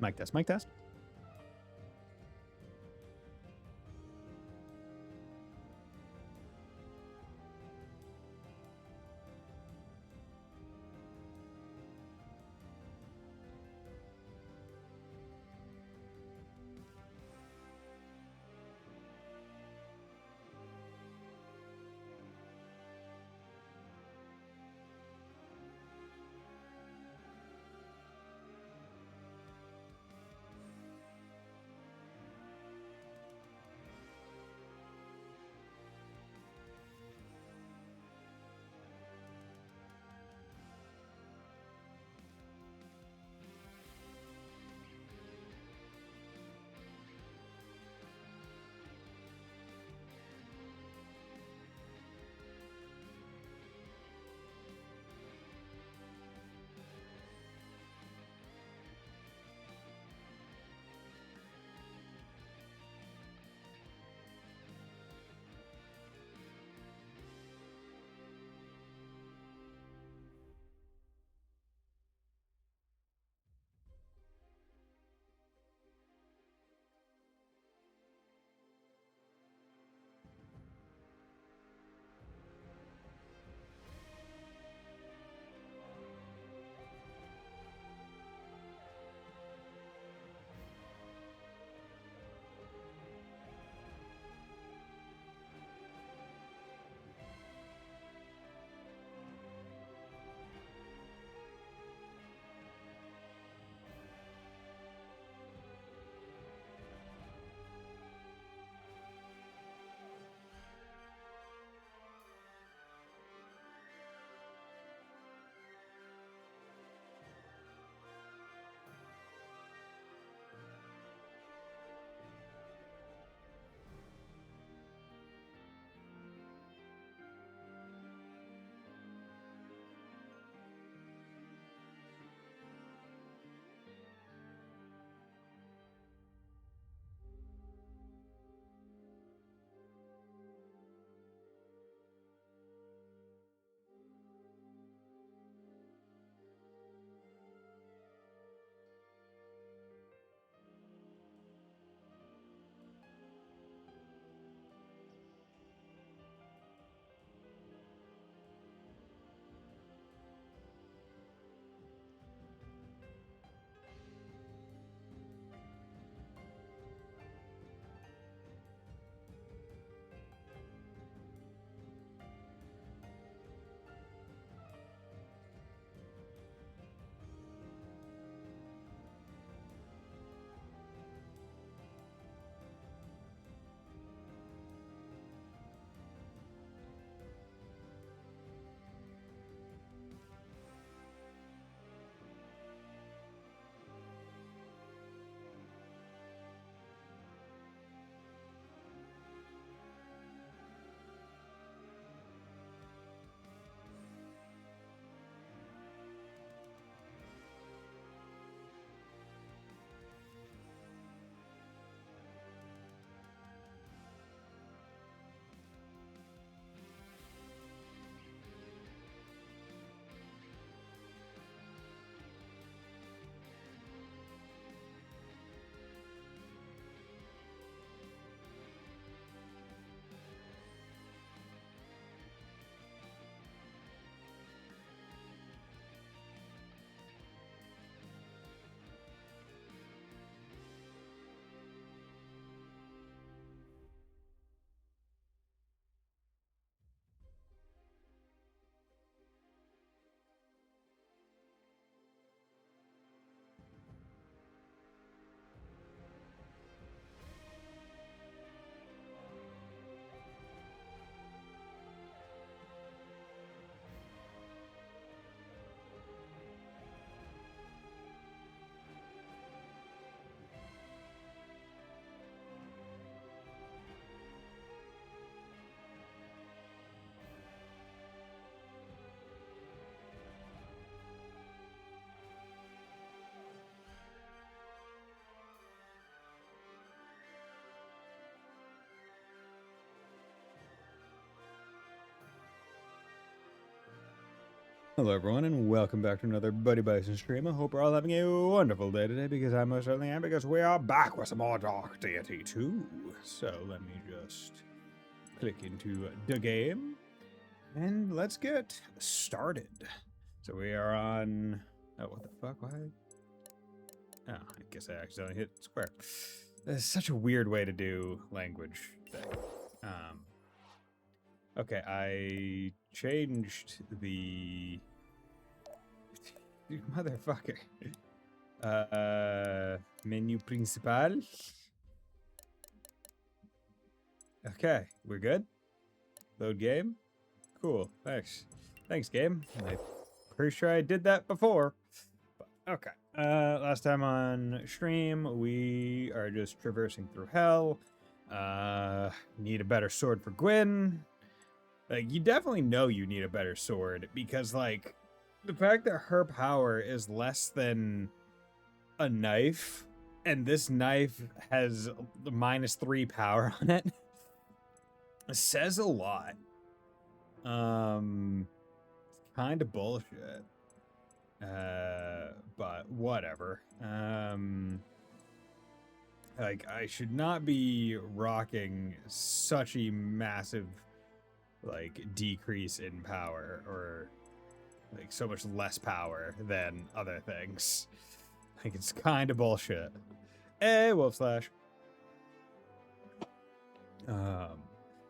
Mic test, mic test. Hello everyone and welcome back to another Buddy Bison stream. I hope we're all having a wonderful day today because I most certainly am, because we are back with some more Dark Deity 2. So let me just click into the game and let's get started. So we are on... Oh, what the fuck? Why? Oh, I guess I accidentally hit square. That's such a weird way to do language thing. Okay, I changed the... Motherfucker. Menu principal. Okay, we're good. Load game. Cool, thanks. Thanks, game. I'm pretty sure I did that before. But, okay. Last time on stream, we are just traversing through hell. Need a better sword for Gwyn. Like, you definitely know you need a better sword because, like, the fact that her power is less than a knife, and this knife has the -3 power on it, says a lot. Kind of bullshit. But whatever. Like, I should not be rocking such a massive, like, decrease in power, or like so much less power than other things. Like, it's kind of bullshit. Hey, Wolf Slash. But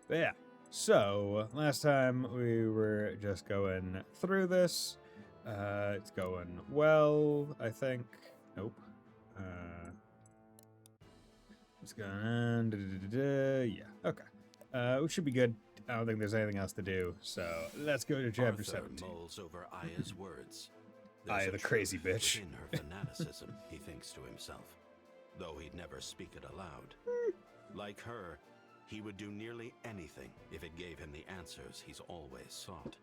yeah. So last time we were just going through this. It's going well, I think. Nope. What's going on? Yeah. Okay. We should be good. I don't think there's anything else to do. So let's go to chapter 17. Mulls over Aya's words. Aya, the crazy bitch. In her fanaticism, he thinks to himself, though he'd never speak it aloud. Like her, he would do nearly anything if it gave him the answers he's always sought.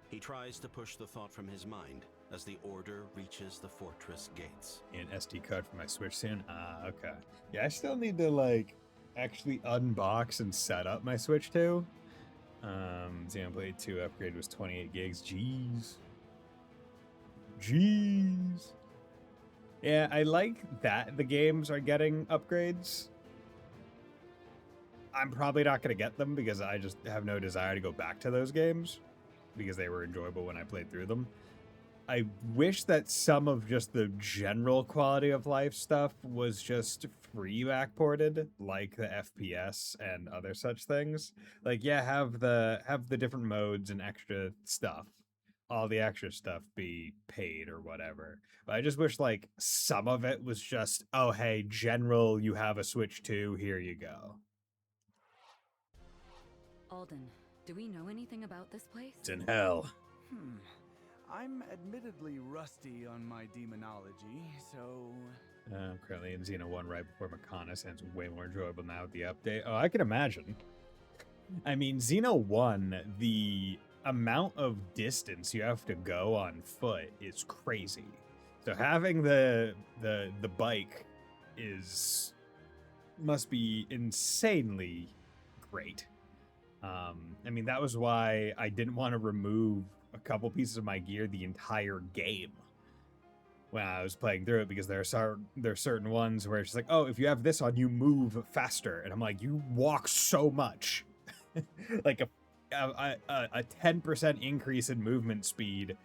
He tries to push the thought from his mind as the Order reaches the fortress gates. An SD card for my Switch soon? Okay. Yeah, I still need to, like, actually unbox and set up my Switch too. Xenoblade 2 upgrade was 28 gigs. Jeez. Yeah, I like that the games are getting upgrades. I'm probably not going to get them because I just have no desire to go back to those games because they were enjoyable when I played through them. I wish that some of just the general quality of life stuff was just free backported, like the FPS and other such things. Like, yeah, have the different modes and extra stuff. All the extra stuff be paid or whatever. But I just wish, like, some of it was just, oh, hey, general, you have a Switch 2, here you go. Alden, do we know anything about this place? It's in hell. I'm admittedly rusty on my demonology, so... I'm currently in Xeno 1 right before Makana, sounds way more enjoyable now with the update. Oh, I can imagine. I mean, Xeno 1, the amount of distance you have to go on foot is crazy. So having the bike must be insanely great. I mean, that was why I didn't want to remove a couple pieces of my gear the entire game when I was playing through it, because there are certain ones where it's just like, oh, if you have this on, you move faster, and I'm like, you walk so much. Like a 10% increase in movement speed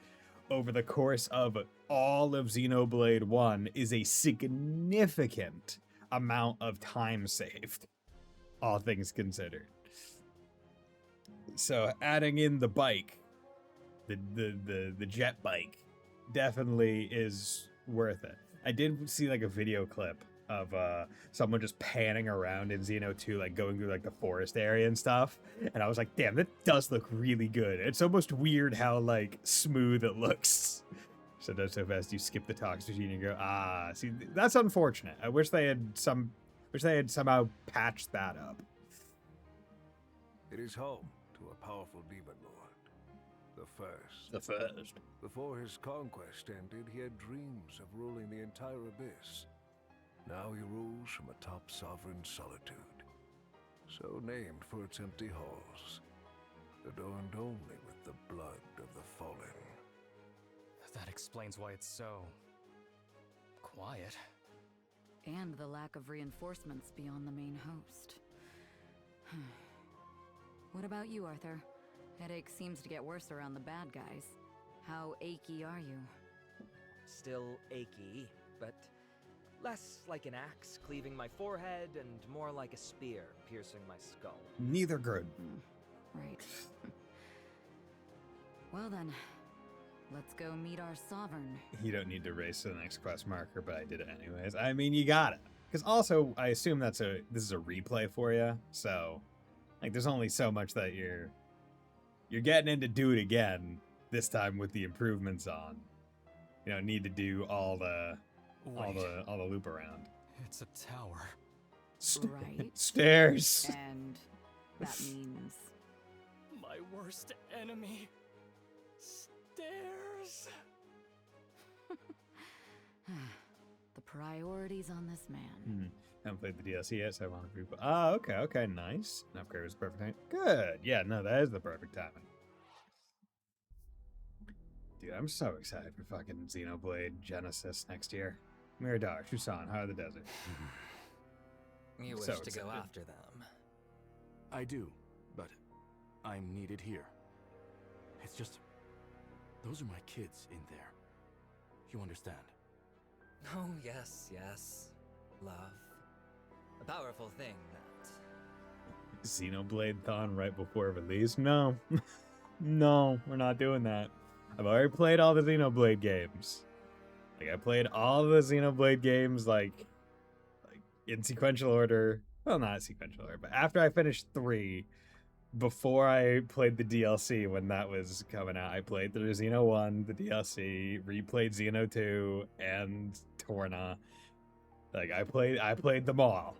over the course of all of Xenoblade 1 is a significant amount of time saved, all things considered. So adding in the bike, the jet bike, definitely is worth it. I did see like a video clip of someone just panning around in Xeno 2, like going through like the forest area and stuff, and I was like, damn, that does look really good. It's almost weird how like smooth it looks. So that's so fast you skip the talks machine and go, see, that's unfortunate. I wish they had somehow patched that up. It is home to a powerful demon lord. The first. Before his conquest ended, he had dreams of ruling the entire abyss. Now he rules from atop sovereign solitude, so named for its empty halls, adorned only with the blood of the fallen. That explains why it's so... quiet. And the lack of reinforcements beyond the main host. What about you, Arthur? Headache seems to get worse around the bad guys. How achy are you? Still achy, but less like an axe cleaving my forehead and more like a spear piercing my skull. Neither good. Right. Well then, let's go meet our sovereign. You don't need to race to the next quest marker, but I did it anyways. I mean, you got it. Because also, I assume this is a replay for you, so like, there's only so much that you're getting in to do it again. This time with the improvements on. You don't need to do all the loop around. It's a tower. Right. Stairs. And that means... My worst enemy. Stairs. The priorities on this man. Haven't played the DLC yet, so I want to replay. Oh, okay, nice. An upgrade was the perfect time. Good. Yeah, no, that is the perfect timing. Dude, I'm so excited for fucking Xenoblade Genesis next year. Mirador, Tucson, Heart of the Desert. You wish So to go excited. after them. I do, but I'm needed here. It's just... those are my kids in there. You understand? Oh, yes. Love. A powerful thing, that. Xenoblade Thon right before release? No. No, we're not doing that. I've already played all the Xenoblade games. Like, I played all the Xenoblade games, like in sequential order. Well, not sequential order, but after I finished 3, before I played the DLC when that was coming out, I played through Xeno 1, the DLC, replayed Xeno 2, and Torna. Like, I played them all.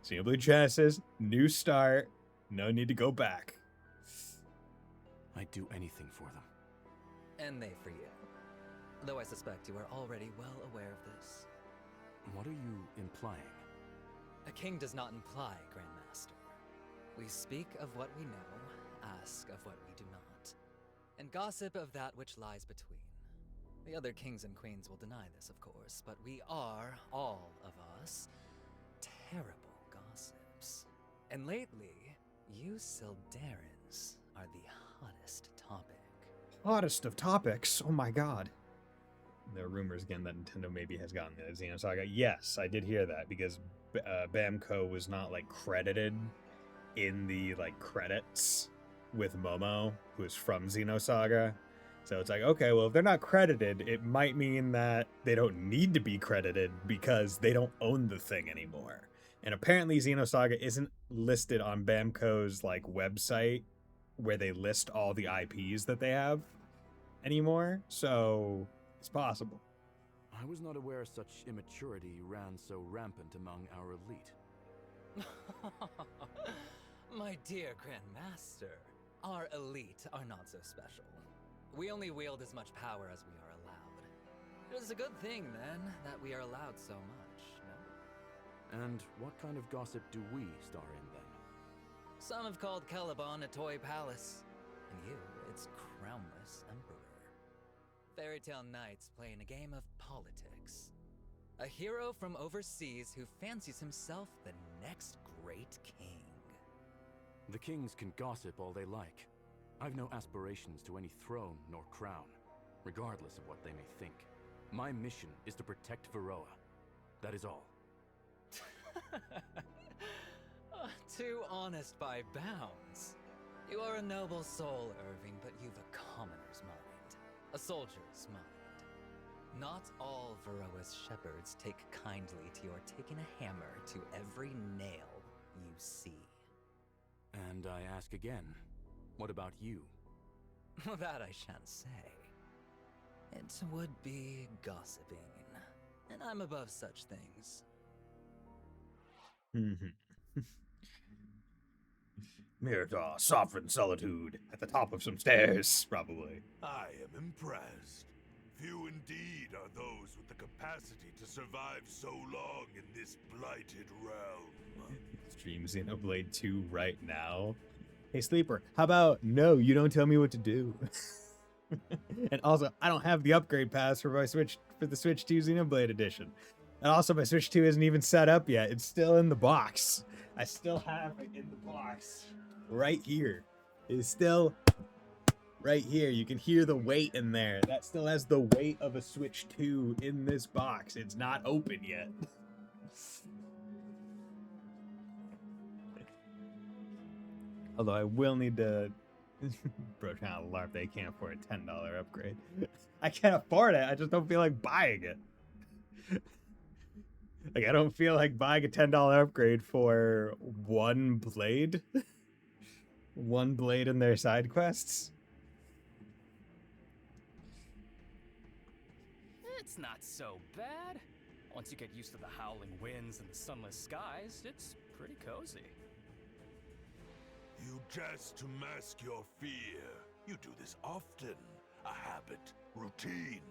Xenoblade Genesis, new start, no need to go back. I'd do anything for them. And they for you. Though I suspect you are already well aware of this. What are you implying? A king does not imply, Grandmaster. We speak of what we know, ask of what we do not, and gossip of that which lies between. The other kings and queens will deny this, of course, but we are, all of us, terrible gossips. And lately, you Sildarans are the hottest topic. Hottest of topics. Oh my god. There are rumors again that Nintendo maybe has gotten the Xenosaga. Yes, I did hear that because Bamco was not like credited in the like credits with Momo, who is from Xenosaga. So it's like, okay, well, if they're not credited, it might mean that they don't need to be credited because they don't own the thing anymore. And apparently Xenosaga isn't listed on Bamco's like website where they list all the IPs that they have anymore. So it's possible. I was not aware such immaturity ran so rampant among our elite. My dear Grandmaster, our elite are not so special. We only wield as much power as we are allowed. It is a good thing, then, that we are allowed so much, no? And what kind of gossip do we star in then? Some have called Caliban a toy palace, and you its crownless emperor. Fairy tale knights playing a game of politics. A hero from overseas who fancies himself the next great king. The kings can gossip all they like. I've no aspirations to any throne nor crown, regardless of what they may think. My mission is to protect Varroa. That is all. Too honest by bounds. You are a noble soul, Irving, but you've a commoner's mind. A soldier's mind. Not all Varroa's shepherds take kindly to your taking a hammer to every nail you see. And I ask again, what about you? That I shan't say. It would be gossiping, and I'm above such things. Mirador, sovereign solitude, at the top of some stairs, probably. I am impressed. Few indeed are those with the capacity to survive so long in this blighted realm. Stream Xenoblade 2 right now. Hey, Sleeper, how about, no, you don't tell me what to do? And also, I don't have the upgrade pass for the Switch 2 Xenoblade Edition. And also, my Switch 2 isn't even set up yet. It's still in the box. I still have it in the box right here. It's still right here. You can hear the weight in there. That still has the weight of a Switch 2 in this box. It's not open yet. Although I will need to... Bro, trying to LARP, they can't afford a $10 upgrade. I can't afford it. I just don't feel like buying it. Like, I don't feel like buying a $10 upgrade for one blade. One blade in their side quests. It's not so bad. Once you get used to the howling winds and the sunless skies, it's pretty cozy. You jest to mask your fear. You do this often. A habit, routine.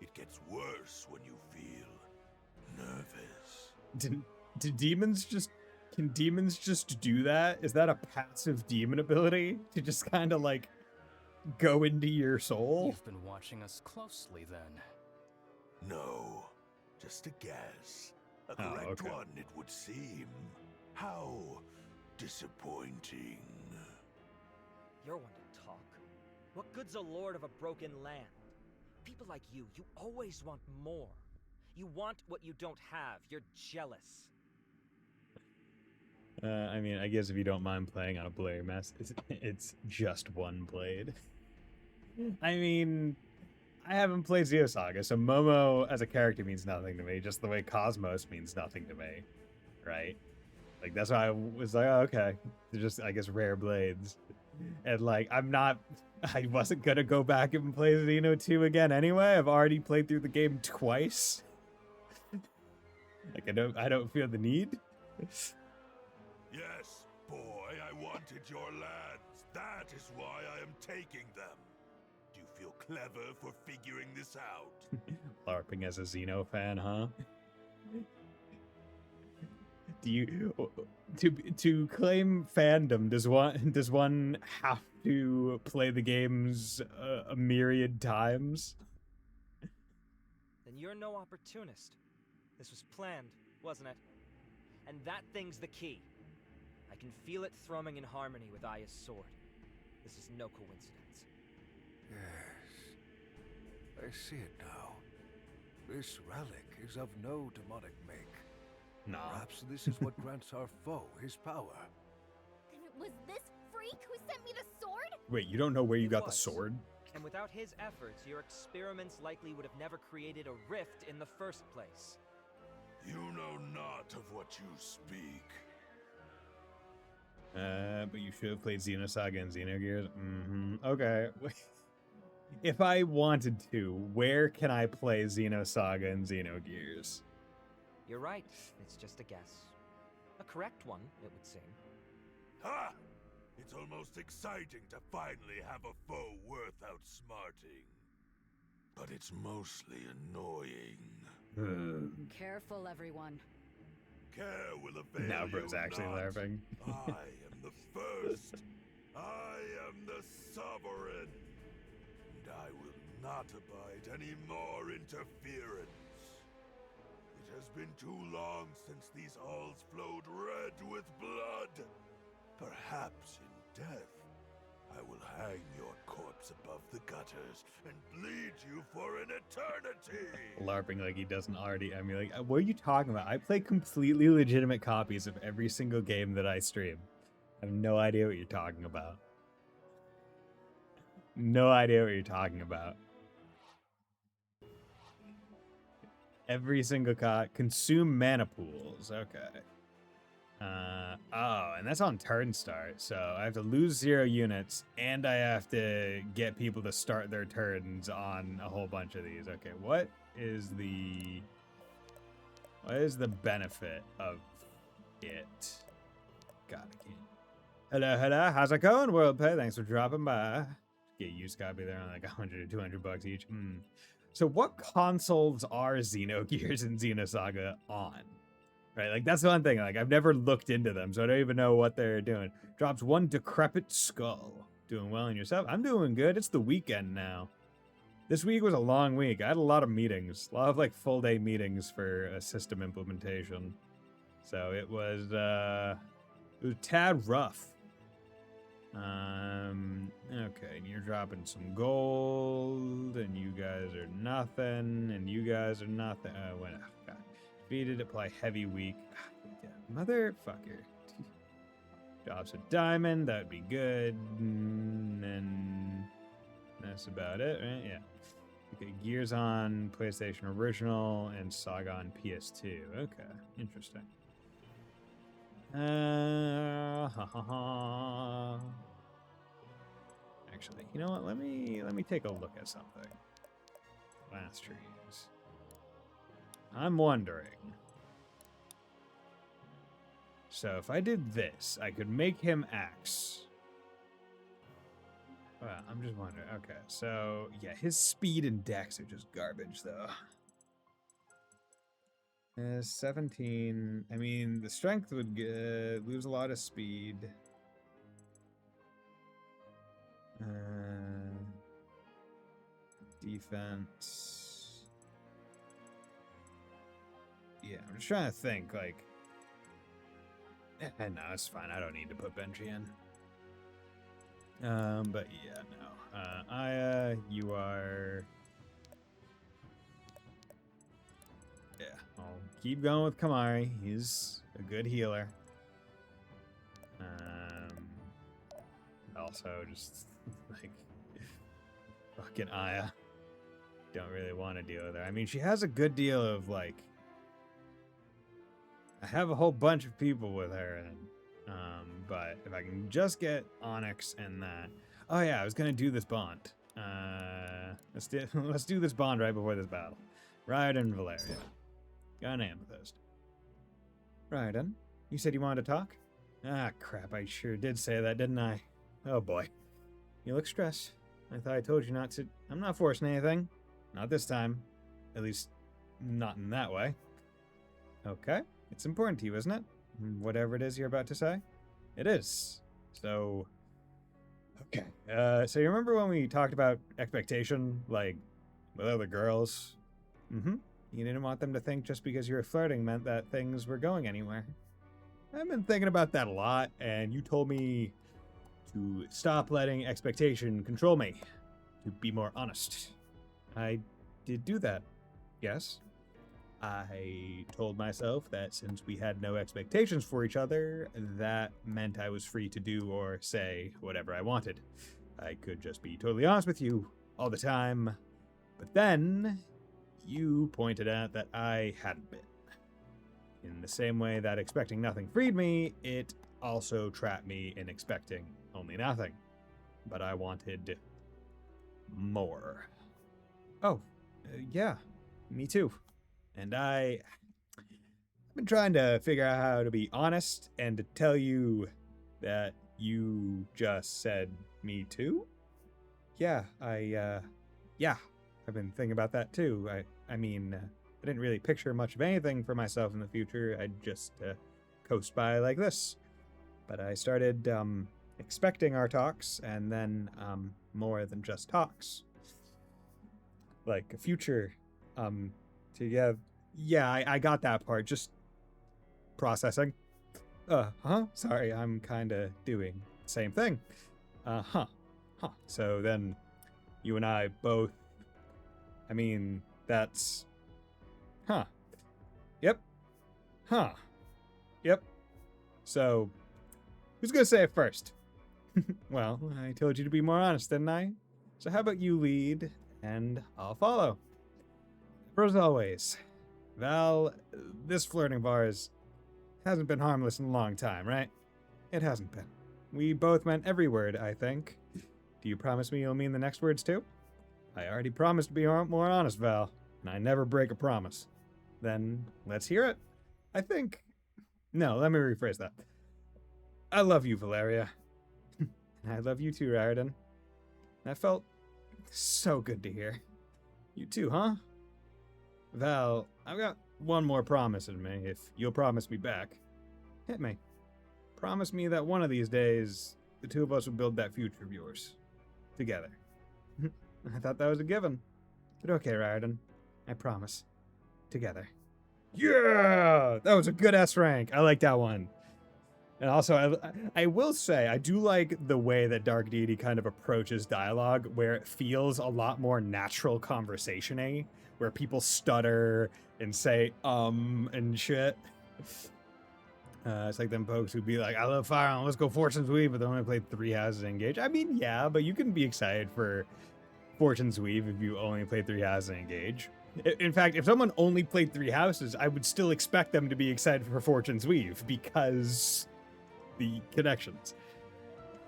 It gets worse when you feel nervous. Do demons just... Can demons just do that? Is that a passive demon ability? To just kind of, like, go into your soul? You've been watching us closely, then. No, just a guess. A correct one, it would seem. How disappointing. You're one to talk. What good's a lord of a broken land? People like you always want more. You want what you don't have. You're jealous. I mean, I guess if you don't mind playing on a blurry mess, it's just one blade. I mean, I haven't played Xenosaga, so Momo as a character means nothing to me, just the way Cosmos means nothing to me, right? Like, that's why I was like, oh, okay. They're just, I guess, rare blades. And, like, I wasn't gonna go back and play Xeno 2 again anyway. I've already played through the game twice. Like, I don't feel the need. Yes, boy, I wanted your lands. That is why I am taking them. Do you feel clever for figuring this out? LARPing as a Xeno fan, huh? Do you to claim fandom? Does one have to play the games a myriad times? Then you're no opportunist. This was planned, wasn't it? And that thing's the key. I can feel it thrumming in harmony with Aya's sword. This is no coincidence. Yes, I see it now. This relic is of no demonic make. No. Perhaps this is what grants our foe his power. Then it was this freak who sent me the sword? Wait, you don't know where you It got the was. sword? And without his efforts, your experiments likely would have never created a rift in the first place. You know not of what you speak. But you should have played Xenosaga and Xenogears. Okay. If I wanted to, where can I play Xenosaga and Xenogears? You're right. It's just a guess. A correct one, it would seem. Ha! It's almost exciting to finally have a foe worth outsmarting. But it's mostly annoying. Careful, everyone. Care will avail Now bro's you actually not. laughing. I am the first. I am the sovereign. And I will not abide any more interference. It has been too long since these halls flowed red with blood. Perhaps in death, I will hang your corpse above the gutters and bleed you for an eternity. LARPing like he doesn't already emulate. What are you talking about? I play completely legitimate copies of every single game that I stream. I have no idea what you're talking about. No idea what you're talking about. Every single consume mana pools. Okay. Oh, and that's on turn start. So I have to lose 0 units, and I have to get people to start their turns on a whole bunch of these. Okay, what is the benefit of it? God, I can't. Hello, how's it going, World Pay? Thanks for dropping by. Get a used copy there on like 100 or 200 bucks each. So what consoles are Xenogears and Xenosaga on? Right, like that's the one thing. Like I've never looked into them, so I don't even know what they're doing. Drops 1 decrepit skull. Doing well in yourself? I'm doing good. It's the weekend now. This week was a long week. I had a lot of meetings, a lot of like full day meetings for a system implementation. So it was tad rough. Okay, and you're dropping some gold, and you guys are nothing, and you guys are nothing. When God, defeated, apply heavy weak. Yeah, motherfucker. Drops a diamond, that would be good. And that's about it, right? Yeah. Okay, Gears on PlayStation Original and Saga on PS2. Okay, interesting. Actually, you know what? Let me take a look at something. Last trees. I'm wondering. So if I did this, I could make him axe. Well, I'm just wondering. Okay, so yeah, his speed and dex are just garbage, though. 17. I mean, the strength would lose a lot of speed. Defense. Yeah, I'm just trying to think, like... no, it's fine. I don't need to put Benji in. But yeah, no. Aya, you are... Yeah, I'll keep going with Kamari. He's a good healer. Also, just, like, fucking Aya. Don't really want to deal with her. I mean, she has a good deal of, like... I have a whole bunch of people with her, and but if I can just get Onyx and that... Oh yeah, I was gonna do this bond. Let's do this bond right before this battle. Raiden and Valeria. Got an amethyst. Raiden, you said you wanted to talk? Ah, crap, I sure did say that, didn't I? Oh boy. You look stressed. I thought I told you not to... I'm not forcing anything. Not this time. At least, not in that way. Okay. It's important to you, isn't it? Whatever it is you're about to say? It is. So... Okay. So you remember when we talked about expectation, like, with other girls? Mm-hmm. You didn't want them to think just because you were flirting meant that things were going anywhere. I've been thinking about that a lot, and you told me to stop letting expectation control me. To be more honest. I did do that. Yes. I told myself that since we had no expectations for each other, that meant I was free to do or say whatever I wanted. I could just be totally honest with you all the time. But then, you pointed out that I hadn't been. In the same way that expecting nothing freed me, it also trapped me in expecting only nothing. But I wanted more. Oh, yeah, me too. And I've been trying to figure out how to be honest and to tell you that you just said me too? Yeah, I've been thinking about that too. I mean, I didn't really picture much of anything for myself in the future. I'd just coast by like this. But I started expecting our talks, and then more than just talks. Like a future together. Yeah, I got that part. Just processing. Sorry, I'm kind of doing the same thing. So then you and I both... I mean, that's... Yep. Yep. So, who's gonna say it first? Well, I told you to be more honest, didn't I? So how about you lead, and I'll follow. As always, Val, this flirting of ours hasn't been harmless in a long time, right? It hasn't been. We both meant every word, I think. Do you promise me you'll mean the next words too? I already promised to be more honest, Val, and I never break a promise. Then, let's hear it. I think... No, let me rephrase that. I love you, Valeria. And I love you too, Raiden. That felt so good to hear. You too, huh? Val, I've got one more promise in me, if you'll promise me back. Hit me. Promise me that one of these days, the two of us will build that future of yours. Together. I thought that was a given. But okay, Riordan. I promise. Together. Yeah! That was a good S rank. I like that one. And also, I will say, I do like the way that Dark Deity kind of approaches dialogue, where it feels a lot more natural conversation-y, where people stutter and say, and shit. It's like them folks who'd be like, I love Fire Emblem, let's go Fortune's Weave, but they only played 3 houses and engage. I mean, yeah, but you can be excited for Fortune's Weave if you only played 3 houses and engage. In fact, if someone only played 3 houses, I would still expect them to be excited for Fortune's Weave, because the connections.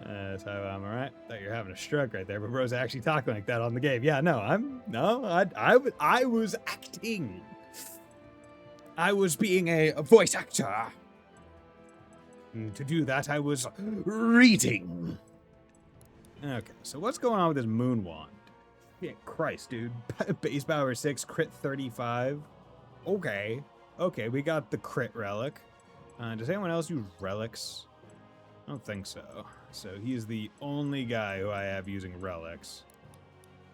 So I'm alright. Thought you're having a stroke right there, but bro's actually talking like that on the game. Yeah, no, I was acting. I was being a voice actor. And to do that, I was reading. Okay, so what's going on with this moon wand? Yeah, Christ, dude. Base power 6, crit 35. Okay, we got the crit relic. Does anyone else use relics? I don't think so. So he's the only guy who I have using relics.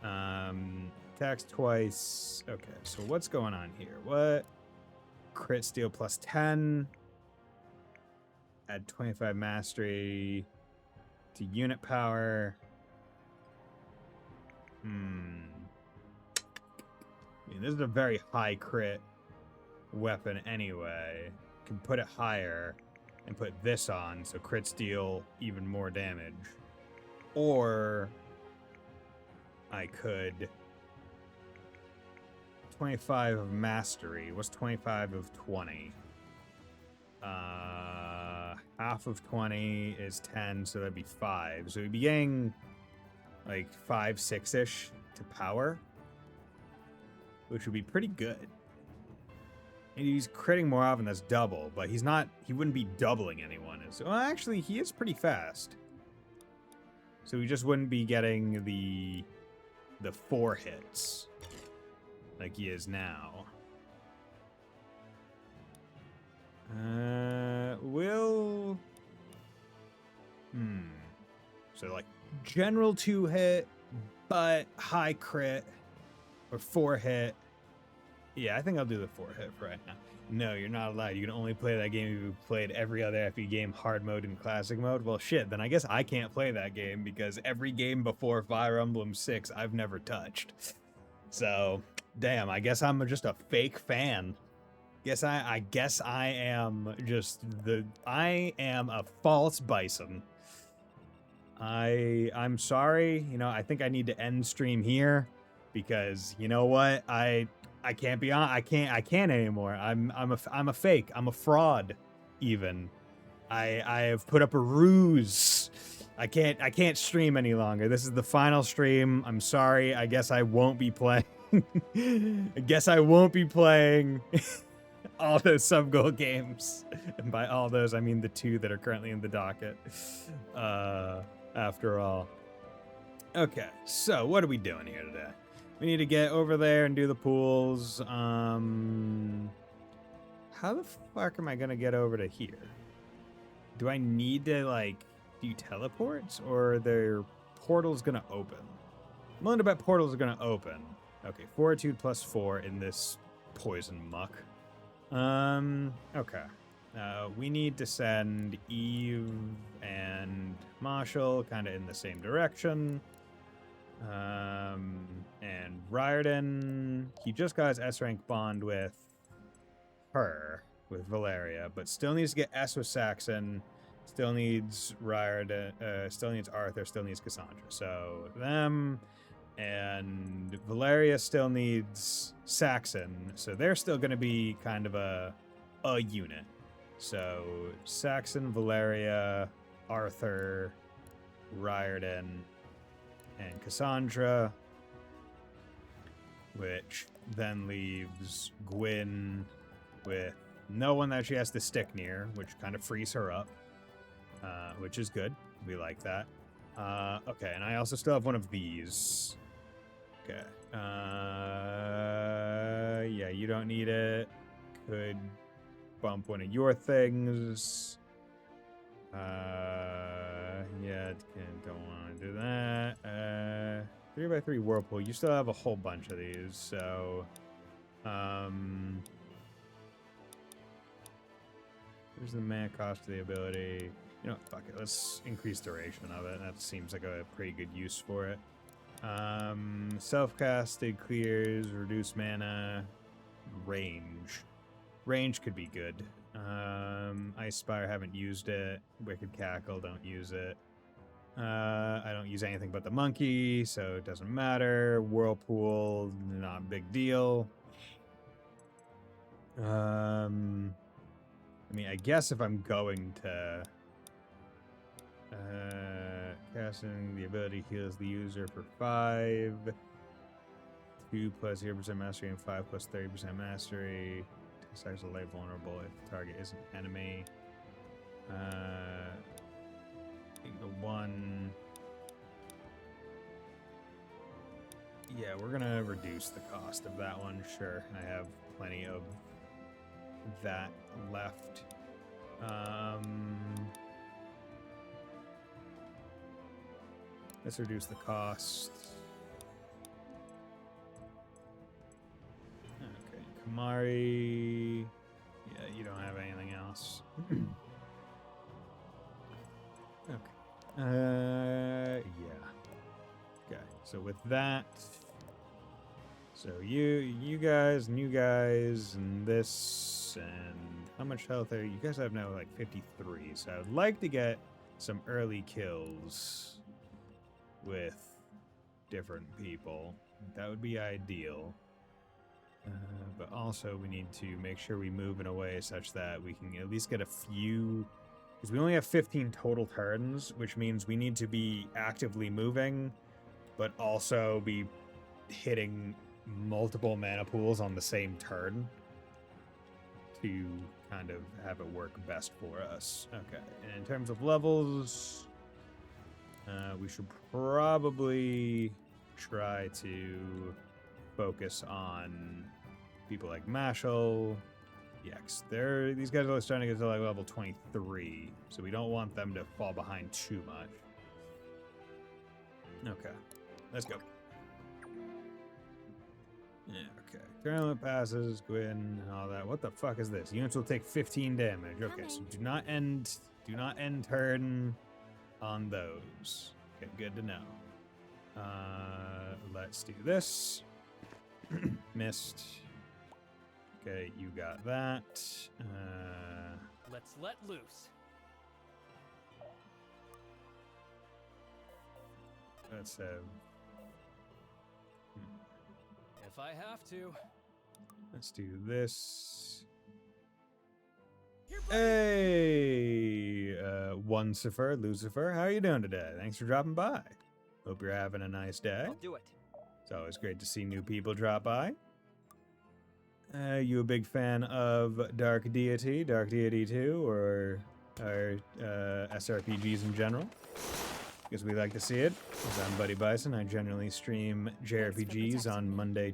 Attacks twice. Okay, so what's going on here? What? Crit steal plus 10. Add 25 mastery to unit power. I mean, this is a very high crit weapon anyway. Can put it higher and put this on, so crits deal even more damage. Or I could 25 of mastery. What's 25 of 20? Half of 20 is 10, so that'd be 5. So we'd be getting like 5, 6-ish to power, which would be pretty good. And he's critting more often, that's double, but he wouldn't be doubling anyone. Well, actually, he is pretty fast. So we just wouldn't be getting the 4 hits like he is now. So like general 2 hit, but high crit, or 4 hit. Yeah, I think I'll do the 4 hit for right now. No, you're not allowed. You can only play that game if you've played every other FE game, hard mode and classic mode. Well, shit, then I guess I can't play that game because every game before Fire Emblem 6 I've never touched. So, damn, I guess I'm just a fake fan. I guess I am I am a false bison. I'm sorry. You know, I think I need to end stream here because you know what? I can't be on. I can't anymore. I'm a fake. I'm a fraud. Even I have put up a ruse. I can't stream any longer. This is the final stream. I'm sorry. I guess I won't be playing. I guess I won't be playing all those sub-goal games. And by all those, I mean the 2 that are currently in the docket. After all. Okay, so what are we doing here today? We need to get over there and do the pools. How the fuck am I gonna get over to here? Do I need to, like, do teleports? Or are there portals gonna open? I'm willing to bet portals are gonna open. Okay, fortitude plus 4 in this poison muck. Okay. We need to send Eve and Marshall kind of in the same direction. And Riordan, he just got his S-rank bond with her, with Valeria, but still needs to get S with Saxon, still needs Riordan, still needs Arthur, still needs Cassandra. So them, and Valeria still needs Saxon, so they're still going to be kind of a unit. So Saxon, Valeria, Arthur, Riordan, and Cassandra, which then leaves Gwyn with no one that she has to stick near, which kind of frees her up, which is good. We like that. Okay, and I also still have one of these. Okay. Yeah, you don't need it. Could bump one of your things. Yeah, don't want to do that. 3x3 whirlpool. You still have a whole bunch of these, so here's the mana cost of the ability. You know, fuck it. Let's increase duration of it. That seems like a pretty good use for it. Self-casted clears, reduce mana, range. Range could be good. Ice Spire, haven't used it. Wicked Cackle, don't use it. I don't use anything but the monkey, so it doesn't matter. Whirlpool, not a big deal. I mean, I guess if I'm going to... casting the ability heals the user for 5. 2 plus 0% mastery and 5 plus 30% mastery. Starts to lay vulnerable if the target isn't an enemy. I think the one... Yeah, we're gonna reduce the cost of that one, sure. I have plenty of that left. Let's reduce the cost. Okay, Kamari. Yeah, you don't have anything else. Okay. Yeah. Okay. So with that, so you guys, and you guys, and this, and how much health are you? You guys have now like 53. So I would like to get some early kills with different people. That would be ideal. But also we need to make sure we move in a way such that we can at least get a few, because we only have 15 total turns, which means we need to be actively moving, but also be hitting multiple mana pools on the same turn to kind of have it work best for us. Okay, and in terms of levels, we should probably try to focus on people like Mashal. Yes, these guys are starting to get to like level 23, so we don't want them to fall behind too much. Okay, let's go. Yeah, okay. Tournament passes, Gwyn, and all that. What the fuck is this? Units will take 15 damage. Okay, so do not end turn on those. Okay, good to know. Let's do this. Missed. Okay, you got that. Let's let loose. Let's have... If I have to. Let's do this. Hey, Lucifer, how are you doing today? Thanks for dropping by. Hope you're having a nice day. I'll do it. It's always great to see new people drop by. You a big fan of Dark Deity 2, or SRPGs in general? Because we like to see it. I'm Buddy Bison. I generally stream JRPGs on Monday,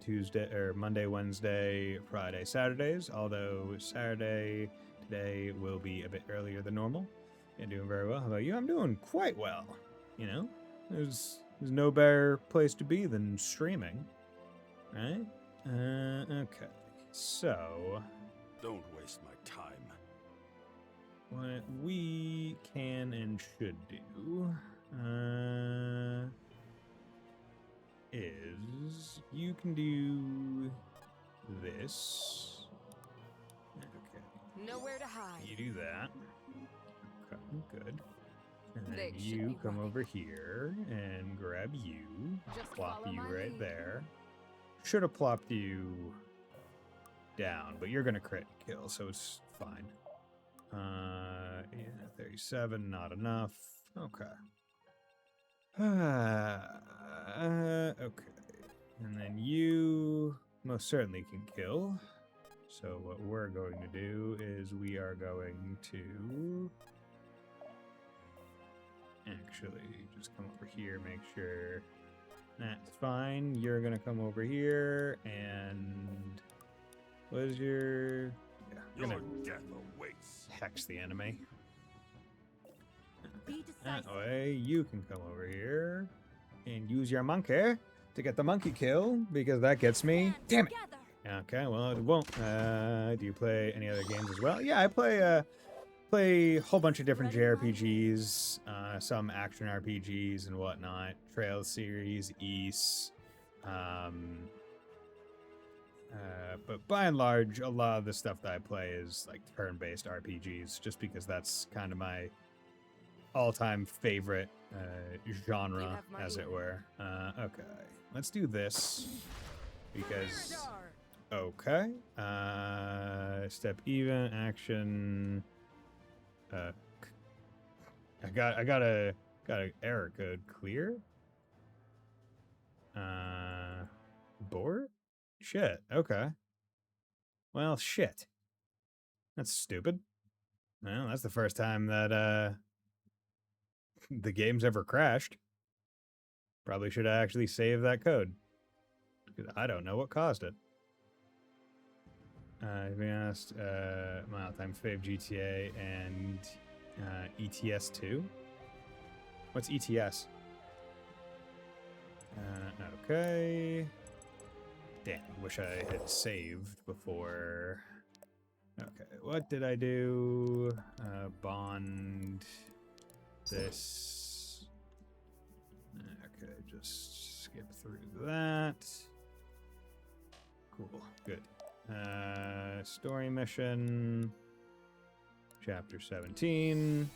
Wednesday, Friday, Saturdays. Although Saturday today will be a bit earlier than normal. You're doing very well. How about you? I'm doing quite well. You know, there's no better place to be than streaming, right? Okay. So, don't waste my time. What we can and should do is you can do this. Okay. Nowhere to hide. You do that. Okay, good. And then They should you be come running. over here and grab you. Just Plop follow you my right lead. there. Should have plopped you down, but you're gonna crit kill, so it's fine. Yeah, 37, not enough. Okay. Okay. And then you most certainly can kill. So what we're going to do is we are going to actually just come over here, make sure that's fine. You're gonna come over here, and what is your... Yeah, Your gonna death awaits. hex the enemy. Be That decisive. way, you can come over here and use your monkey to get the monkey kill, because that gets me. Damn it! Together. Okay, well, it won't. Do you play any other games as well? Yeah, I play a whole bunch of different JRPGs, some action RPGs and whatnot. Trails series, East. But by and large, a lot of the stuff that I play is like turn-based RPGs, just because that's kind of my all-time favorite genre, as it were. Okay, let's do this because okay. Step even action. I got a error code clear. Board? Shit. Okay. Well, shit. That's stupid. Well, that's the first time that the game's ever crashed. Probably should have actually saved that code, because I don't know what caused it. To be honest, my all-time fave GTA and ETS 2. What's ETS? Okay. Damn, wish I had saved before. Okay, what did I do? Bond this. Okay, just skip through that. Cool, good. Story mission. Chapter 17.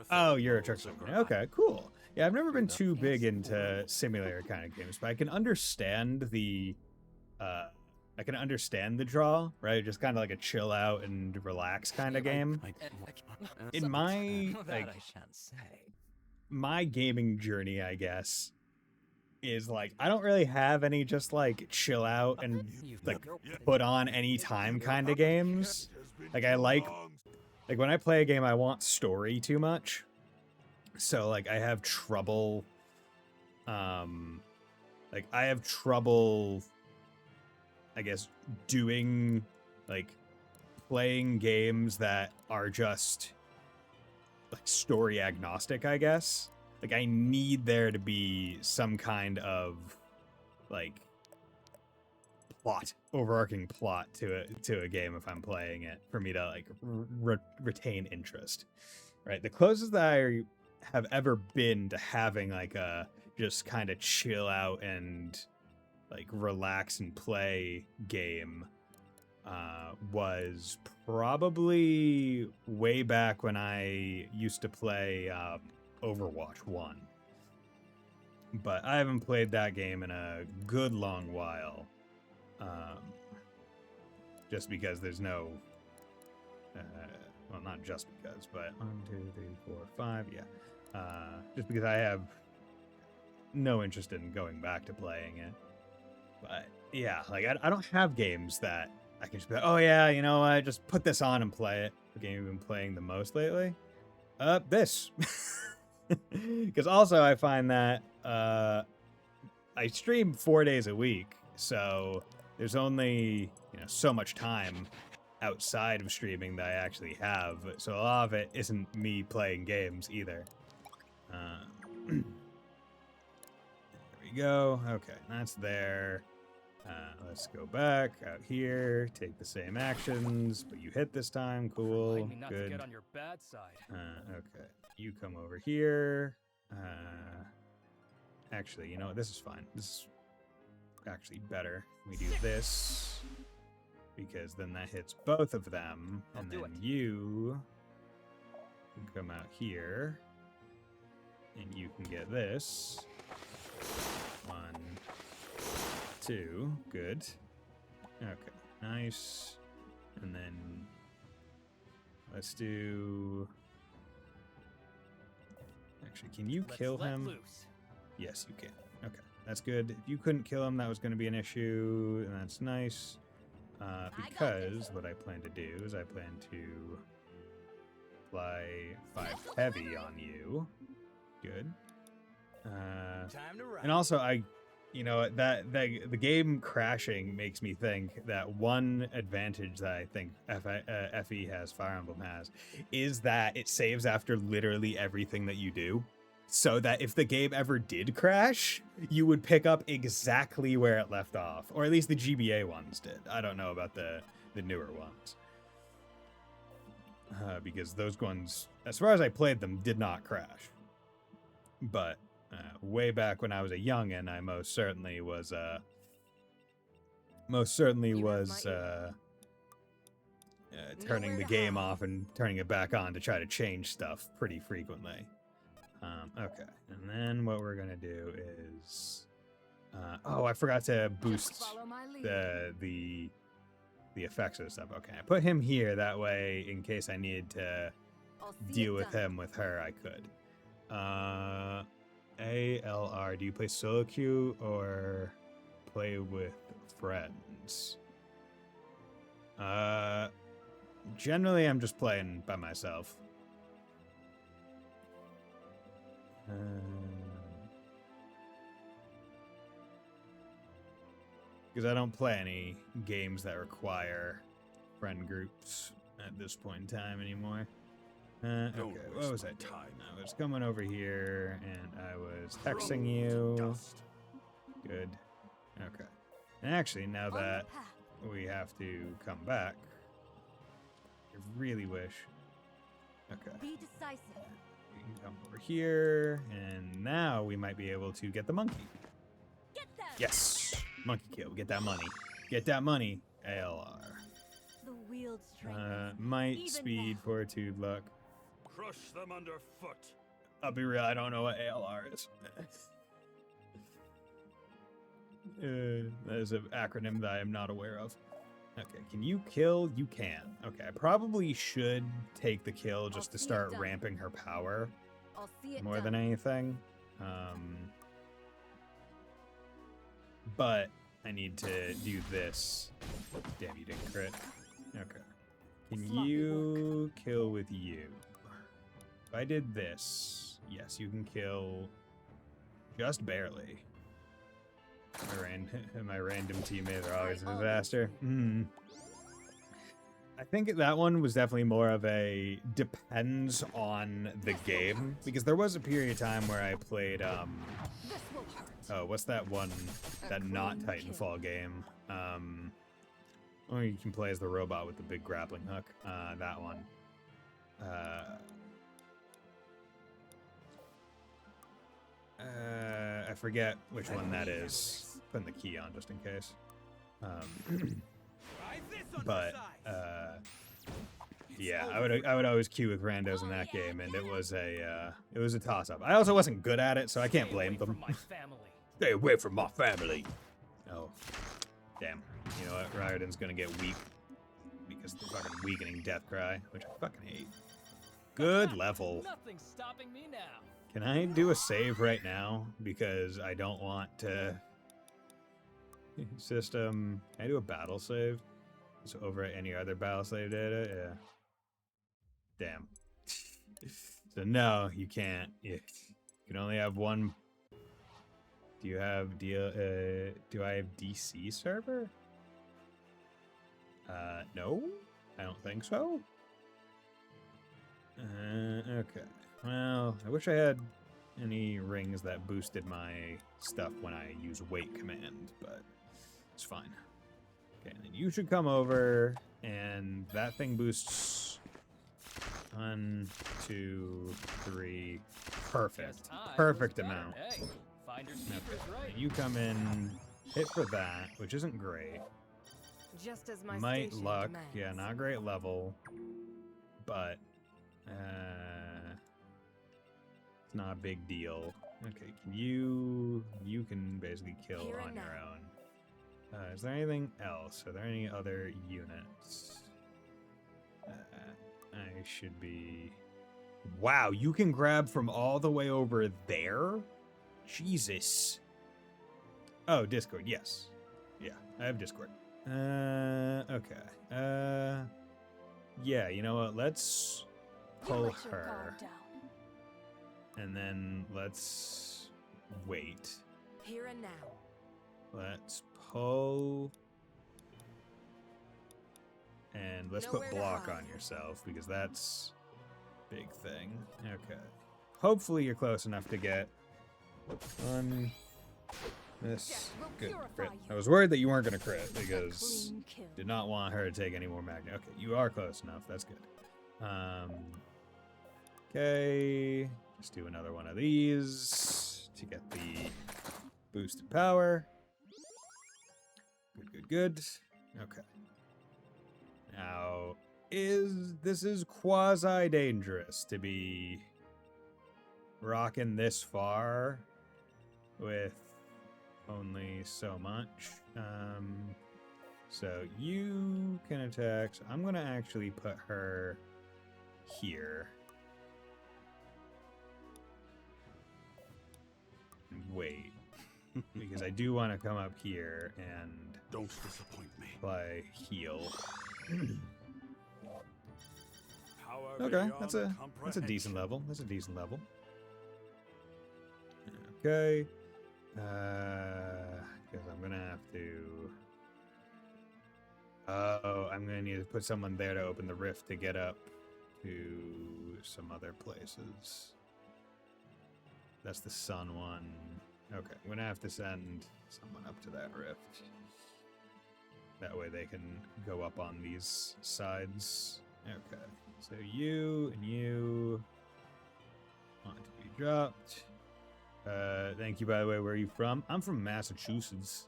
Oh, you're a truck company. Okay, cool. Yeah, I've never been too big into simulator kind of games, but I can understand the draw, right? Just kind of like a chill out and relax kind of game. In my like, I shan't say. my gaming journey, I guess, is like I don't really have any just like chill out and like put on any time kind of games. Like I like when I play a game, I want story too much. So like I have trouble I guess doing like playing games that are just like story agnostic, I guess. Like I need there to be some kind of like overarching plot to a game if I'm playing it for me to like retain interest. Right? The closest that I have ever been to having like a just kind of chill out and like relax and play game was probably way back when I used to play Overwatch 1. But I haven't played that game in a good long while. Just because there's no well, not just because, but 1, 2, 3, 4, 5, yeah. Just because I have no interest in going back to playing it. But yeah, like I don't have games that I can just be like, oh yeah, you know what, just put this on and play it. The game I've been playing the most lately? This. Because also I find that I stream 4 days a week, so there's only so much time outside of streaming that I actually have. So a lot of it isn't me playing games either. There we go. Okay, that's there. Let's go back out here, take the same actions, but you hit this time. Cool. Remind me not Good. to get on your bad side. Okay, you come over here. Actually, you know what? This is fine. This is actually better. We do this because then that hits both of them, and then you can come out here, and you can get this. 1, 2, good. Okay, nice. And then let's do. Actually, can you kill him? Yes, you can. Okay, that's good. If you couldn't kill him, that was going to be an issue, and that's nice. Because what I plan to do is I plan to apply 5 heavy on you. Good. And also, the game crashing makes me think that one advantage that I think FE has, Fire Emblem has, is that it saves after literally everything that you do. so that if the game ever did crash, you would pick up exactly where it left off. Or at least the GBA ones did. I don't know about the newer ones. Because those ones, as far as I played them, did not crash. But way back when I was a youngin', I most certainly was turning the game off and turning it back on to try to change stuff pretty frequently. Okay, and then what we're gonna do is, oh, I forgot to boost the effects of stuff. Okay, I put him here that way in case I needed to deal with him with her. I could. ALR. Do you play solo queue or play with friends? Generally, I'm just playing by myself. Because I don't play any games that require friend groups at this point in time anymore. Okay, what was I doing? I was coming over here and I was texting you. Good. Okay. And actually, now that we have to come back, I really wish. Okay. Be decisive. We can come over here, and now we might be able to get the monkey. Get them. Yes! Monkey kill. Get that money. Get that money. ALR. The wield strength. Might, speed, fortitude, luck. Crush them underfoot. I'll be real, I don't know what ALR is. That is an acronym that I am not aware of. Okay, can you kill? You can. Okay, I probably should take the kill just to start ramping her power I'll see it more done. than anything. But I need to do this. Damn, you didn't crit. Okay. Can you kill with you? If I did this, yes, you can kill just barely. My random teammates are always a disaster. I think that one was definitely more of a depends on the game, because there was a period of time where I played oh, what's that one, that not Titanfall game? Oh, you can play as the robot with the big grappling hook. That one. I forget which one that is. Putting the key on just in case. But yeah, I would always queue with randos in that game, and it was a toss up. I also wasn't good at it, so I can't blame them. Stay away from my family. Oh, damn. You know what? Riordan's gonna get weak because of the fucking weakening death cry, which I fucking hate. Good level. Nothing's stopping me now. Can I do a save right now? Because I don't want to. System. Can I do a battle save? So over at any other battle save data? Yeah. Damn. So no, you can't. You can only have one. Do you have do I have DC server? No, I don't think so. Okay. Well, I wish I had any rings that boosted my stuff when I use wait command, but it's fine. Okay, and then you should come over, and that thing boosts 1, 2, 3. Perfect. Perfect amount. Hey, finder's keeper's Okay. right. You come in, hit for that, which isn't great. Just as my Might station luck, demands. yeah, not great level, but it's not a big deal. Okay, can you can basically kill Here on and your now. own. Is there anything else? Are there any other units? I should be. Wow, you can grab from all the way over there? Jesus. Oh, Discord, yes. Yeah, I have Discord. Okay. Yeah, you know what? Let's pull Let your her. guard down. And then let's wait. Here and now. Let's pull. And let's Nowhere put to block hide. on yourself, because that's big thing. Okay. hopefully you're close enough to get on this. Good. Crit. I was worried that you weren't going to crit because did not want her to take any more magnet. Okay, you are close enough. That's good. Okay, let's do another one of these to get the boosted power. Good. Okay. Now, this is quasi dangerous to be rocking this far with only so much. So you can attack. So I'm gonna actually put her here. Wait, because I do want to come up here and Don't disappoint me. play heal. Power Okay, beyond that's a decent level. That's a decent level. Okay. Because I'm gonna have to. Oh, I'm gonna need to put someone there to open the rift to get up to some other places. That's the sun one. Okay, I'm gonna have to send someone up to that rift. That way they can go up on these sides. Okay, so you and you want to be dropped. Thank you, by the way. Where are you from? I'm from Massachusetts.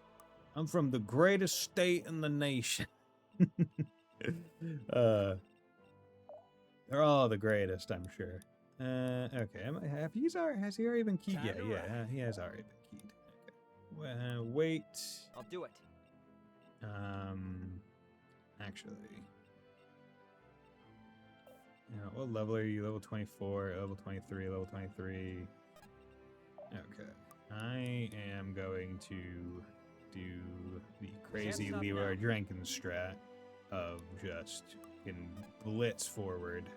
I'm from the greatest state in the nation. They're all the greatest, I'm sure. Okay. Has he already been keyed? Yeah, he has already been keyed. Okay. Wait. I'll do it. Actually. What level are you? Level 24, level 23, level 23. Okay. I am going to do the crazy Leroy Jenkins strat of just can blitz forward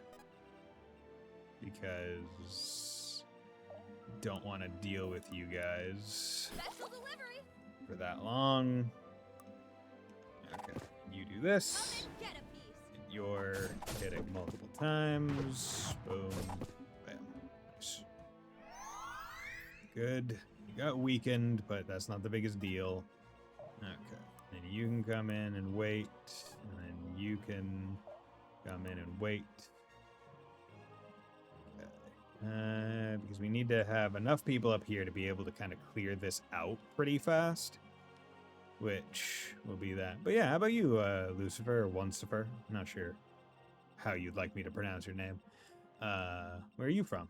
because don't want to deal with you guys for that long. Okay, you do this. You're hitting multiple times. Boom. Bam. Nice. Good. You got weakened, but that's not the biggest deal. Okay. And you can come in and wait. And then you can come in and wait. Okay. Because we need to have enough people up here to be able to kind of clear this out pretty fast. Which will be that. But yeah, how about you, Lucifer or Oncifer? I'm not sure how you'd like me to pronounce your name. Where are you from?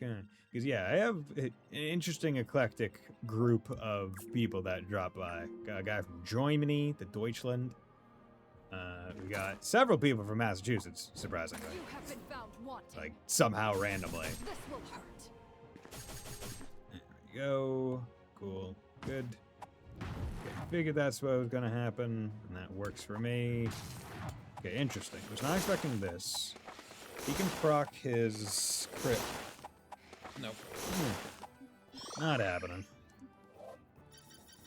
Okay. Because, yeah, I have an interesting, eclectic group of people that drop by. Got a guy from Germany, the Deutschland. We got several people from Massachusetts, surprisingly. You have been found wanting. Like, somehow randomly. This will hurt. There we go. Cool. Good. Okay, figured that's what was gonna happen, and that works for me. Okay, interesting. Was not expecting this. He can proc his crit. Nope. Not happening.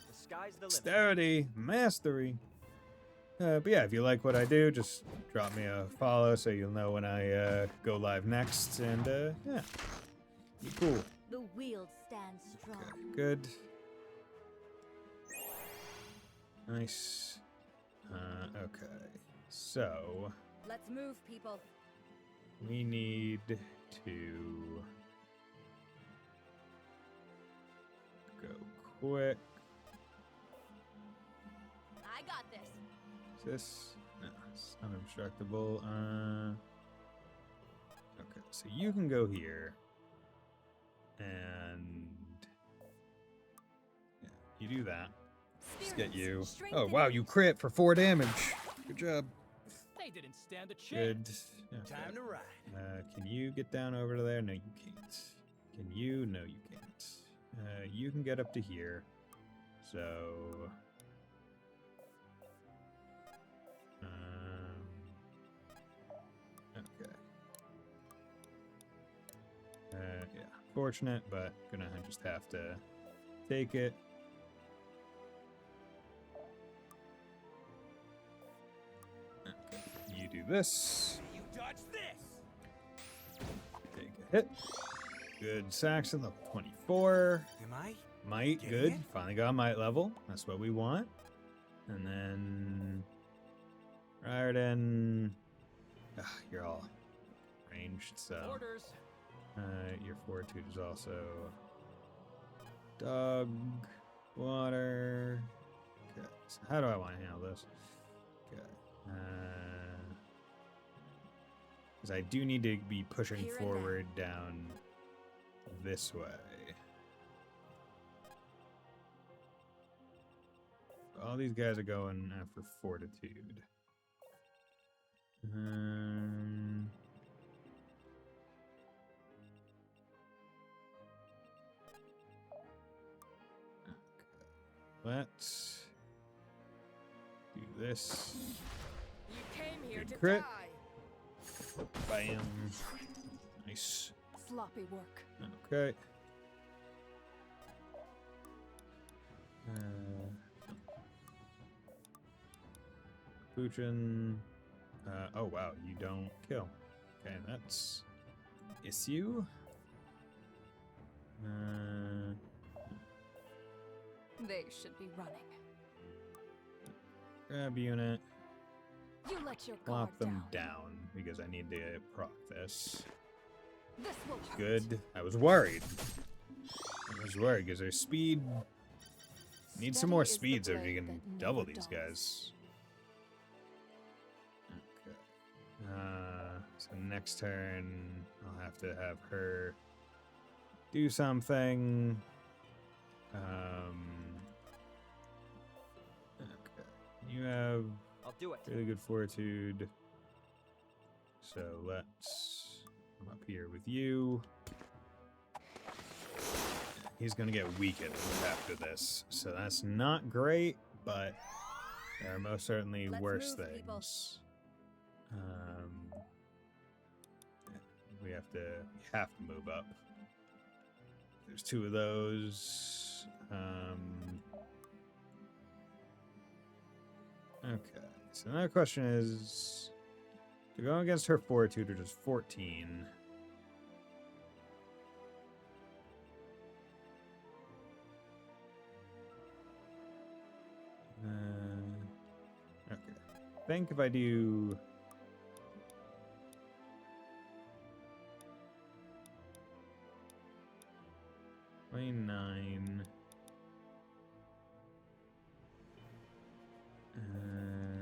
The sky's the limit. Dexterity, mastery. But yeah, if you like what I do, just drop me a follow so you'll know when I go live next. And yeah, be cool. The wheel stands strong. Okay, good. Nice. Okay. So Let's move, people. we need to go quick. I got this. Is this? No, it's unobstructable. Okay, so you can go here. And yeah, you do that. Let's get you. Oh wow, you crit for 4 damage. Good job. They didn't stand a chance. Good. Okay. Time to ride. Can you get down over to there? No, you can't. Can you? No, you can't. You can get up to here. So. Okay. Yeah. Fortunate, but gonna just have to take it. Okay. You do this. You dodge this. hit. Good Saxon, level 24. Am I? Might, Getting good. it? Finally got a might level. That's what we want. And then Riordan. You're all ranged, so Orders. your fortitude is also dog, water. Okay, so how do I want to handle this? Okay. Because I do need to be pushing Here and forward down this way. All these guys are going after fortitude. Let's do this. You came here Good to crit. die. Bam. Nice. Sloppy work. Okay. Puchin. Oh wow, you don't kill. Okay, that's issue. They should be running. Grab unit. You let your guard Plop them down because I need to proc this. This will hurt. Good. I was worried. Because their speed. Need some more Steady is speed the so you blade can that double never these dulls. guys. Okay. So next turn, I'll have to have her do something. Okay. You have I'll do it. really good fortitude. So let's come up here with you. He's gonna get weakened after this, so that's not great, but there are most certainly Let's worse move, people. things. We have to move up. There's two of those. Okay, so now the question is, to go against her fortitude, which is 14. Okay. I think if I do... $29...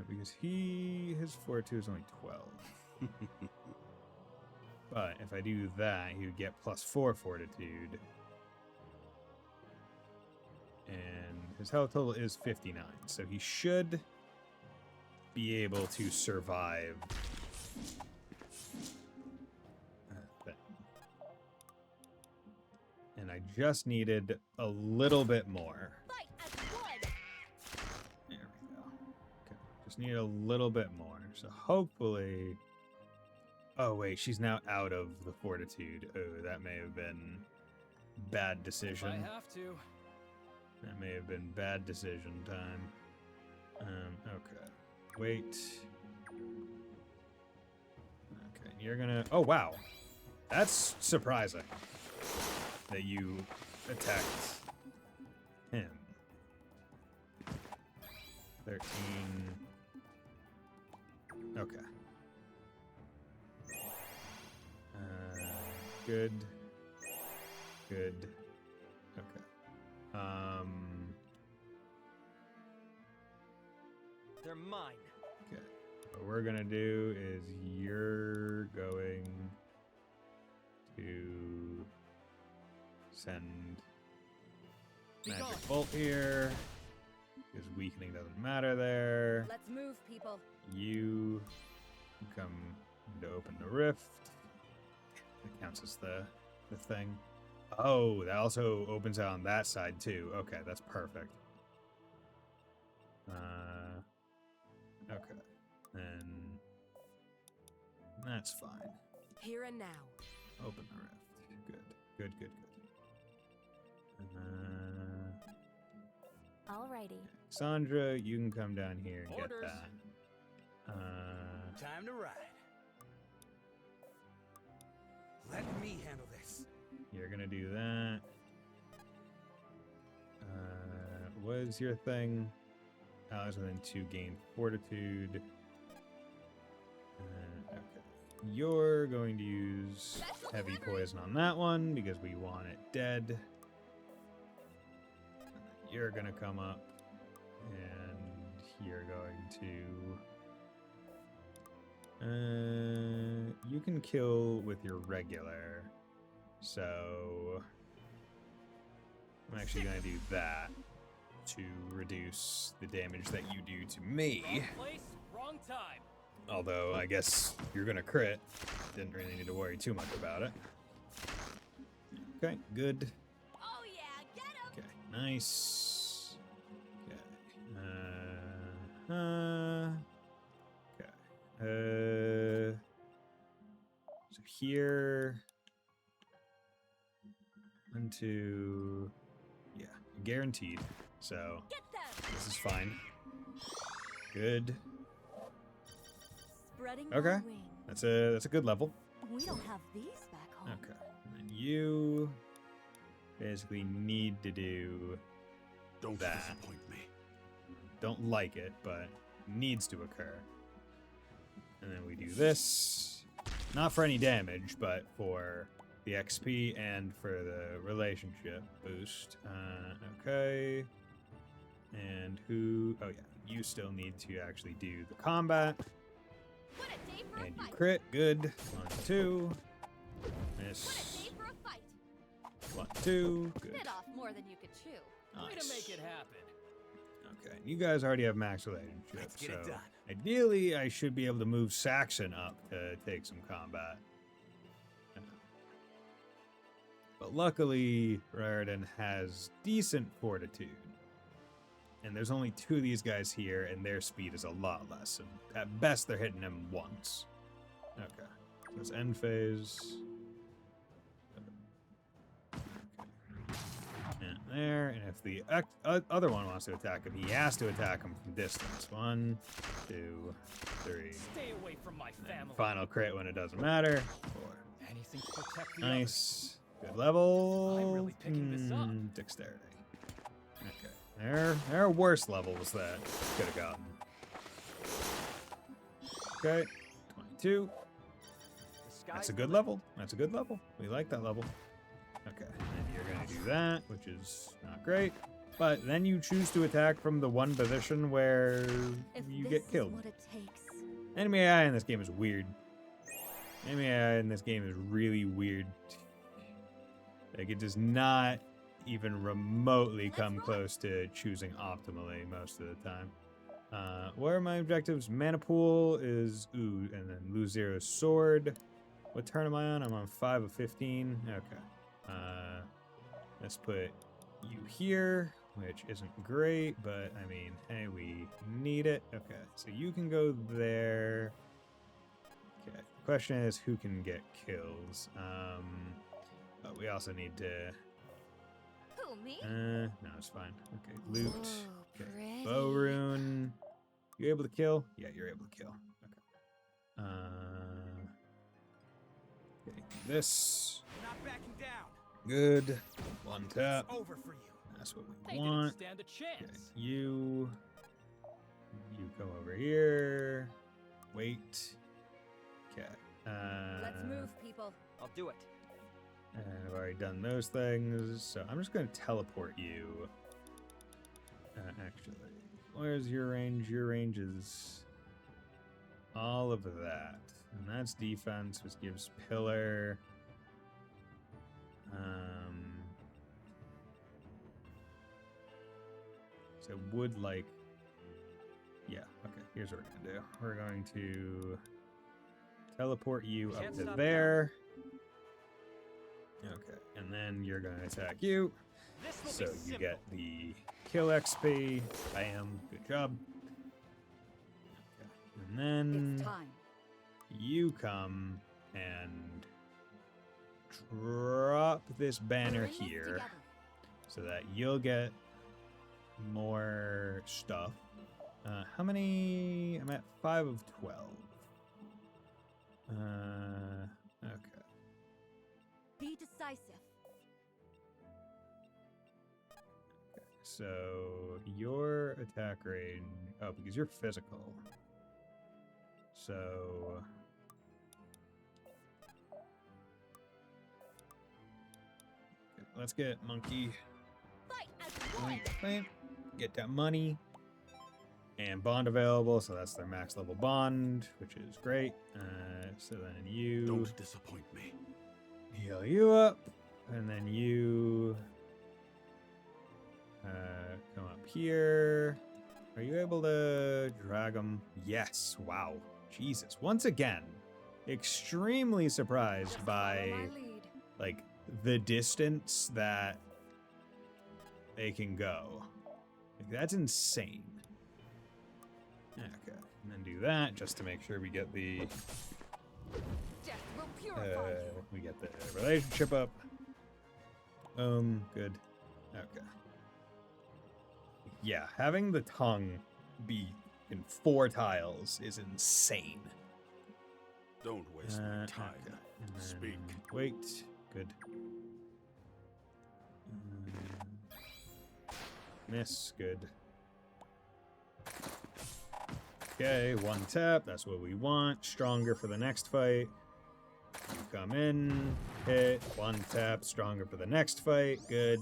because his fortitude is only 12. But if I do that, he would get +4 fortitude. And his health total is 59, so he should be able to survive that. And I just needed a little bit more. Fight as one. There we go. Okay, just need a little bit more. So hopefully... Oh wait, she's now out of the fortitude. Oh, that may have been bad decision. I have to. That may have been bad decision time. Okay. Wait. Okay, you're gonna... Oh, wow. That's surprising that you attacked him. 13. Okay. Good. Good. Okay. They're mine. Okay. What we're gonna do is you're going to send magic bolt here because weakening doesn't matter there. Let's move, people. You come to open the rift. It counts as the thing. Oh, that also opens out on that side too. Okay, that's perfect. Okay, and that's fine. Here and now. Open the rift. Good, good, good, good. Alrighty. Sandra, you can come down here and Orders. get that. Time to ride. Let me handle this. You're gonna do that. What is your thing? Allies within 2 gain fortitude. Okay. You're going to use heavy poison on that one because we want it dead. You're gonna come up and you're going to you can kill with your regular, so I'm actually gonna do that to reduce the damage that you do to me. Wrong place, wrong time. Although I guess you're gonna crit, didn't really need to worry too much about it. Okay, good. Oh yeah, get him! Okay, nice. Okay. So here, 1, 2, yeah, guaranteed. So Get them! this is fine. Good. Spreading Okay. my wings. That's a good level. We don't have these back home. Okay. And you basically need to do Don't that. disappoint me. Don't like it, but needs to occur. And then we do this. Not for any damage, but for the XP and for the relationship boost. Okay. And who... Oh, yeah. You still need to actually do the combat. What a day for And a you fight! crit. Good. 1, 2. What a Miss. day for a fight! 1, 2. Good. Bit off more than you could chew. Way to Nice. make it happen. Okay, you guys already have max relationship, Let's get so it done. ideally I should be able to move Saxon up to take some combat. But luckily, Raridan has decent fortitude. And there's only 2 of these guys here, and their speed is a lot less. And at best, they're hitting him once. Okay, so it's end phase. And there, and if the other one wants to attack him, he has to attack him from distance. 1, 2, 3. Stay away from my And then family. final crit when it doesn't matter. 4. Anything to protect the others. Nice. Good level. I'm really picking this up. Dexterity. Okay. There are worse levels that could have gotten. Okay. 22. That's a good level. That's a good level. We like that level. Okay. And you're going to do that, which is not great. But then you choose to attack from the one position where If you this get killed. is what it takes. Enemy AI in this game is weird. Enemy AI in this game is really weird. Like, it does not even remotely come close to choosing optimally most of the time. What are my objectives? Mana pool is, and then lose 0 sword. What turn am I on? I'm on 5 of 15. Okay. Let's put you here, which isn't great, but I mean, hey, we need it. Okay, so you can go there. Okay, the question is who can get kills? But we also need to... Who, me? no, it's fine. Okay, loot. Ooh, Okay, pretty. bow rune. You able to kill? Yeah, you're able to kill. Okay. Okay, this. Not backing down. Good. One tap. It's over for you. That's what They we didn't want. stand a Okay, chance. you come over here. Wait. Okay. Let's move, people. I'll do it. And I've already done those things, so I'm just going to teleport you. Actually, where's your range? Your range is all of that. And that's defense, which gives pillar. So would like... Yeah, okay, here's what we're going to do. We're going to teleport you up Can't to stop there. Okay, and then you're going to attack you. This will So be you simple. get the kill XP. Bam, good job. Okay. And then It's time. you come and drop this banner We're in this here together. so that you'll get more stuff. How many? I'm at 5 of 12. Okay. so your attack range... Oh, because you're physical. So... Okay, let's get Monkey. Fight as one. Get that money. And bond available, so that's their max level bond, which is great. So then you... Don't disappoint me. Heal you up. And then you... come up here. Are you able to drag them? Yes. Wow. Jesus. Once again, extremely surprised Just by follow my lead. like the distance that they can go. Like, that's insane. Okay. And then do that just to make sure we get the Death will purify you. we get the relationship up. Good. Okay. Yeah, having the tongue be in 4 tiles is insane. Don't waste my time. Okay. And then Speak. Wait. Good. Miss. Good. Okay, 1 tap. That's what we want. Stronger for the next fight. You come in, hit, 1 tap. Stronger for the next fight. Good.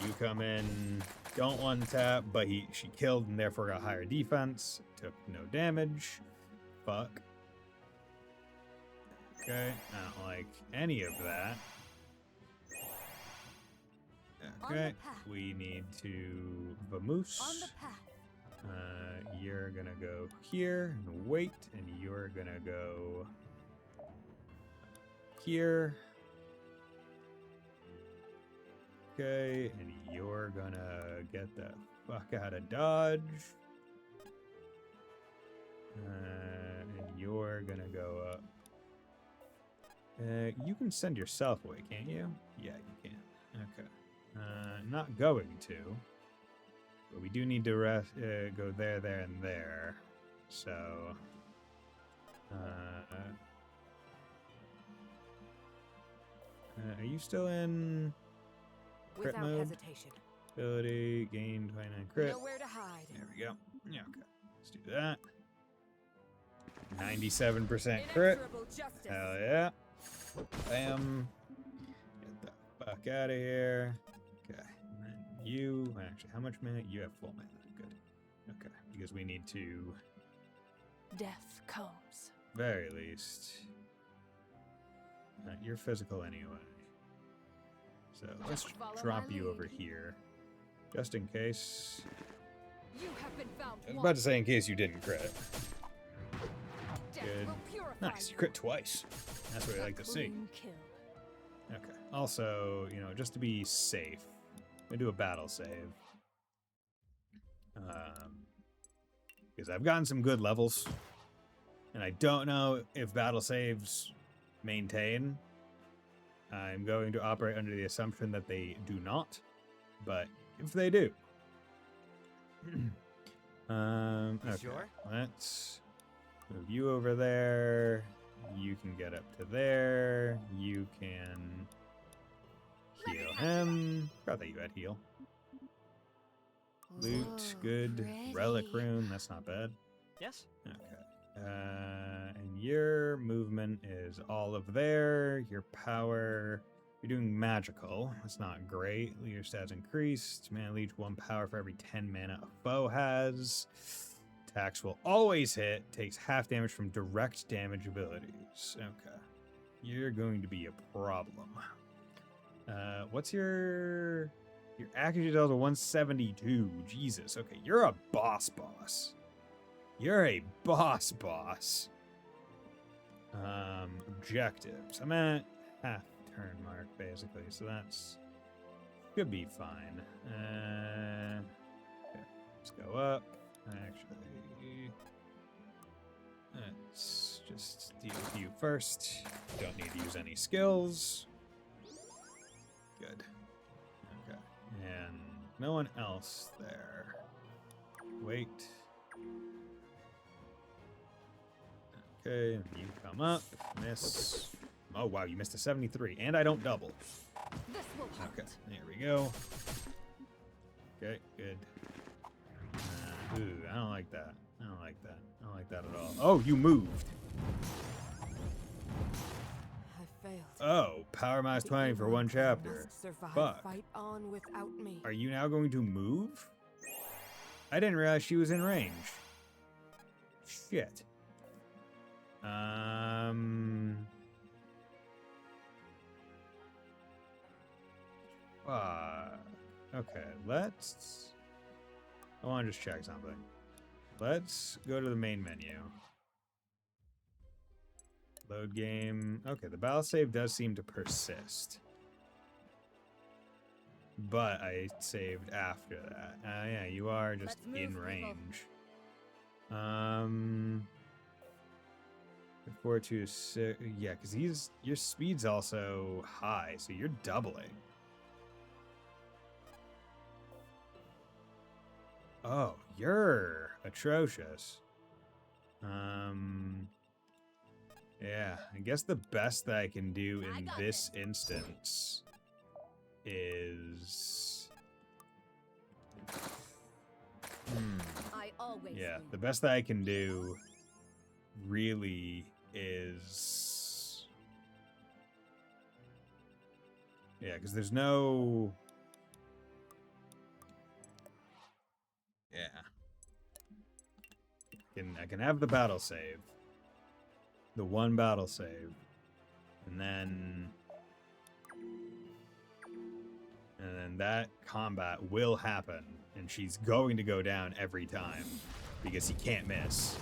You come in, don't 1 tap, but she killed and therefore got higher defense. Took no damage. Fuck. Okay, I don't like any of that. Okay, we need to vamoose. On the path. You're gonna go here and wait, and you're gonna go here. Okay, and you're gonna get the fuck out of Dodge. And you're gonna go up. You can send yourself away, can't you? Yeah, you can. Okay. Not going to. But we do need to go there, and there. So... are you still in crit Without mode? hesitation. Ability, gain 29 crit. Nowhere to hide. There we go. Yeah, okay. Let's do that. 97% crit. Inexorable justice. Hell yeah. Bam. Get the fuck out of here. Okay. And then you... Actually, how much mana? You have full mana. Good. Okay. Because we need to... Death comes. Very least... you're physical anyway. So let's Follow drop my you lead. over here. Just in case. You have been found. I was about to say in case you didn't crit. Death Good. will purify Nice, you you. crit twice. That's what I like to see. Clean kill. Okay. Also, just to be safe, I'm gonna do a battle save. Because I've gotten some good levels, and I don't know if battle saves maintain. I'm going to operate under the assumption that they do not, but if they do, okay. Sure. Let's move you over there. You can get up to there. You can heal him. Forgot that you had heal. Loot, good. Relic rune, that's not bad. Yes? Okay. And your movement is all of there. Your power, you're doing magical. That's not great. Your stats increased. Mana leech 1 power for every 10 mana a foe has. Attacks will always hit. Takes half damage from direct damage abilities. Okay. You're going to be a problem. What's your accuracy tells a 172. Jesus. Okay, you're a boss. You're a boss. Objectives. I'm at half turn mark, basically, so that's... Could be fine. Okay, let's go up. Actually... Let's just deal with you first. Don't need to use any skills. Good. Okay. And no one else there. Wait. Okay, you come up, miss. Oh wow, you missed a 73, and I don't double. This will hurt. Okay, there we go. Okay, good. Ooh, I don't like that. I don't like that. I don't like that at all. Oh, you moved. I failed. Oh, power minus 20 for one chapter. Fuck. Fight on without me. Are you now going to move? I didn't realize she was in range. Shit. Okay, let's... I want to just check something. Let's go to the main menu. Load game. Okay, the battle save does seem to persist. But I saved after that. Yeah, you are just in range. 4, 2, 6. Yeah, because your speed's also high, so you're doubling. Oh, you're atrocious. Yeah, I guess the best that I can do in this instance is... I always win. the best that I can do really is... Yeah, because there's no... Yeah. I can have the battle save. The one battle save. And then that combat will happen. And she's going to go down every time. Because he can't miss.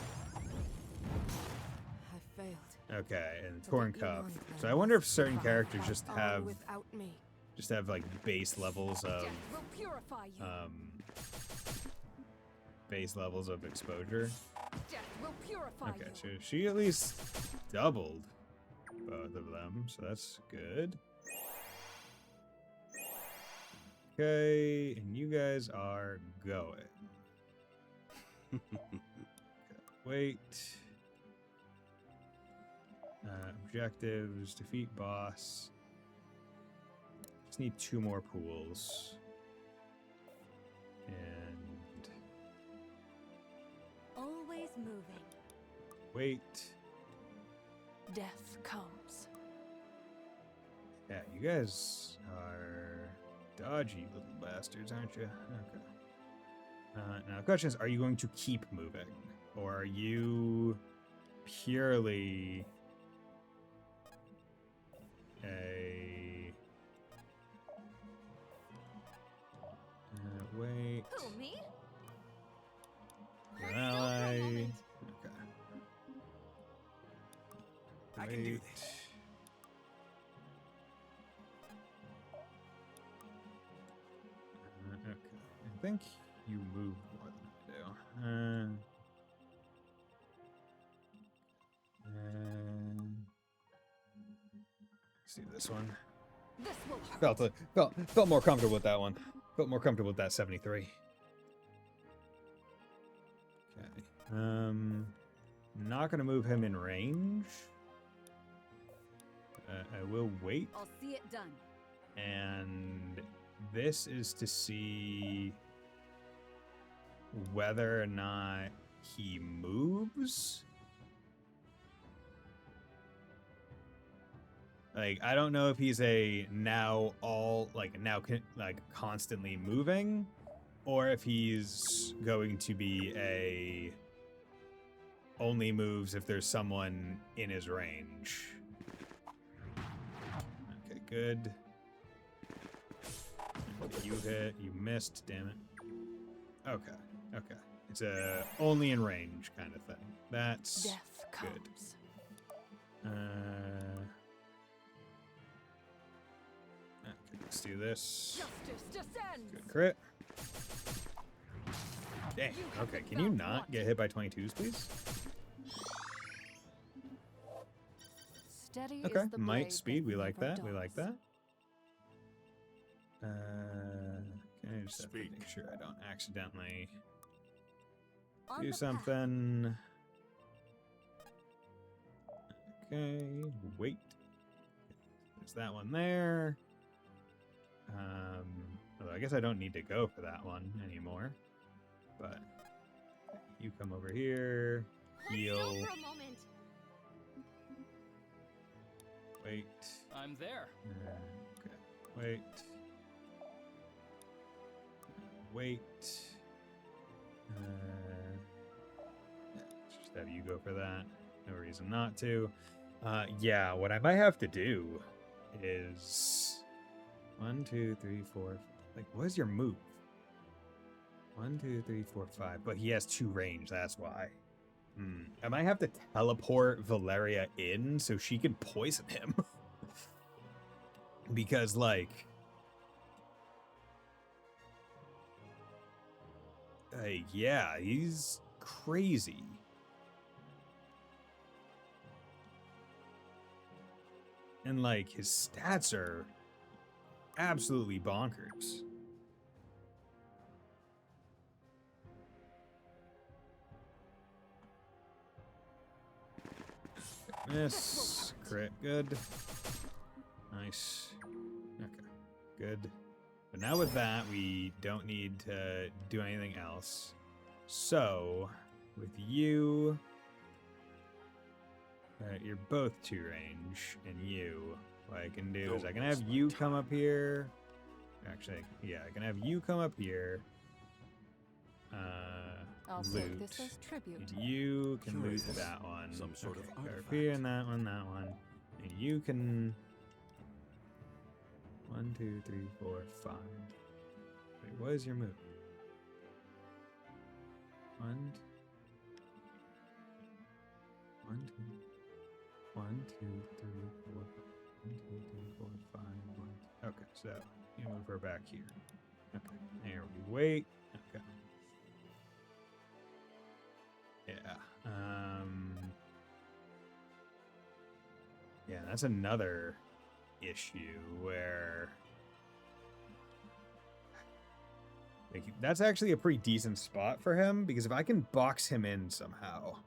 I failed. Okay, and Torn Cuff. So I wonder if certain characters just have like base levels of base levels of exposure. Okay, so she at least doubled both of them, so that's good. Okay, and you guys are going. Okay, wait. Objectives, defeat boss. Just need 2 more pools. And Always moving. wait. Death comes. Yeah, you guys are dodgy little bastards, aren't you? Okay. Now the question is, are you going to keep moving? Or are you purely a... wait. Who, me? An ally. Okay. I can do this. Okay. I think you move more than I do. Let's do this one. This will hurt. Felt more comfortable with that one. Felt more comfortable with that 73. Okay. Not gonna move him in range. I will wait. I'll see it done. And this is to see whether or not he moves. Like, I don't know if he's a constantly moving, or if he's going to be a only moves if there's someone in his range. Okay, good. You hit, you missed, damn it. Okay, okay. It's a only in range kind of thing. That's Death comes. good. Okay, let's do this. Justice descends. Good crit. Dang, okay, can you not get hit by 22s, please? Steady Okay, is the might blade speed, we like never that, we like dulls. that. Can I just have to make sure I don't accidentally On do the path. something? Okay, wait. There's that one there. Although I guess I don't need to go for that one anymore. But you come over here, heal. Hold still for a moment. Wait. I'm there. Okay. Wait. Wait. Let's just have you go for that. No reason not to. Yeah, what I might have to do is 1, 2, 3, 4. Like, what is your move? 1, 2, 3, 4, 5. But he has 2 range. That's why. I might have to teleport Valeria in so she can poison him. Because, like, yeah, he's crazy. And, like, his stats are absolutely bonkers. Miss. Crit. Good. Nice. Okay. Good. But now with that, we don't need to do anything else. So, with you... you're both 2 range, and you... What I can do is I can have you come up here. Actually, yeah, I can have you come up here. I'll Loot. take this as tribute. And you can loot that one. Some sort of go up artifact. here and that one, that one. And you can... 1, 2, 3, 4, 5. Wait, what is your move? 1, 1, 2, 1, 2, 3, 4, 1, 2, 3, 4, 5, 1. Okay, so you move her back here. Okay, there we wait. Okay. Yeah. Yeah, that's another issue where like, that's actually a pretty decent spot for him, because if I can box him in somehow,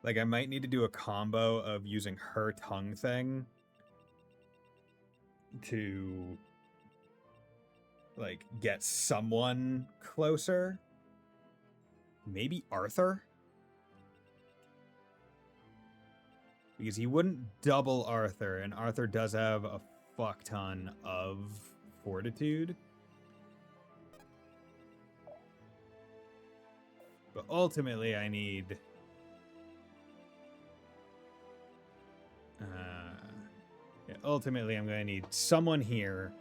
like, I might need to do a combo of using her tongue thing to, like, get someone closer. Maybe Arthur? Because he wouldn't double Arthur, and Arthur does have a fuck ton of fortitude. But ultimately, I need... yeah, ultimately, I'm going to need someone here.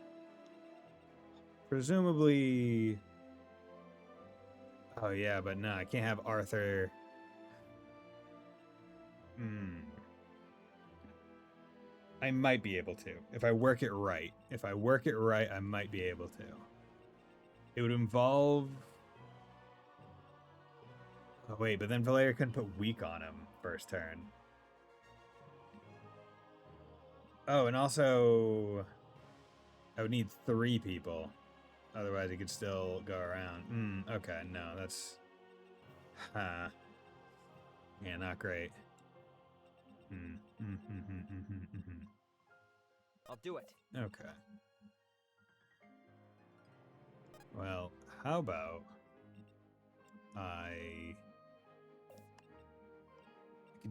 Presumably... Oh, yeah, but no, I can't have Arthur... I might be able to, if I work it right. If I work it right, I might be able to. It would involve... Oh, wait, but then Valeria couldn't put weak on him first turn. Oh, and also... I would need 3 people. Otherwise, he could still go around. Okay, no, that's... Yeah, not great. I'll do it. Okay. Well, how about I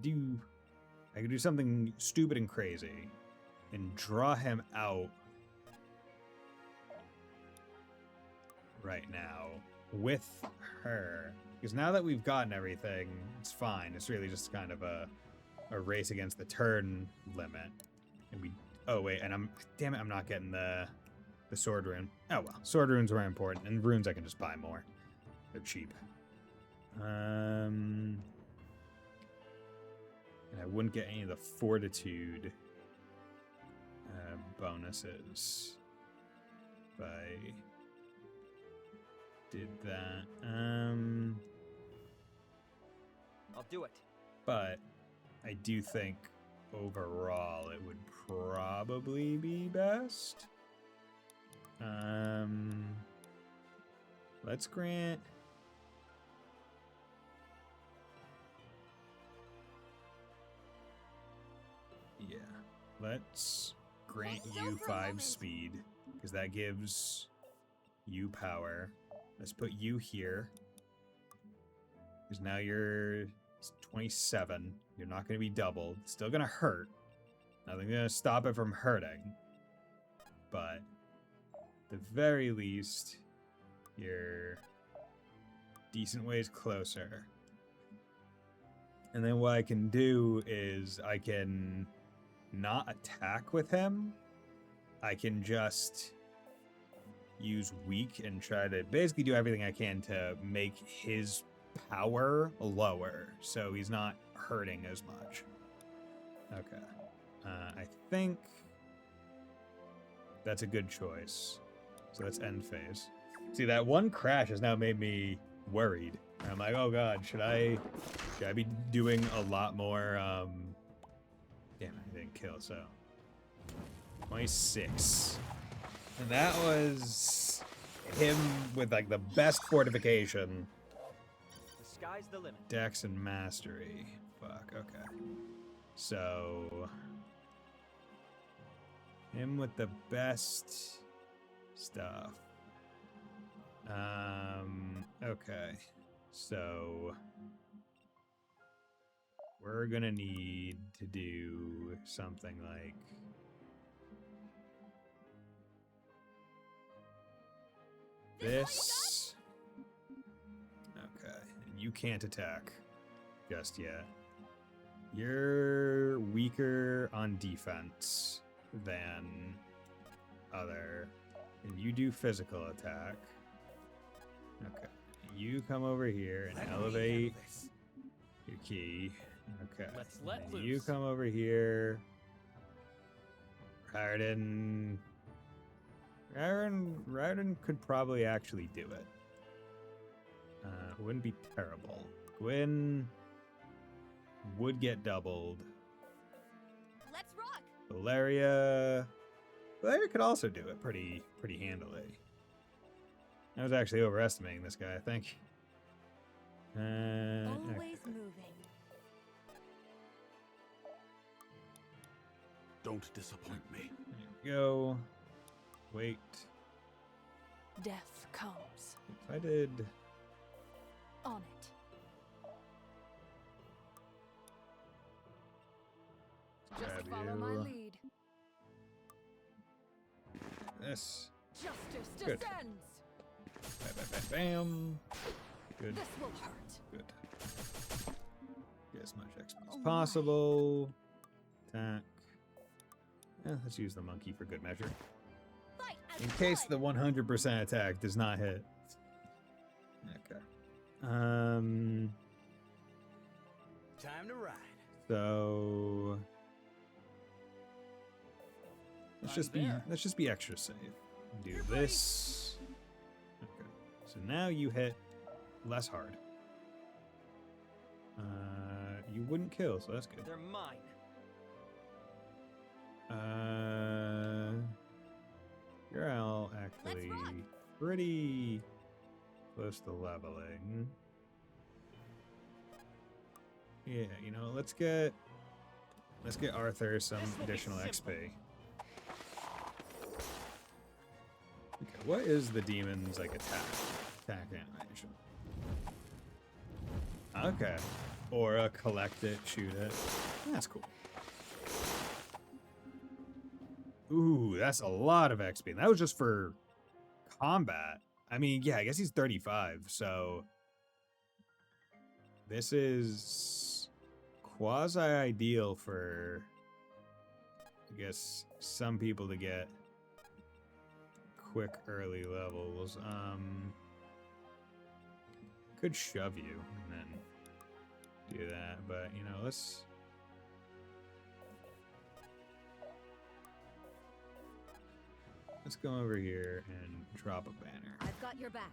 could do something stupid and crazy and draw him out right now with her. Because now that we've gotten everything, it's fine. It's really just kind of a race against the turn limit. And we... Oh, wait, and damn it, I'm not getting the sword rune. Oh, well. Sword runes were important, and runes I can just buy more. They're cheap. And I wouldn't get any of the fortitude bonuses if I did that. I'll do it. But I do think overall it would probably be best. Let's grant... Yeah. Let's grant Hold still you for a 5 moment. speed, because that gives you power. Let's put you here. Because now you're 27. You're not going to be doubled. It's still going to hurt. Nothing's going to stop it from hurting. But at the very least, you're decent ways closer. And then what I can do is I can not attack with him. I can just use weak and try to basically do everything I can to make his power lower so he's not hurting as much. Okay. I think that's a good choice. So let's end phase. See, that one crash has now made me worried. I'm like, oh god, should I be doing a lot more, damn, I didn't kill, so 26. And that was him with like the best fortification. The sky's the limit. Dex and mastery. Fuck, okay. So him with the best stuff. Okay. So we're gonna need to do something like this. Okay. And you can't attack just yet. You're weaker on defense than other. And you do physical attack. Okay. You come over here and elevate your key. Okay. Let's let And loose. you come over here. Ryden could probably actually do it. Wouldn't be terrible. Gwyn would get doubled. Let's rock. Valeria could also do it pretty handily. I was actually overestimating this guy, I think. Okay. Always moving. Don't disappoint me. There we go. Wait. Death comes. If I did... On it. grab Just follow my you. lead. This. Justice Good. descends. Bam, bam, bam, bam. Good. This will hurt. Good. Get as much XP as possible. Attack. Yeah, let's use the monkey for good measure. Fight as In case the one. 100% attack does not hit. Okay. Time to ride. So let's just be extra safe. Do this. Okay. So now you hit less hard. You wouldn't kill, so that's good. They're mine. You're all actually pretty close to leveling. Yeah, you know, let's get Arthur some additional XP. Okay, what is the demon's like attack animation? Okay. Aura, collect it, shoot it. That's cool. Ooh, that's a lot of XP. And that was just for combat. I mean, yeah, I guess he's 35, so this is quasi-ideal for, I guess, some people to get quick early levels. Could shove you and then do that, but you know, let's go over here and drop a banner. I've got your back.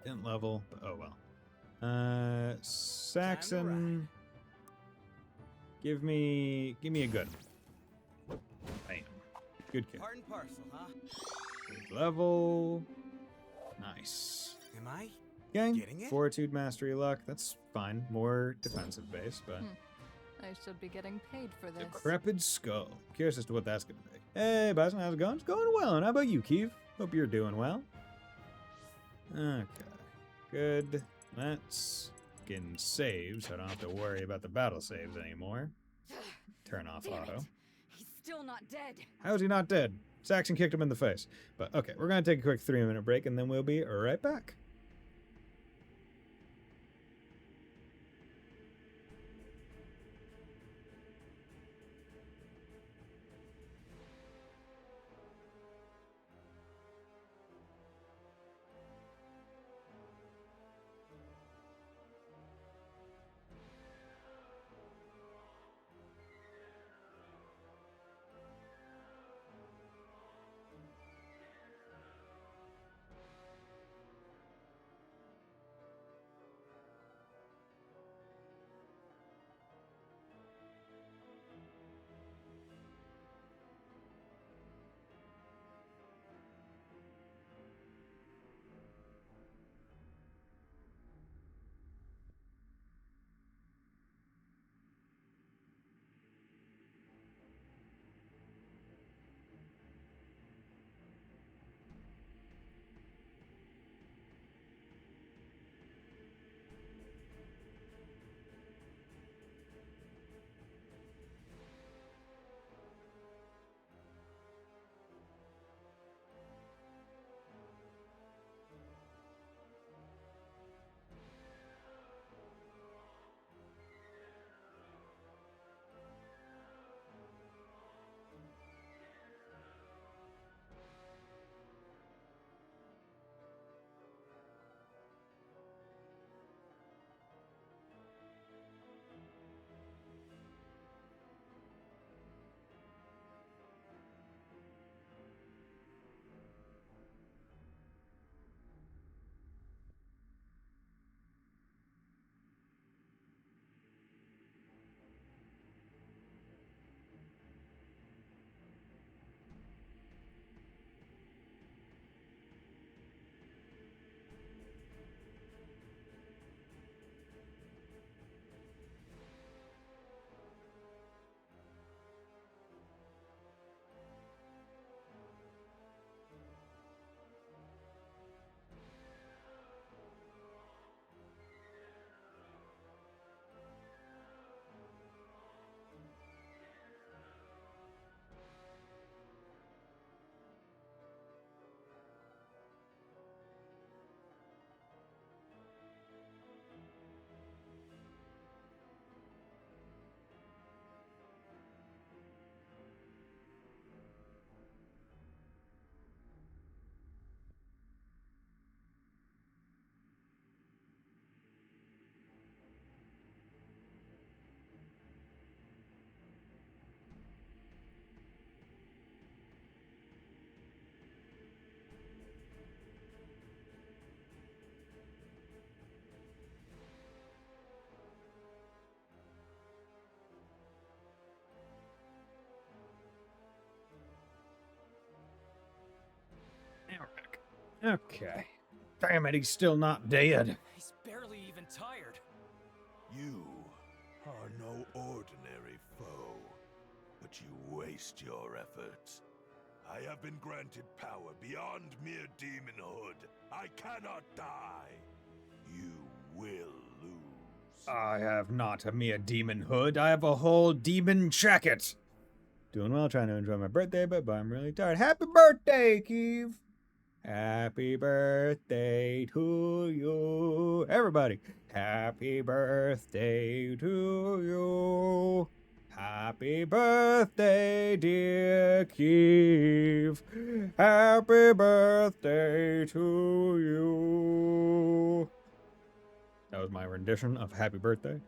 Didn't level, but oh well. Saxon, give me a good one. Bam. Good kill. Part and parcel, huh? Good level. Nice. Am I? Gang, Getting it? fortitude, mastery, luck. That's fine. More defensive base, but I should be getting paid for this. Decrepit skull. Curious as to what that's gonna be. Hey, Bison, how's it going? It's going well. And how about you, Keeve? Hope you're doing well. Okay. Good. Let's getting saved, so I don't have to worry about the battle saves anymore. Turn off Damn auto. it. He's still not dead. How is he not dead? Saxon kicked him in the face. But okay, we're gonna take a quick 3-minute break and then we'll be right back. Okay. Damn it, he's still not dead. He's barely even tired. You are no ordinary foe, but you waste your efforts. I have been granted power beyond mere demonhood. I cannot die. You will lose. I have not a mere demon hood. I have a whole demon jacket. Doing well, trying to enjoy my birthday, but I'm really tired. Happy birthday, Keeve. Happy birthday to you. Everybody. Happy birthday to you. Happy birthday, dear Keeve. Happy birthday to you. That was my rendition of Happy Birthday.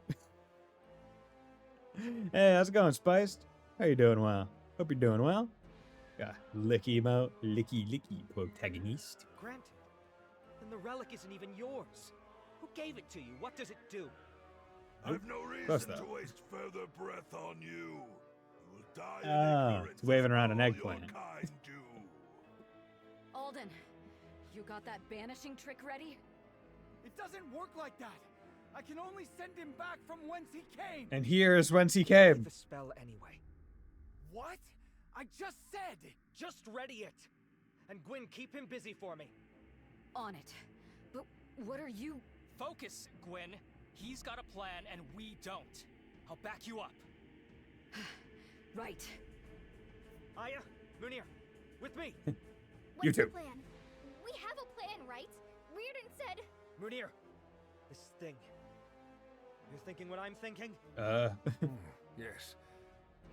Hey, how's it going, Spiced? How you doing well? Hope you're doing well. Yeah, licky emote, licky protagonist. Granted. Then the relic isn't even yours. Who gave it to you? What does it do? I've no reason to waste further breath on you. You will die in ignorance. It's waving around an as all eggplant. your kind do. Alden, you got that banishing trick ready? It doesn't work like that. I can only send him back from whence he came. And here is whence he Ready came. the spell anyway. What? I just said. Just ready it. And Gwyn, keep him busy for me. On it. But what are you... Focus, Gwyn. He's got a plan and we don't. I'll back you up. Right. Aya, Munir, with me. You What's too. the plan? We have a plan, right? Reardon said... Munir, this thing. You're thinking what I'm thinking? Yes.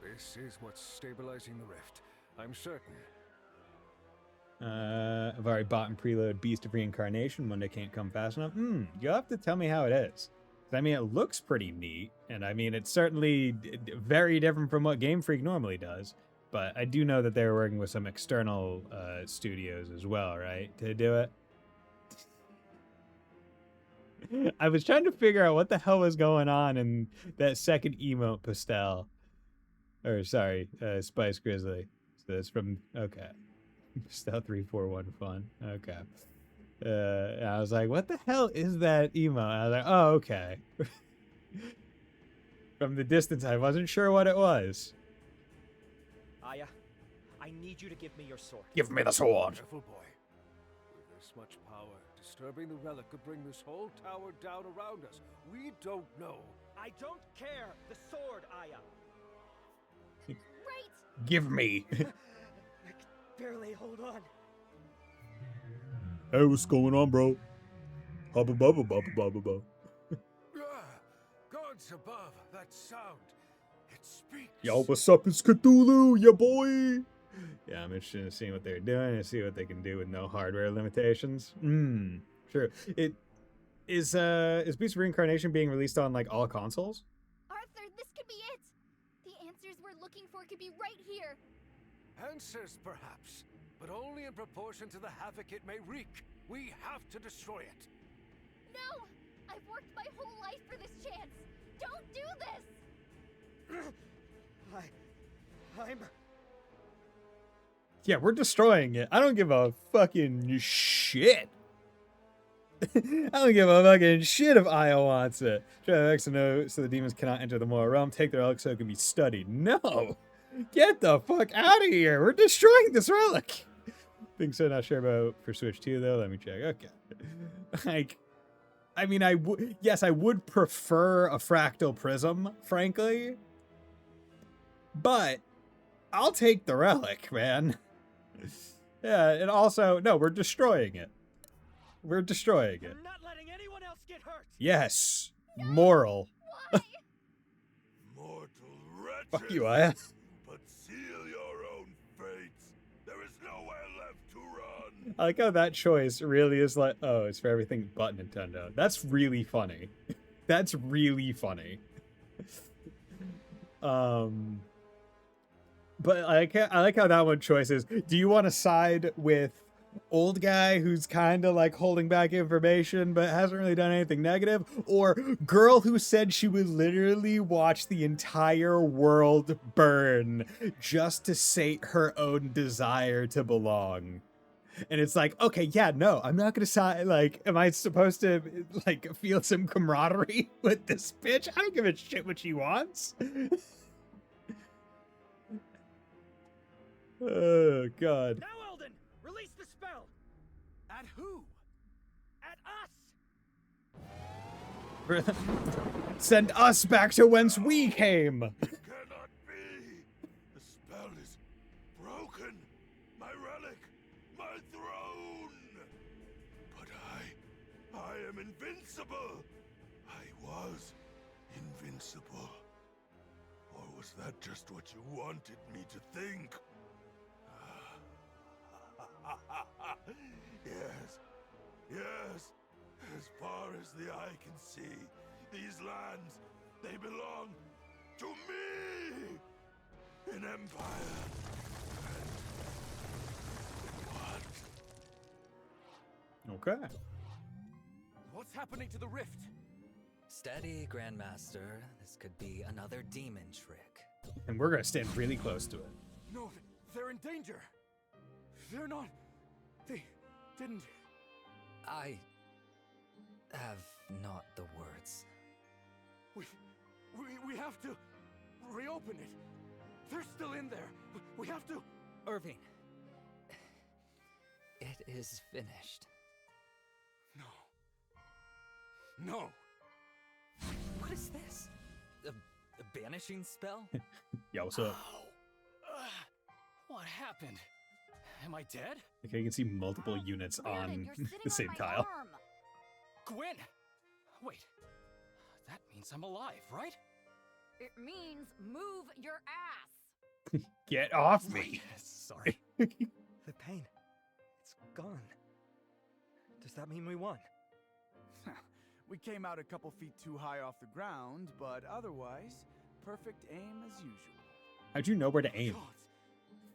This is what's stabilizing the rift. I'm certain. I've already bought and preloaded Beast of Reincarnation. One day can't come fast enough. You'll have to tell me how it is. I mean, it looks pretty neat, and I mean, it's certainly very different from what Game Freak normally does. But I do know that they're working with some external studios as well, right, to do it. I was trying to figure out what the hell was going on in that second emote pastel. Or, sorry, Spice Grizzly. So that's from, okay. Pastel 341 fun. Okay. And I was like, what the hell is that emote? And I was like, oh, okay. From the distance, I wasn't sure what it was. Aya, I need you to give me your sword. Give me the sword. Careful, boy. With this much power, disturbing the relic could bring this whole tower down around us. We don't know. I don't care. The sword, Aya. Right! Give me. I can barely hold on. Hey, what's going on, bro? Hubba bubba bubba bubba bubba. Gods above, that sound. It speaks. Yo, what's up? It's Cthulhu, ya boy. Yeah, I'm interested in seeing what they're doing and see what they can do with no hardware limitations. True. It is Beast of Reincarnation being released on like all consoles? Arthur, this could be it! The answers we're looking for could be right here. Answers, perhaps, but only in proportion to the havoc it may wreak. We have to destroy it. No! I've worked my whole life for this chance! Don't do this! I'm... Yeah, we're destroying it. I don't give a fucking shit. I don't give a fucking shit if Io wants it. Try to X and O so the demons cannot enter the Moral Realm. Take their relic so it can be studied. No! Get the fuck out of here! We're destroying this relic! Think so, not sure about for Switch 2 though. Let me check. Okay. Like, I mean, I would prefer a fractal prism, frankly. But I'll take the relic, man. Yeah, and also, no, we're destroying it. We're destroying it. I'm not letting anyone else get hurt. Yes. Moral. Why? Mortal wretches! Fuck you, Aya. But seal your own fates. There is nowhere left to run. I like how that choice really is like, oh, it's for everything but Nintendo. That's really funny. That's really funny. But I like how that one choice is. Do you want to side with old guy who's kind of like holding back information but hasn't really done anything negative, or girl who said she would literally watch the entire world burn just to sate her own desire to belong? And it's like, okay, yeah, no, I'm not gonna side. Like, am I supposed to like feel some camaraderie with this bitch? I don't give a shit what she wants. Oh god. Now, Eldon, release the spell. At who? At us. Send us back to whence we came. It cannot be. The spell is broken. My relic, my throne. But I am invincible. I was invincible. Or was that just what you wanted me to think? Yes. As far as the eye can see, these lands, they belong to me! An empire. What? Okay. What's happening to the rift? Steady, Grandmaster. This could be another demon trick. And we're gonna stand really close to it. No, they're in danger. They're not... They didn't... I have not the words. We have to reopen it. They're still in there. We have to. Irving. It is finished. No. No. What is this? A banishing spell? Yeah, what's up? What happened? Am I dead? Okay, you can see multiple units Brandon, on you're sitting the same my tile. arm. Gwen! Wait. That means I'm alive, right? It means move your ass. Get off me! Sorry. The pain. It's gone. Does that mean we won? We came out a couple feet too high off the ground, but otherwise, perfect aim as usual. How'd you know where to aim? God,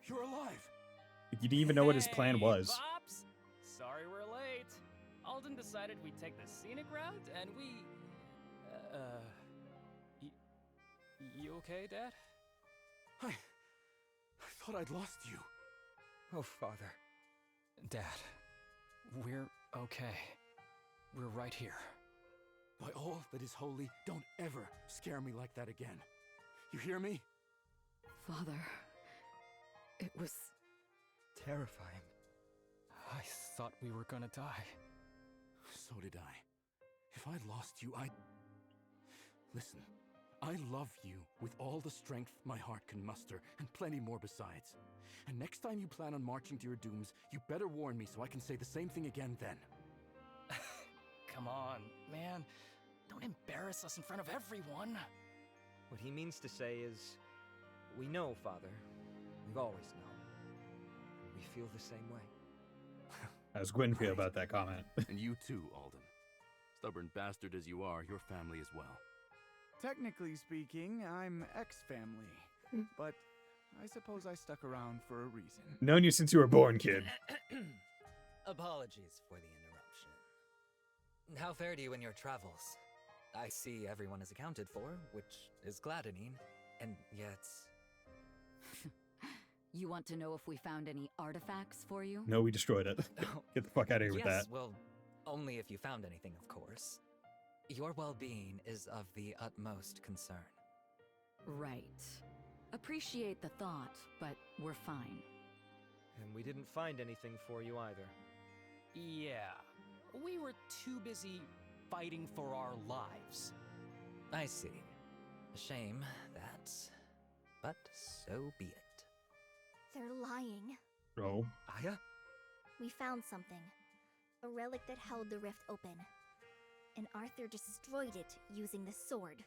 you're alive. You didn't even know what his plan Hey, was. Pops! Sorry we're late. Alden decided we'd take the scenic route, and we... You okay, Dad? I thought I'd lost you. Oh, Father. Dad, we're okay. We're right here. By all that is holy, don't ever scare me like that again. You hear me? Father, it was Terrifying. I thought we were gonna die. So did I. If I lost you, I'd... Listen, I love you with all the strength my heart can muster, and plenty more besides. And next time you plan on marching to your dooms, you better warn me so I can say the same thing again then. Come on, man. Don't embarrass us in front of everyone. What he means to say is, we know, Father. We've always known. We feel the same way. How does Gwen feel about that comment? And you too, Alden. Stubborn bastard as you are, your family as well. Technically speaking, I'm ex-family, but I suppose I stuck around for a reason. Known you since you were born, kid. Apologies for the interruption. How fared you in your travels? I see everyone is accounted for, which is gladdening, and yet... You want to know if we found any artifacts for you? No, we destroyed it. Get the fuck out of here with that. Yes, well, only if you found anything, of course. Your well-being is of the utmost concern. Right. Appreciate the thought, but we're fine. And we didn't find anything for you either. Yeah, we were too busy fighting for our lives. I see. A shame that, but so be it. They're lying. Oh. Aya? We found something. A relic that held the rift open. And Arthur destroyed it using the sword.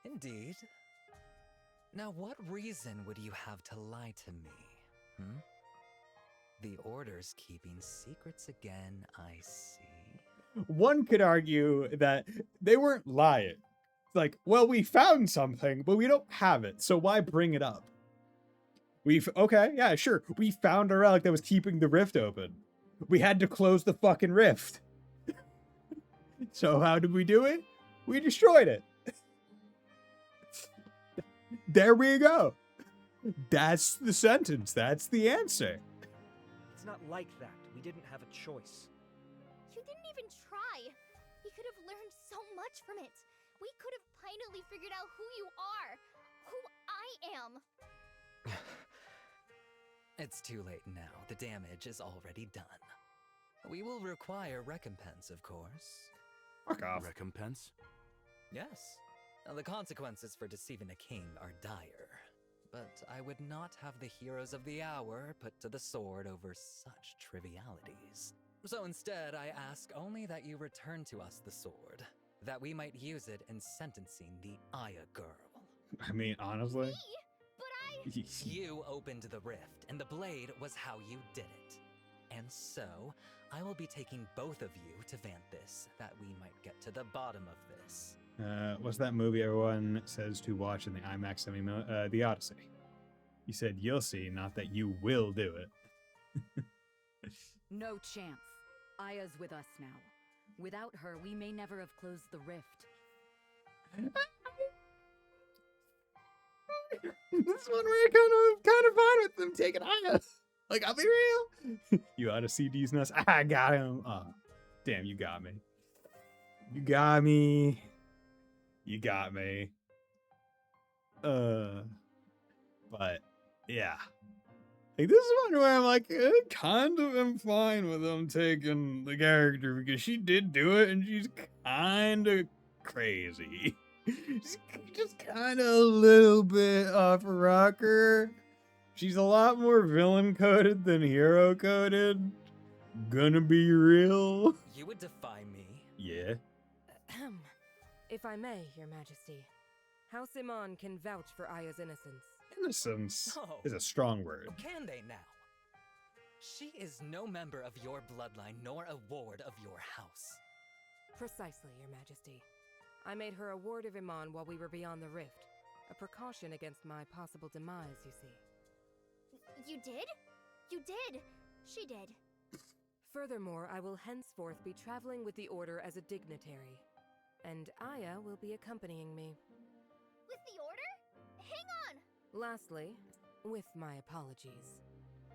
Indeed. Now, what reason would you have to lie to me? The Order's keeping secrets again, I see. One could argue that they weren't lying. Like, well, we found something, but we don't have it, so why bring it up? Okay, yeah, sure. We found a relic that was keeping the rift open. We had to close the fucking rift. So how did we do it? We destroyed it. There we go. That's the sentence. That's the answer. It's not like that. We didn't have a choice. You didn't even try. We could have learned so much from it. We could have finally figured out who you are. Who I am. It's too late now. The damage is already done. We will require recompense, of course. Fuck off. Recompense? Yes. Now, the consequences for deceiving a king are dire. But I would not have the heroes of the hour put to the sword over such trivialities. So instead, I ask only that you return to us the sword, that we might use it in sentencing the Aya girl. I mean, honestly. Me? But I... You opened the rift, and the blade was how you did it. And so, I will be taking both of you to Vanthus, that we might get to the bottom of this. What's that movie everyone says to watch in the IMAX The Odyssey? You said you'll see, not that you will do it. No chance. Aya's with us now. Without her, we may never have closed the rift. This one we're kind of fine with them taking Aya. Like, I'll be real. You ought to see these nuts. I got him. Oh, damn, you got me. You got me. You got me. But yeah. Like, this is one where I'm like, kind of am fine with them taking the character because she did do it and she's kind of crazy. She's just kind of a little bit off a rocker. She's a lot more villain coded than hero coded. Gonna be real. You would defy me? Yeah. If I may, Your Majesty, House Iman can vouch for Aya's innocence. Innocence Oh. is a strong word. Can they now? She is no member of your bloodline, nor a ward of your house. Precisely, Your Majesty. I made her a ward of Iman while we were beyond the rift. A precaution against my possible demise, you see. You did? You did. She did. Furthermore, I will henceforth be traveling with the Order as a dignitary. And Aya will be accompanying me. With the Order? Hang on! Lastly, with my apologies,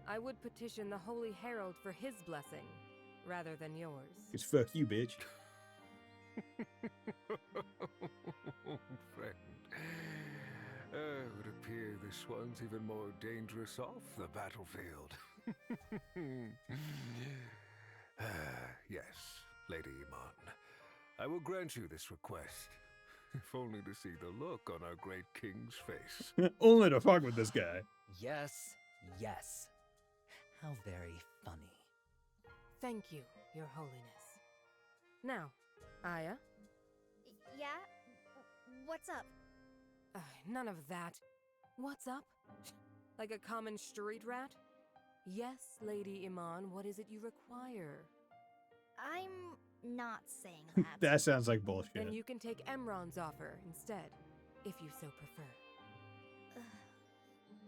I would petition the Holy Herald for his blessing, rather than yours. It's fuck you, bitch. Friend, it would appear this one's even more dangerous off the battlefield. Yes, Lady Iman. I will grant you this request, if only to see the look on our great king's face. Only to fuck with this guy. Yes, yes. How very funny. Thank you, Your Holiness. Now, Aya? Yeah? What's up? None of that. What's up? Like a common street rat? Yes, Lady Iman, what is it you require? I'm not saying that. That sounds like bullshit. Then you can take Emron's offer instead, if you so prefer.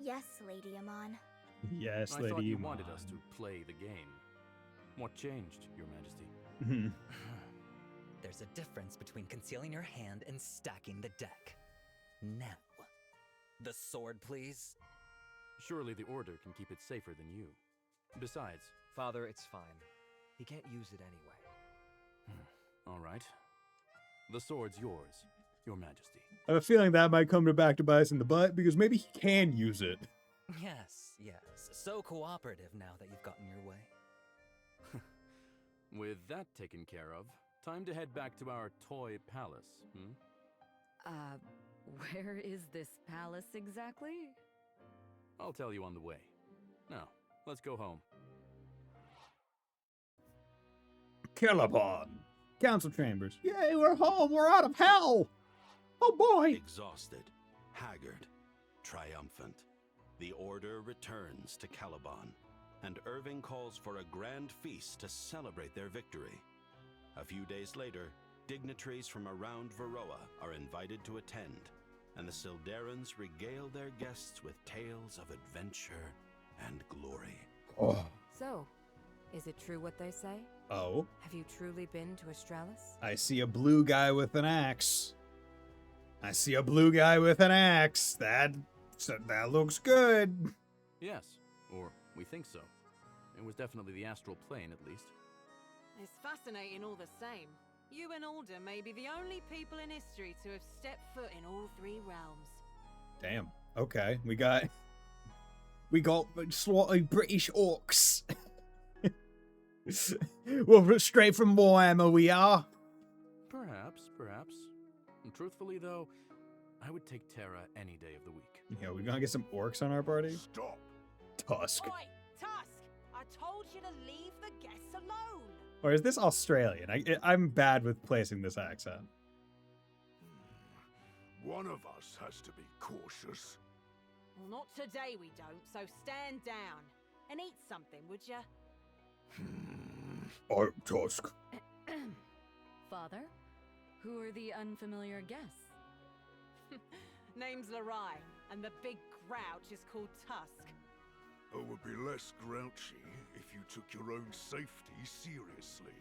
Yes, Lady Iman. Yes, I Lady thought you Iman. wanted us to play the game. What changed, Your Majesty? There's a difference between concealing your hand and stacking the deck. Now, the sword, please. Surely the Order can keep it safer than you. Besides... Father, it's fine. He can't use it anyway. All right. The sword's yours, Your Majesty. I have a feeling that might come back to bite us in the butt because maybe he can use it. Yes, yes. So cooperative now that you've gotten your way. With that taken care of, time to head back to our toy palace, Where is this palace exactly? I'll tell you on the way. Now, let's go home. Caliban. Council chambers. Yay, we're home. We're out of hell. Oh boy. Exhausted, haggard, triumphant, the Order returns to Caliban, and Irving calls for a grand feast to celebrate their victory. A few days later, dignitaries from around Varroa are invited to attend, and the Sildarans regale their guests with tales of adventure and glory. Oh. So, is it true what they say? Oh. Have you truly been to Astralis? I see a blue guy with an axe. I see a blue guy with an axe. That looks good. Yes, or we think so. It was definitely the astral plane, at least. It's fascinating all the same. You and Alden may be the only people in history to have stepped foot in all three realms. Damn. Okay, we got swatted British orcs. Well, straight from Warhammer we are. Perhaps. And truthfully, though, I would take Terra any day of the week. Yeah, we gonna get some orcs on our party? Stop! Tusk. Oi, Tusk! I told you to leave the guests alone! Or is this Australian? I'm bad with placing this accent. One of us has to be cautious. Well, not today we don't, so stand down. And eat something, would you? I'm Tusk. Father, who are the unfamiliar guests? Name's Larai, and the big grouch is called Tusk. I would be less grouchy if you took your own safety seriously.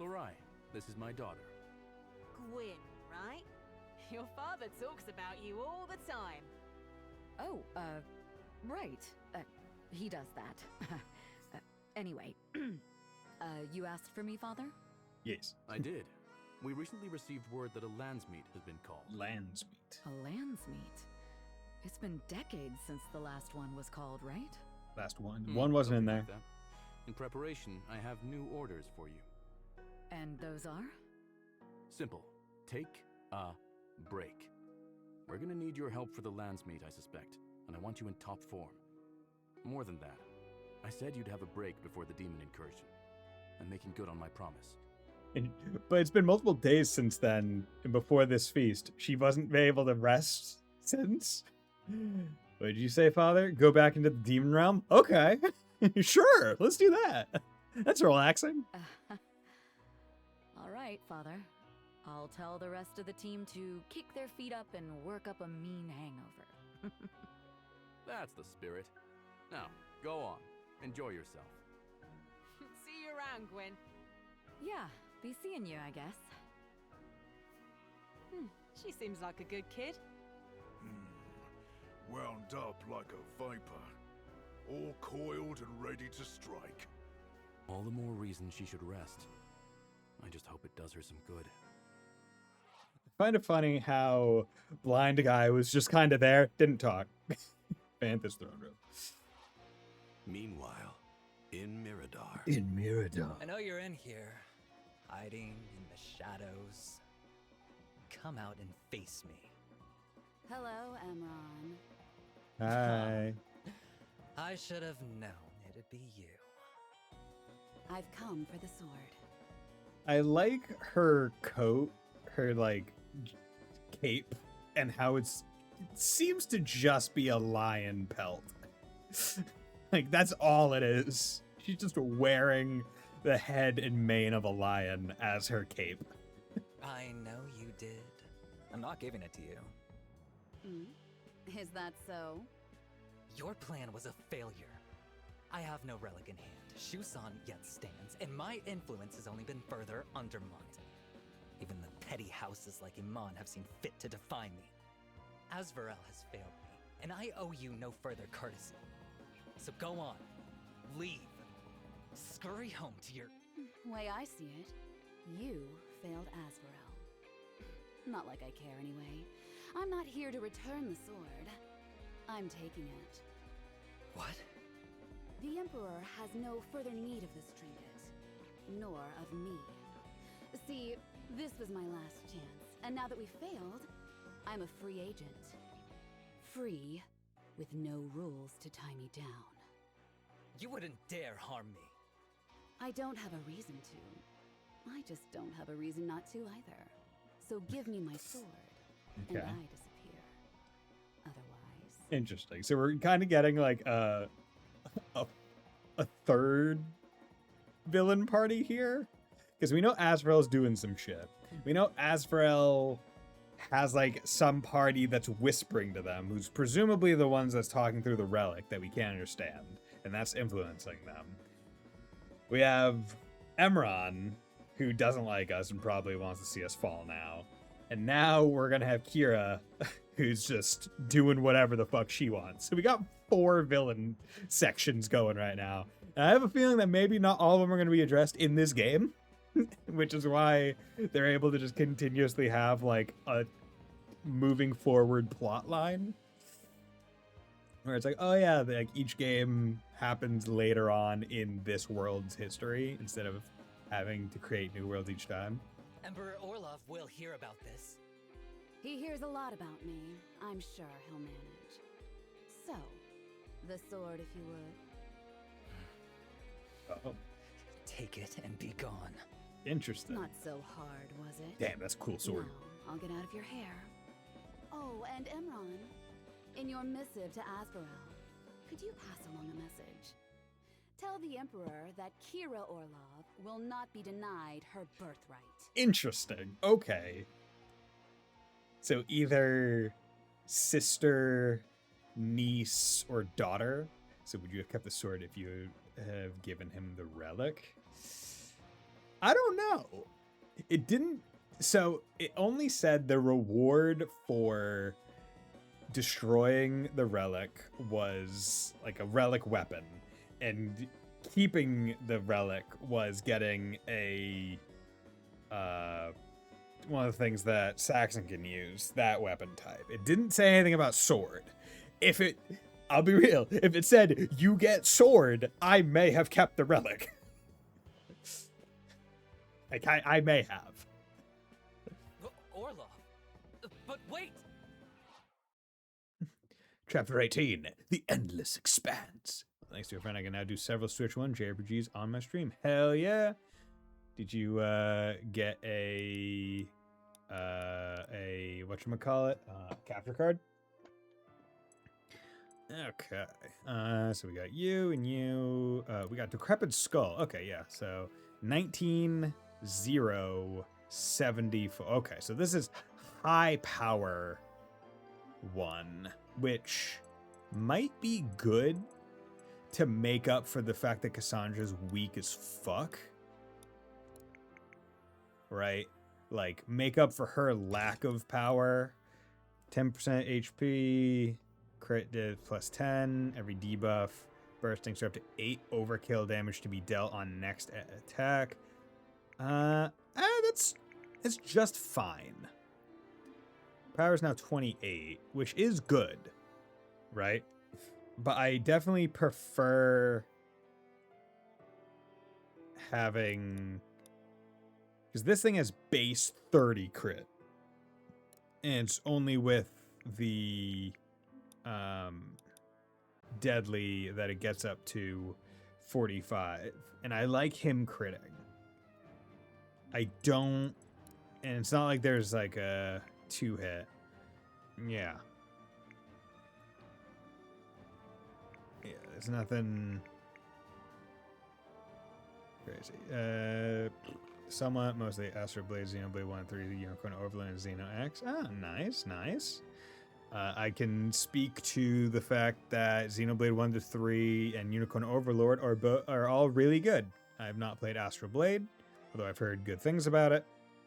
Larai, this is my daughter. Gwyn, right? Your father talks about you all the time. Oh, right. He does that. Anyway, you asked for me, Father? Yes. I did. We recently received word that a Landsmeet has been called. Landsmeet. A land's meet. It's been decades since the last one was called, right? Last one. One wasn't in there. Like that. In preparation, I have new orders for you. And those are? Simple. Take a break. We're gonna need your help for the Landsmeet, I suspect, and I want you in top form. More than that, I said you'd have a break before the demon incursion. I'm making good on my promise. But it's been multiple days since then, and before this feast. She wasn't able to rest since? What did you say, Father? Go back into the demon realm? Okay. Sure, let's do that. That's relaxing. All right, Father. I'll tell the rest of the team to kick their feet up and work up a mean hangover. That's the spirit. Now, go on. Enjoy yourself. See you around, Gwen. Yeah, be seeing you, I guess. She seems like a good kid. Wound up like a viper. All coiled and ready to strike. All the more reason she should rest. I just hope it does her some good. I find it funny how blind guy was just kind of there, didn't talk. Vanthus throne room. Meanwhile, in Mirador. In Mirador. I know you're in here, hiding in the shadows. Come out and face me. Hello, Emron. Hi. I should have known it'd be you. I've come for the sword. I like her coat, her like cape, and how it seems to just be a lion pelt. Like that's all it is. She's just wearing the head and mane of a lion as her cape. I know you did. I'm not giving it to you. Is that so? Your plan was a failure. I have no relic in hand. Shusan yet stands, and my influence has only been further undermined. Even the petty houses like Iman have seen fit to define me. Azvarel has failed me, and I owe you no further courtesy. So go on. Leave. Scurry home to your... Way I see it, you failed Azvarel. Not like I care anyway. I'm not here to return the sword. I'm taking it. What? The Emperor has no further need of this trinket, nor of me. See, this was my last chance, and now that we failed, I'm a free agent. Free, with no rules to tie me down. You wouldn't dare harm me. I don't have a reason to. I just don't have a reason not to either. So give me my sword, and Okay. I disappear. Otherwise... Interesting. So we're kind of getting like a third villain party here, because we know Azrael's doing some shit. We know Azrael has like some party that's whispering to them, who's presumably the ones that's talking through the relic that we can't understand, and that's influencing them. We have Emron, who doesn't like us and probably wants to see us fall now. And now we're gonna have Kira, who's just doing whatever the fuck she wants. So we got 4 villain sections going right now. And I have a feeling that maybe not all of them are going to be addressed in this game, which is why they're able to just continuously have like a moving forward plot line. Where it's like, oh yeah, like each game happens later on in this world's history instead of having to create new worlds each time. Emperor Orlov will hear about this. He hears a lot about me. I'm sure he'll manage. So, the sword, if you would. Oh. Take it and be gone. Interesting. Not so hard, was it? Damn, that's a cool sword. Now, I'll get out of your hair. Oh, and Emron, in your missive to Azvarel, could you pass along a message? Tell the Emperor that Kira Orlov will not be denied her birthright. Interesting. Okay. So either sister, niece, or daughter. So would you have kept the sword if you have given him the relic? I don't know. It didn't... So it only said the reward for destroying the relic was like a relic weapon. And keeping the relic was getting a one of the things that Saxon can use, that weapon type. It didn't say anything about sword. If it, I'll be real, if it said, you get sword, I may have kept the relic. Like, I may have. Orlov. But wait! Chapter 18, The Endless Expanse. Thanks to your friend, I can now do several Switch 1 JRPGs on my stream. Hell yeah! Did you get a whatchamacallit? Capture card? Okay. So we got you and you. We got Decrepit Skull. Okay, yeah. So 19074. Okay, so this is high power one, which might be good to make up for the fact that Cassandra's weak as fuck. Right? Like, make up for her lack of power. 10% HP, crit plus 10, every debuff, bursting, so up to 8 overkill damage to be dealt on next attack. That's just fine. Power is now 28, which is good, right? But I definitely prefer having... Because this thing has base 30 crit. And it's only with the deadly that it gets up to 45. And I like him critting. I don't... And it's not like there's like a 2-hit. Yeah. Yeah, there's nothing crazy. Somewhat, mostly Astro Blade, Xenoblade 1 and 3, the Unicorn Overlord, and Xeno X. Ah, nice, nice. I can speak to the fact that Xenoblade 1 to 3 and Unicorn Overlord are all really good. I have not played Astro Blade, although I've heard good things about it.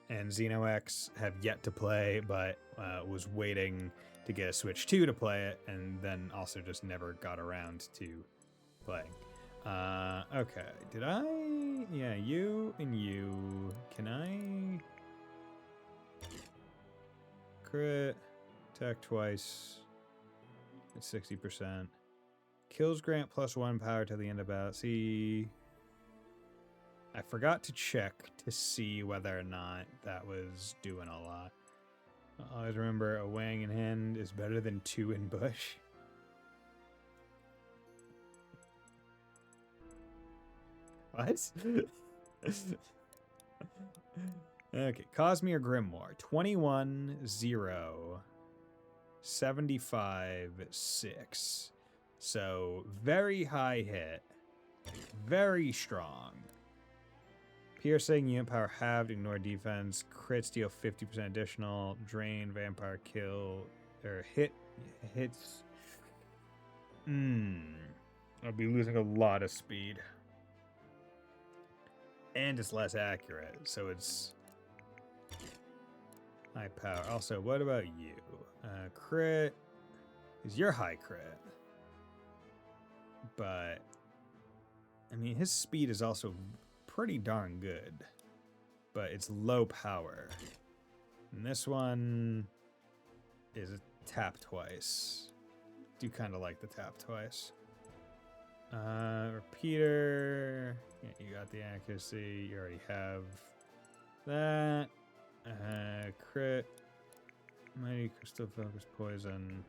And Xeno X have yet to play, but was waiting to get a Switch 2 to play it, and then also just never got around to playing. Okay, did I? Yeah, you and you. Can I? Crit, attack twice, at 60%. Kills grant +1 power till the end of battle. See, I forgot to check to see whether or not that was doing a lot. I always remember a Wang in hand is better than 2 in bush. What? Okay, Cosmere Grimoire. 21, 0, 75, 6. So, very high hit. Very strong. Piercing, unit power halved, ignore defense, crit steal 50% additional, drain, vampire kill, or hits. I'll be losing a lot of speed. And it's less accurate, so it's high power. Also, what about you? Crit is your high crit. But, I mean, his speed is also pretty darn good. But it's low power. And this one is a tap twice. Do kind of like the tap twice. Repeater. Yeah, you got the accuracy. You already have that. Crit. Mighty crystal focus poison.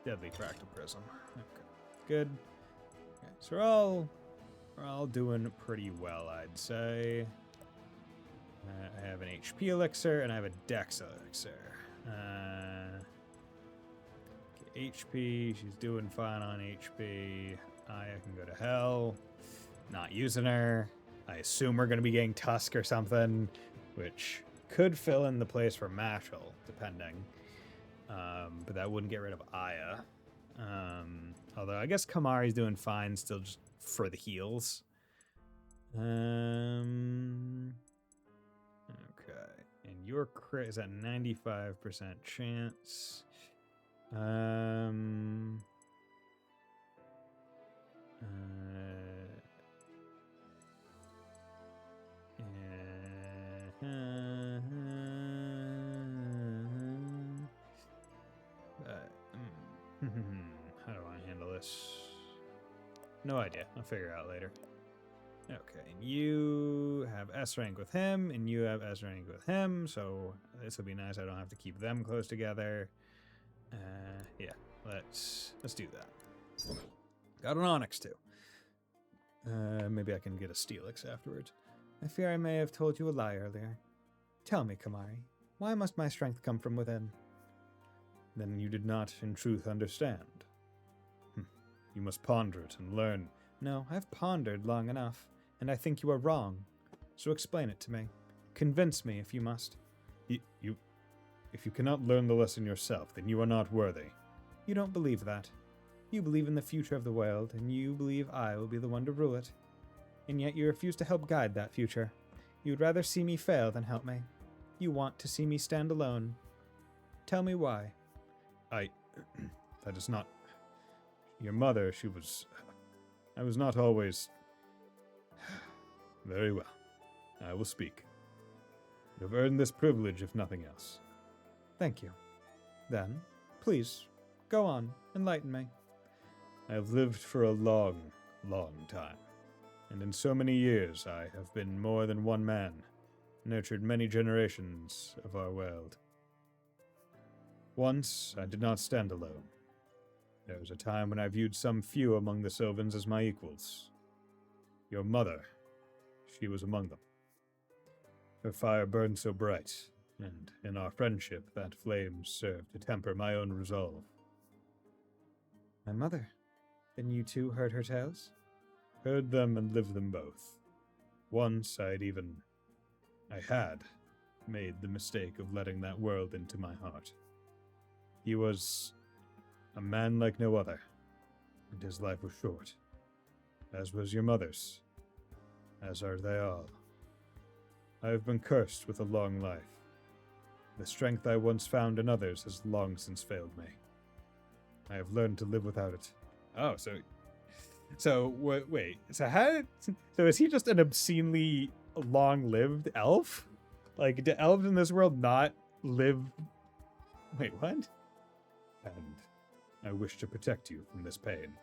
Deadly fractal prism. Okay, good. Okay, so we're all doing pretty well, I'd say. I have an HP elixir and I have a Dex elixir. HP, she's doing fine on HP. Aya can go to hell. Not using her. I assume we're going to be getting Tusk or something, which could fill in the place for Mashal, depending. But that wouldn't get rid of Aya. Although I guess Kamari's doing fine, still just for the heals. Okay. And your crit is at 95% chance. And How do I handle this? No idea. I'll figure it out later. Okay, and you have S rank with him, and you have S rank with him, so this will be nice. I don't have to keep them close together. Yeah, let's do that. Got an Onyx too. Maybe I can get a Steelix afterwards. I fear I may have told you a lie earlier. Tell me, Kamari, why must my strength come from within? Then you did not, in truth, understand. You must ponder it and learn. No, I've pondered long enough, and I think you are wrong. So explain it to me. Convince me if you must. If you cannot learn the lesson yourself, then you are not worthy. You don't believe that. You believe in the future of the world, and you believe I will be the one to rule it. And yet you refuse to help guide that future. You would rather see me fail than help me. You want to see me stand alone. Tell me why. That is not... Your mother, I was not always... Very well. I will speak. You have earned this privilege, if nothing else. Thank you. Then, please, go on, enlighten me. I have lived for a long, long time. And in so many years I have been more than one man, nurtured many generations of our world. Once I did not stand alone. There was a time when I viewed some few among the Sylvans as my equals. Your mother, she was among them. Her fire burned so bright, and in our friendship that flame served to temper my own resolve. My mother? Then you too heard her tales? Heard them and lived them both. Once I had made the mistake of letting that world into my heart. He was a man like no other, and his life was short, as was your mother's, as are they all. I have been cursed with a long life. The strength I once found in others has long since failed me. I have learned to live without it. Oh, wait. So is he just an obscenely long-lived elf? Like, do elves in this world not live? Wait, what? And I wish to protect you from this pain.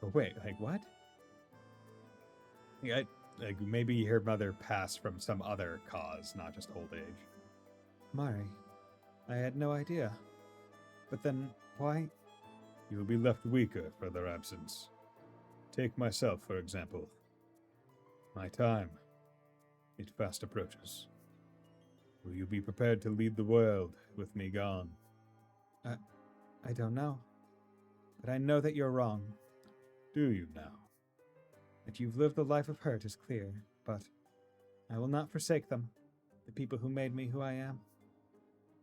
But wait, like what? Yeah, like maybe her mother passed from some other cause, not just old age. Mari, I had no idea. But then, why? You will be left weaker for their absence. Take myself, for example. My time, it fast approaches. Will you be prepared to lead the world with me gone? I don't know. But I know that you're wrong. Do you now? That you've lived a life of hurt is clear, but I will not forsake them, the people who made me who I am.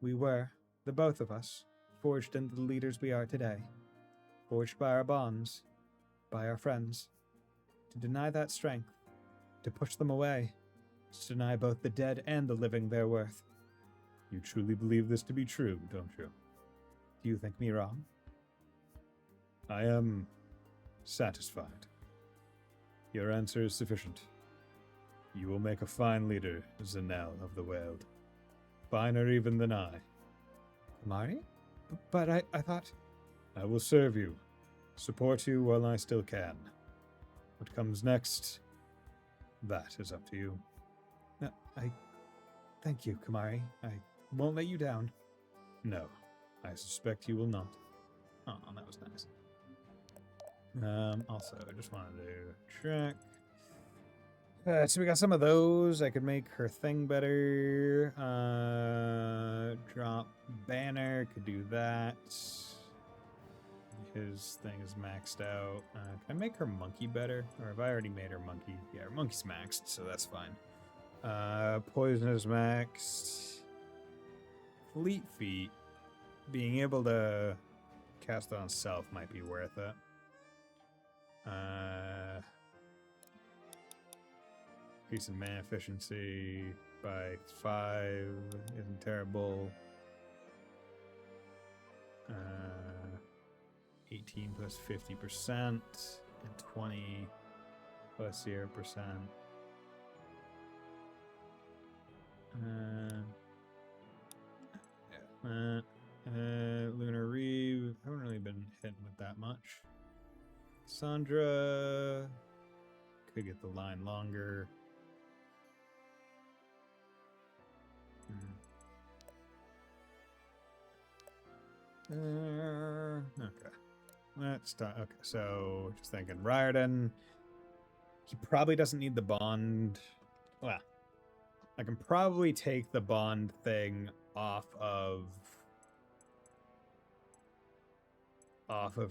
We were, the both of us, forged into the leaders we are today. Forged by our bonds, by our friends. To deny that strength, to push them away, to deny both the dead and the living their worth. You truly believe this to be true, don't you? Do you think me wrong? I am satisfied. Your answer is sufficient. You will make a fine leader, Zanel of the world. Finer even than I. Mari? But I thought... I will serve you, support you while I still can. What comes next, that is up to you. Thank you, Kamari. I won't let you down. No, I suspect you will not. Oh, that was nice. Also, I just wanted to check. So we got some of those. I could make her thing better. Drop banner, could do that. His thing is maxed out. Can I make her monkey better? Or have I already made her monkey? Yeah, her monkey's maxed, so that's fine. Poison is maxed. Fleet Feet. Being able to cast it on self might be worth it. Increase in mana efficiency by 5 isn't terrible. 18 plus 50% and 20 plus 0%. Lunar much. Sandra could get the line longer. Okay. Let's start. Okay, so just thinking Riordan. He probably doesn't need the bond. Well, I can probably take the bond thing off of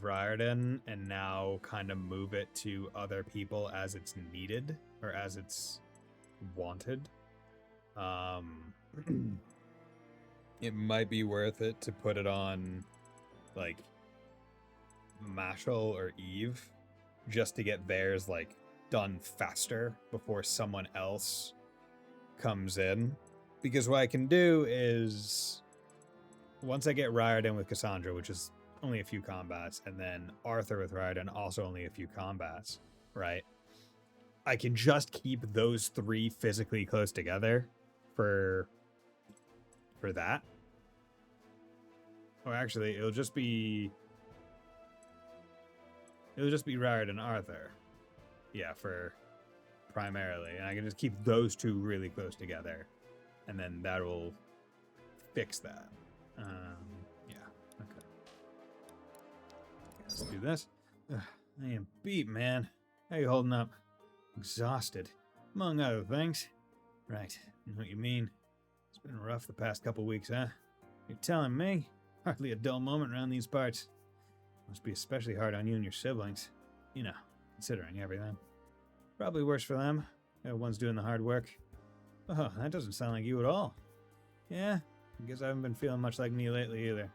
Riordan and now kind of move it to other people as it's needed or as it's wanted. It might be worth it to put it on like Mashal or Eve just to get theirs like done faster before someone else comes in. Because what I can do is once I get Riordan with Cassandra, which is only a few combats, and then Arthur with Riordan, also only a few combats, right? I can just keep those three physically close together for that. Or actually, it'll just be Riordan and Arthur. Yeah, for primarily. And I can just keep those two really close together. And then that will fix that. Yeah, okay. Let's do this. Ugh, I am beat, man. How you holding up? Exhausted, among other things. Right, I know what you mean. It's been rough the past couple weeks, huh? You're telling me? Hardly a dull moment around these parts. Must be especially hard on you and your siblings. You know, considering everything. Probably worse for them. They're the ones doing the hard work. Oh, that doesn't sound like you at all. Yeah, I guess I haven't been feeling much like me lately either.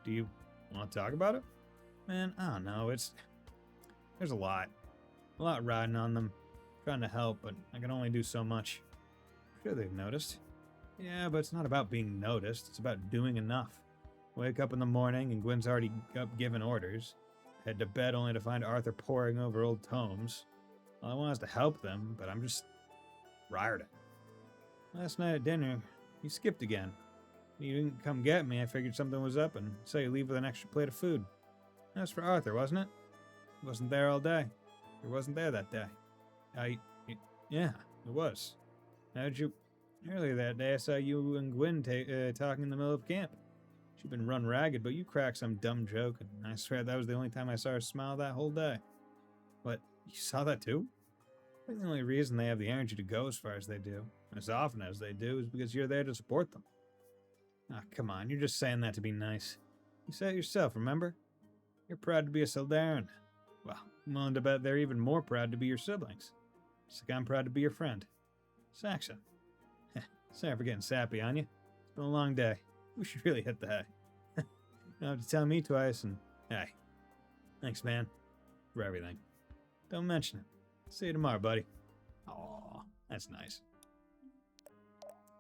Do you want to talk about it? Man, I don't know, there's a lot riding on them. Trying to help, but I can only do so much. Sure they've noticed. Yeah, but it's not about being noticed, it's about doing enough. Wake up in the morning and Gwen's already up giving orders. Head to bed only to find Arthur poring over old tomes. All I want is to help them, but I'm just Riordan. Last night at dinner, you skipped again. You didn't come get me, I figured something was up and saw you leave with an extra plate of food. That was for Arthur, wasn't it? He wasn't there all day. He wasn't there that day. Yeah, it was. Earlier that day I saw you and Gwen talking in the middle of camp. She'd been run ragged, but you cracked some dumb joke, and I swear that was the only time I saw her smile that whole day. What, you saw that too? I think the only reason they have the energy to go as far as they do, as often as they do, is because you're there to support them. Ah, come on, you're just saying that to be nice. You said it yourself, remember? You're proud to be a Sildarin. Well, I'm willing to bet they're even more proud to be your siblings. Just like I'm proud to be your friend. Saxon. Sorry for getting sappy on you. It's been a long day. We should really hit the hay. You don't have to tell me twice, and hey. Thanks, man. For everything. Don't mention it. See you tomorrow, buddy. Aw, that's nice.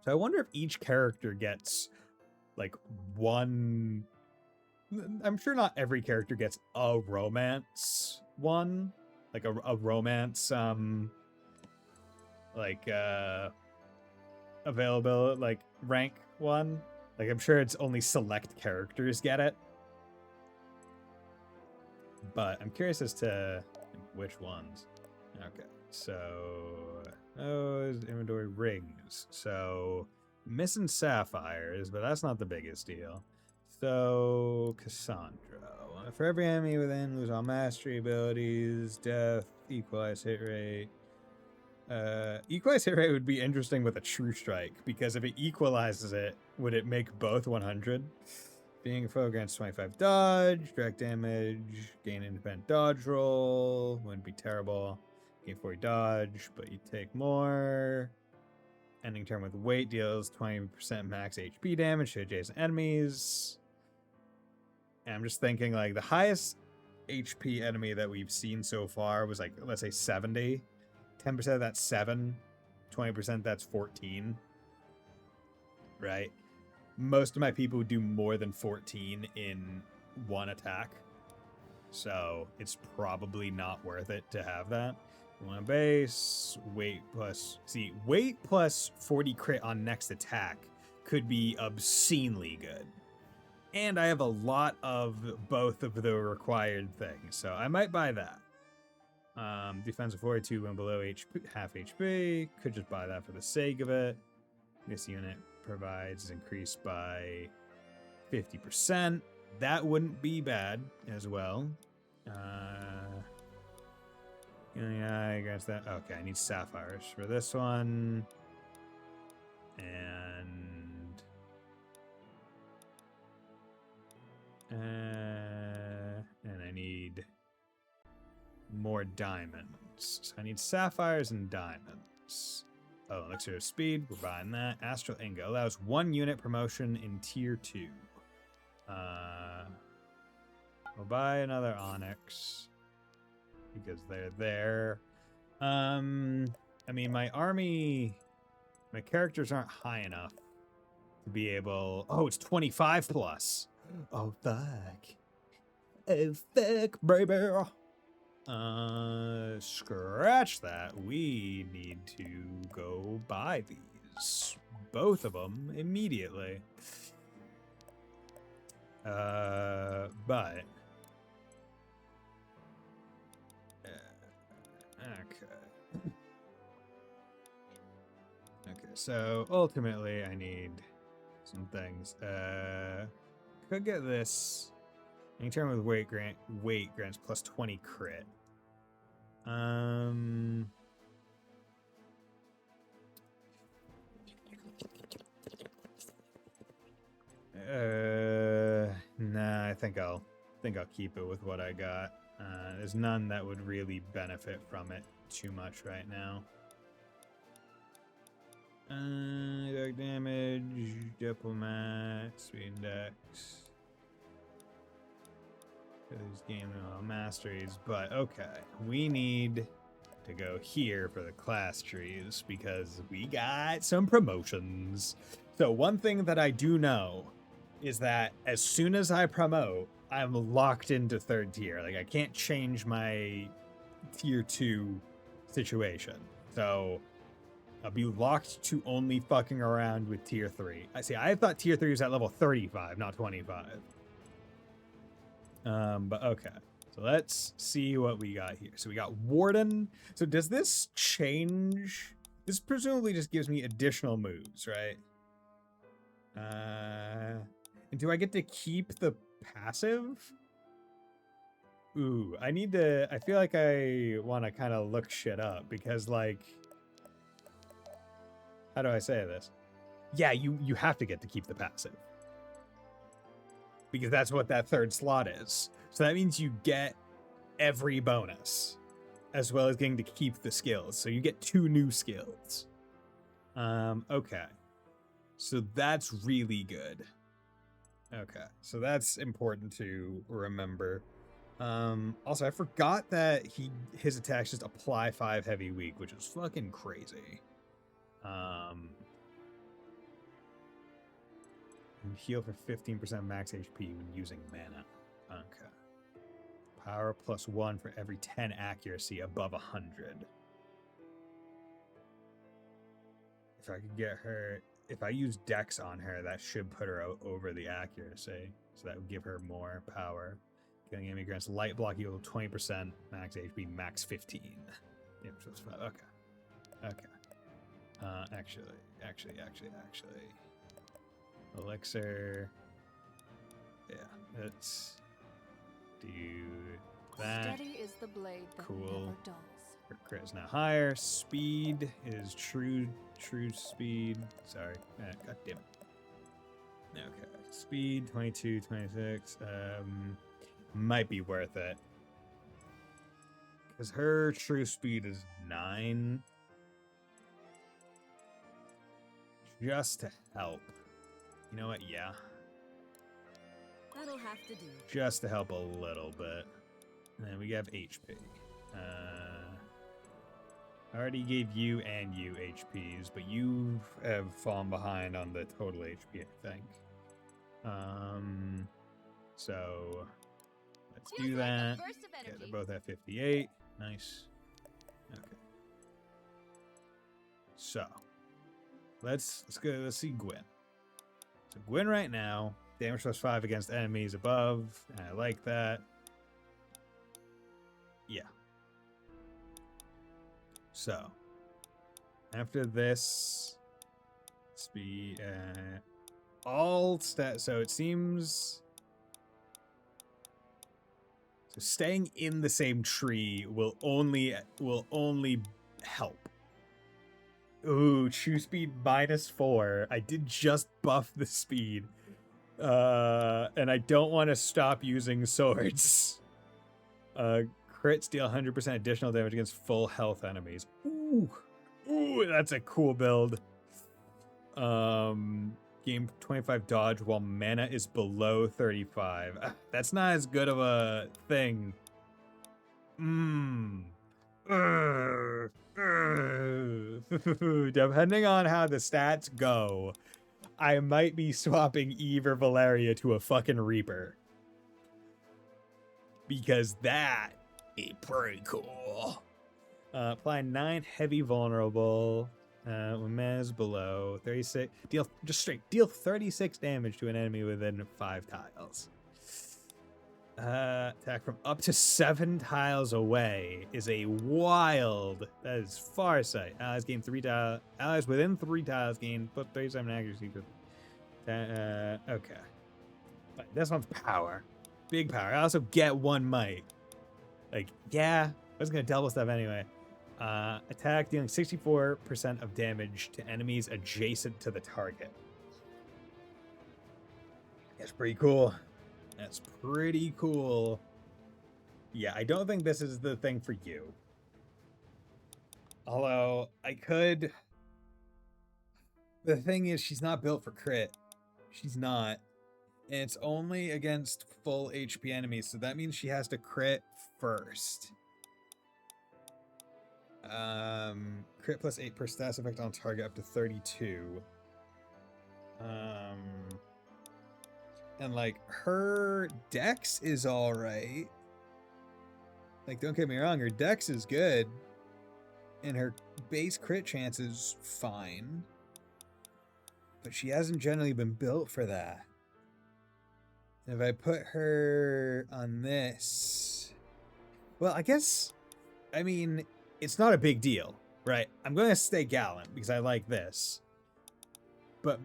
So I wonder if each character gets, like, one... I'm sure not every character gets a romance one. Like, a romance, available, like, rank one. Like, I'm sure it's only select characters get it. But I'm curious as to which ones. Okay, so... inventory rings. So, missing sapphires, but that's not the biggest deal. So, Cassandra. For every enemy within, lose all mastery abilities, death, equalize hit rate. Equalize hit rate would be interesting with a true strike, because if it equalizes it, would it make both 100? Being a foe grants 25 dodge, direct damage, gain independent dodge roll, wouldn't be terrible. Gain 40 dodge, but you take more. Ending turn with weight deals 20% max HP damage to adjacent enemies. And I'm just thinking, like, the highest HP enemy that we've seen so far was, like, let's say 70. 10% of that's 7. 20% that's 14. Right? Most of my people do more than 14 in one attack. So it's probably not worth it to have that. One base, weight plus... See, weight plus 40 crit on next attack could be obscenely good. And I have a lot of both of the required things, so I might buy that. Defensive 42 when below half HP. Could just buy that for the sake of it. This unit provides increase by 50%. That wouldn't be bad as well. Yeah, I guess that. Okay, I need sapphires for this one. And I need more diamonds. So I need sapphires and diamonds. Oh, elixir of speed. We're buying that. Astral ingot allows 1 unit promotion in tier 2. We'll buy another onyx because they're there. I mean, my characters aren't high enough to be able. Oh, it's 25 plus. Oh fuck. Oh fuck, baby. Scratch that. We need to go buy these. Both of them immediately. But okay. Okay, so ultimately I need some things. Could get this. Any turn with weight grants plus 20 crit. Nah, I think I'll keep it with what I got. There's none that would really benefit from it too much right now. Dark damage, diplomat, speed index. These game masteries, but okay, we need to go here for the class trees because we got some promotions. So one thing that I do know is that as soon as I promote, I'm locked into 3rd tier. Like I can't change my tier 2 situation. So I'll be locked to only fucking around with tier 3. I thought tier 3 was at level 35, not 25. But okay. So let's see what we got here. So we got Warden. So does this change? This presumably just gives me additional moves, right? And do I get to keep the passive? Ooh, I feel like I want to kind of look shit up because like, how do I say this? Yeah, you have to get to keep the passive. Because that's what that 3rd slot is. So that means you get every bonus, as well as getting to keep the skills. So you get 2 new skills. Okay. So that's really good. Okay, so that's important to remember. Also, I forgot that his attacks just apply 5 heavy weak, which is fucking crazy. And heal for 15% max HP when using mana. Okay. Power plus 1 for every 10 accuracy above 100. If I could get her, if I use Dex on her, that should put her over the accuracy. So that would give her more power. Killing enemy grants light block equal to 20% max HP, max 15. Yeah, so it's 5. Okay. Okay. Actually. Elixir. Yeah, let's do that. Steady is the blade that cool. never dulls. Her crit is now higher. Speed is true speed. Sorry. God damn it. Okay. Speed 22, 26. Might be worth it. Because her true speed is 9. Just to help. You know what? Yeah. That'll have to do. Just to help a little bit. And then we have HP. I already gave you and you HPs, but you have fallen behind on the total HP, I think. So let's do that. Yeah, they're both at 58. Nice. Okay. So let's go. Let's see Gwen. So Gwen right now Damage plus 5 against enemies above. And I like that. Yeah. So, after this, speed, all stat. So it seems. So staying in the same tree will only help. Ooh, true speed -4. I did just buff the speed. And I don't want to stop using swords. Crits deal 100% additional damage against full health enemies. Ooh, that's a cool build. Gain 25 dodge while mana is below 35. That's not as good of a thing. Depending on how the stats go, I might be swapping Eve or Valeria to a fucking Reaper. Because that is pretty cool. Apply 9 heavy vulnerable. When mana's below 36. Deal 36 damage to an enemy within 5 tiles. Attack from up to 7 tiles away is a wild. That is Farsight. Allies gain 3 tiles. Allies within 3 tiles gain plus 37 accuracy. Okay. But this one's power. Big power. I also get 1 might. Like, yeah, I was gonna double stuff anyway. Attack dealing 64% of damage to enemies adjacent to the target. That's pretty cool. That's pretty cool. Yeah, I don't think this is the thing for you. Although, I could... The thing is, she's not built for crit. She's not. And it's only against full HP enemies, so that means she has to crit first. Crit plus 8 per stats effect on target up to 32. And like her dex is all right. Like, don't get me wrong, her dex is good, and her base crit chance is fine. But she hasn't generally been built for that. And if I put her on this, well, I guess, I mean, it's not a big deal, right? I'm going to stay Gallant because I like this. But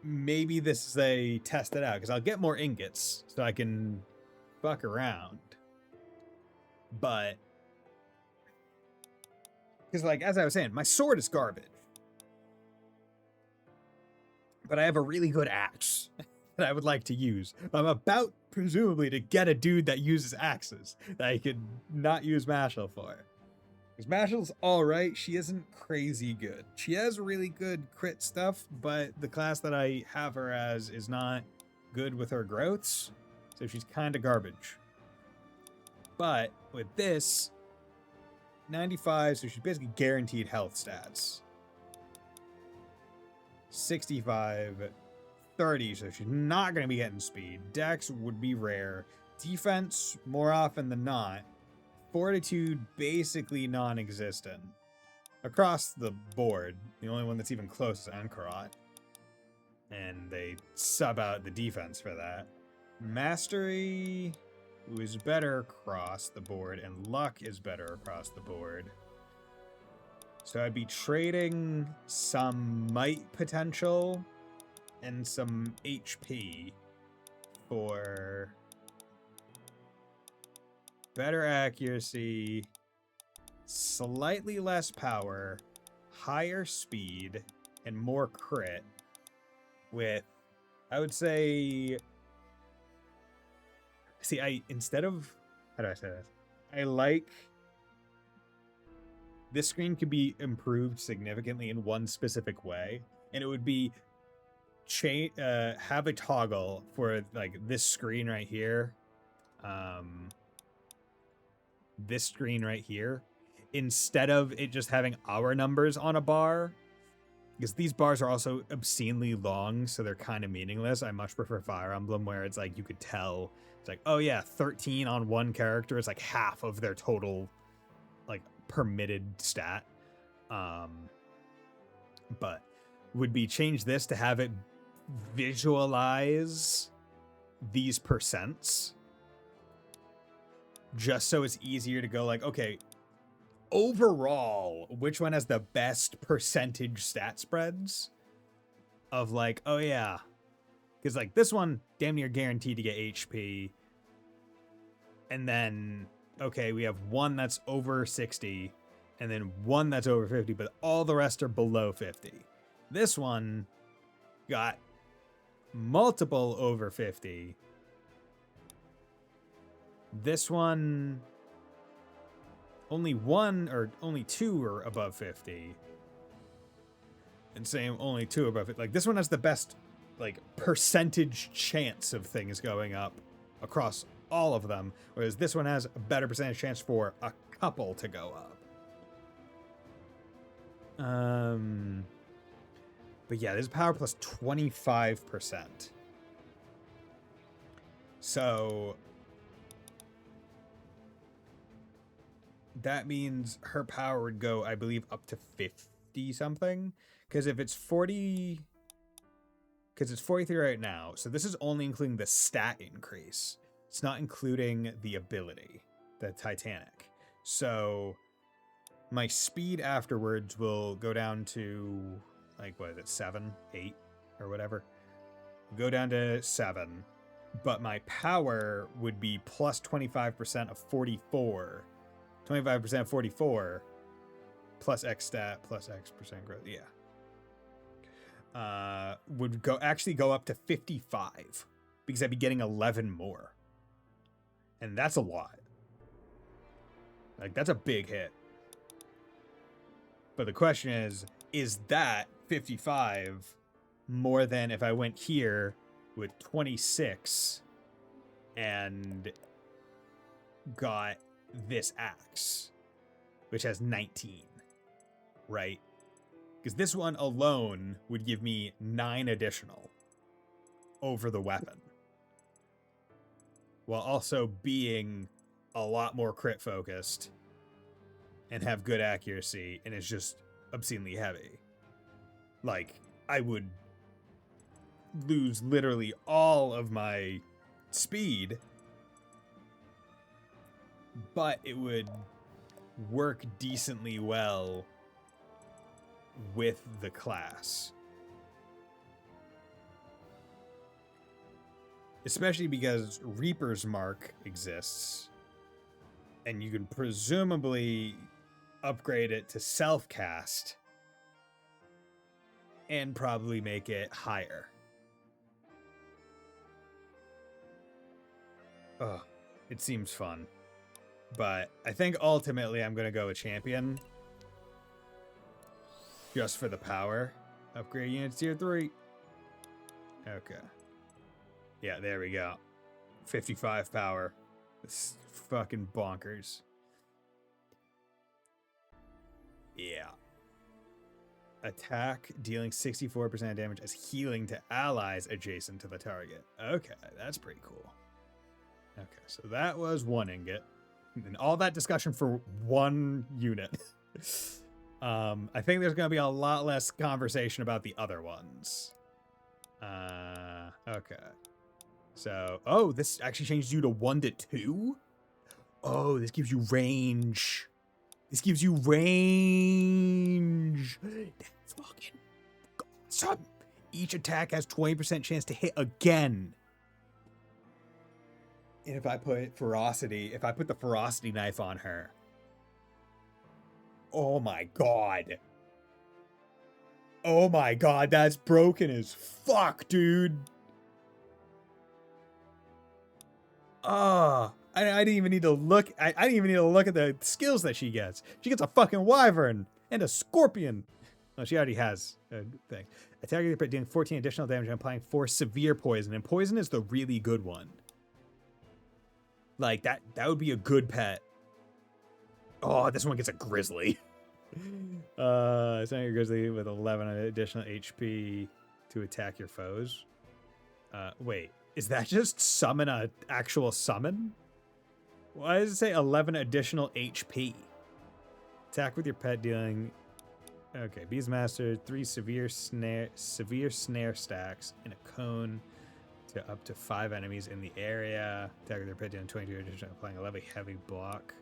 maybe this is a test it out because I'll get more ingots so I can fuck around. But, because like, as I was saying, my sword is garbage. But I have a really good axe that I would like to use. I'm about, presumably, to get a dude that uses axes that I could not use Mashal for. Because Mashal's alright, she isn't crazy good. She has really good crit stuff, but the class that I have her as is not good with her growths, so she's kind of garbage. But with this, 95, so she's basically guaranteed health stats. 65, 30, so she's not going to be getting speed. Dex would be rare. Defense, more often than not. Fortitude, basically non-existent. Across the board, the only one that's even close is Ankarat. And they sub out the defense for that. Mastery, who is better across the board, and Luck is better across the board. So I'd be trading some might potential and some HP for better accuracy, slightly less power, higher speed, and more crit with, I would say, instead of, how do I say this? I like, this screen could be improved significantly in one specific way, and it would be have a toggle for like this screen right here, this screen right here, instead of it just having our numbers on a bar, because these bars are also obscenely long, so they're kind of meaningless. I much prefer Fire Emblem, where it's like you could tell, it's like, oh yeah, 13 on one character is like half of their total like permitted stat. But would be change this to have it visualize these percents just so it's easier to go like, okay, overall, which one has the best percentage stat spreads of like, oh yeah, because like this one damn near guaranteed to get HP, and then okay, we have one that's over 60 and then one that's over 50, but all the rest are below 50. This one got multiple over 50. This one, only one or only two are above 50. And same, only two above it. Like this one has the best like percentage chance of things going up across all of them, whereas this one has a better percentage chance for a couple to go up. But yeah, this is power plus 25%. So that means her power would go, I believe, up to 50 something. Because if it's 40, because it's 43 right now, so this is only including the stat increase. It's not including the ability, the Titanic. So my speed afterwards will go down to, like, what is it, 7, 8, or whatever. Go down to 7, but my power would be plus 25% of 44. 25% of 44, plus X stat, plus X percent growth, yeah. Would actually go up to 55, because I'd be getting 11 more. And that's a lot. Like, that's a big hit. But the question is that 55 more than if I went here with 26 and got this axe, which has 19, right? Because this one alone would give me 9 additional over the weapon, while also being a lot more crit focused and have good accuracy, and is just obscenely heavy. Like, I would lose literally all of my speed, but it would work decently well with the class. Especially because Reaper's Mark exists, and you can presumably upgrade it to self-cast and probably make it higher. Ugh, it seems fun. But I think ultimately I'm going to go with Champion. Just for the power. Upgrade units tier 3. Okay. Yeah, there we go. 55 power. It's fucking bonkers. Yeah. Attack, dealing 64% damage as healing to allies adjacent to the target. Okay, that's pretty cool. Okay, so that was 1 ingot. And all that discussion for 1 unit. I think there's going to be a lot less conversation about the other ones. Okay. So, oh, this actually changes you to 1 to 2? Oh, this gives you range. This gives you range. That's fucking awesome. Each attack has 20% chance to hit again. And if I put the ferocity knife on her. Oh my god. Oh my god, that's broken as fuck, dude. I didn't even need to look. I didn't even need to look at the skills that she gets. She gets a fucking wyvern and a scorpion. Oh, she already has a thing. Attacking the dealing 14 additional damage and applying 4 severe poison. And poison is the really good one. Like, that would be a good pet. Oh, this one gets a grizzly. It's not your grizzly with 11 additional HP to attack your foes. Wait, is that just summon a actual summon? Why does it say 11 additional HP? Attack with your pet dealing Okay, Beastmaster, 3 severe snare stacks in a cone to up to 5 enemies in the area. Attack with their pit down 22 addition, applying a heavy block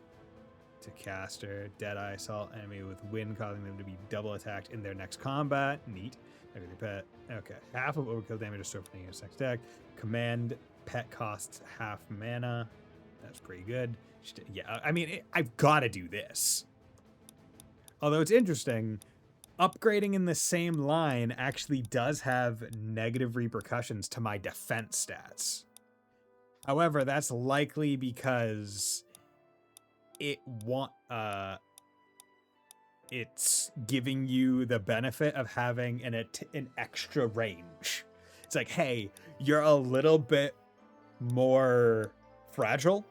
to caster. Deadeye assault enemy with wind, causing them to be double attacked in their next combat. Neat. Attack with your pet. Okay, half of overkill damage restored for the next attack. Command pet costs half mana. That's pretty good. Yeah, I mean, I've got to do this. Although it's interesting, upgrading in the same line actually does have negative repercussions to my defense stats. However, that's likely because it's giving you the benefit of having an extra range. It's like, hey, you're a little bit more fragile,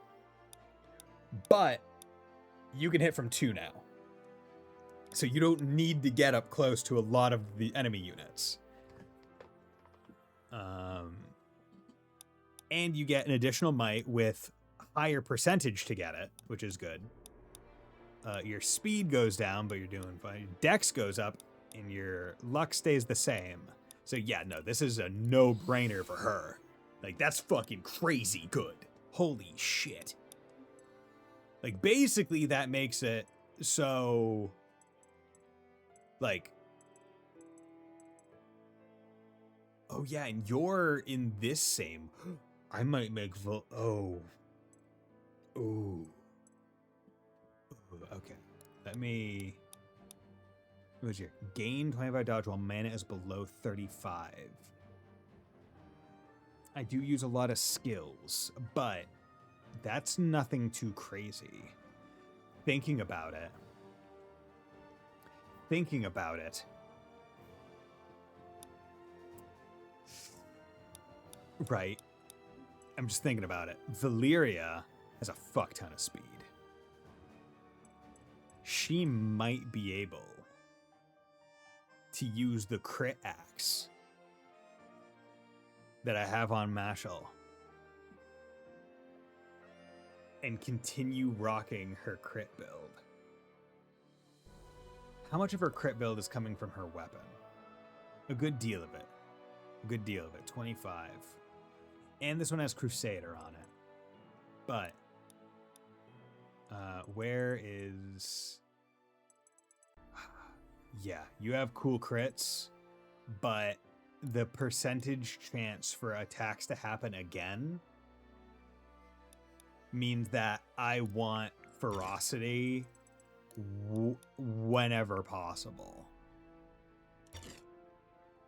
but you can hit from 2 now. So you don't need to get up close to a lot of the enemy units. And you get an additional might with higher percentage to get it, which is good. Your speed goes down, but you're doing fine. Your dex goes up, and your luck stays the same. So yeah, no, this is a no-brainer for her. Like, that's fucking crazy good. Holy shit. Like, basically, that makes it so... Like... Oh, yeah, and you're in this same... I might make... Oh. Ooh. Okay. Let me... What's your... Gain 25 dodge while mana is below 35. I do use a lot of skills, but that's nothing too crazy. Thinking about it. Right. I'm just thinking about it. Valyria has a fuck ton of speed. She might be able to use the crit axe that I have on Mashal and continue rocking her crit build. How much of her crit build is coming from her weapon? A good deal of it. 25. And this one has Crusader on it. But where is... Yeah, you have cool crits, but the percentage chance for attacks to happen again means that I want ferocity whenever possible.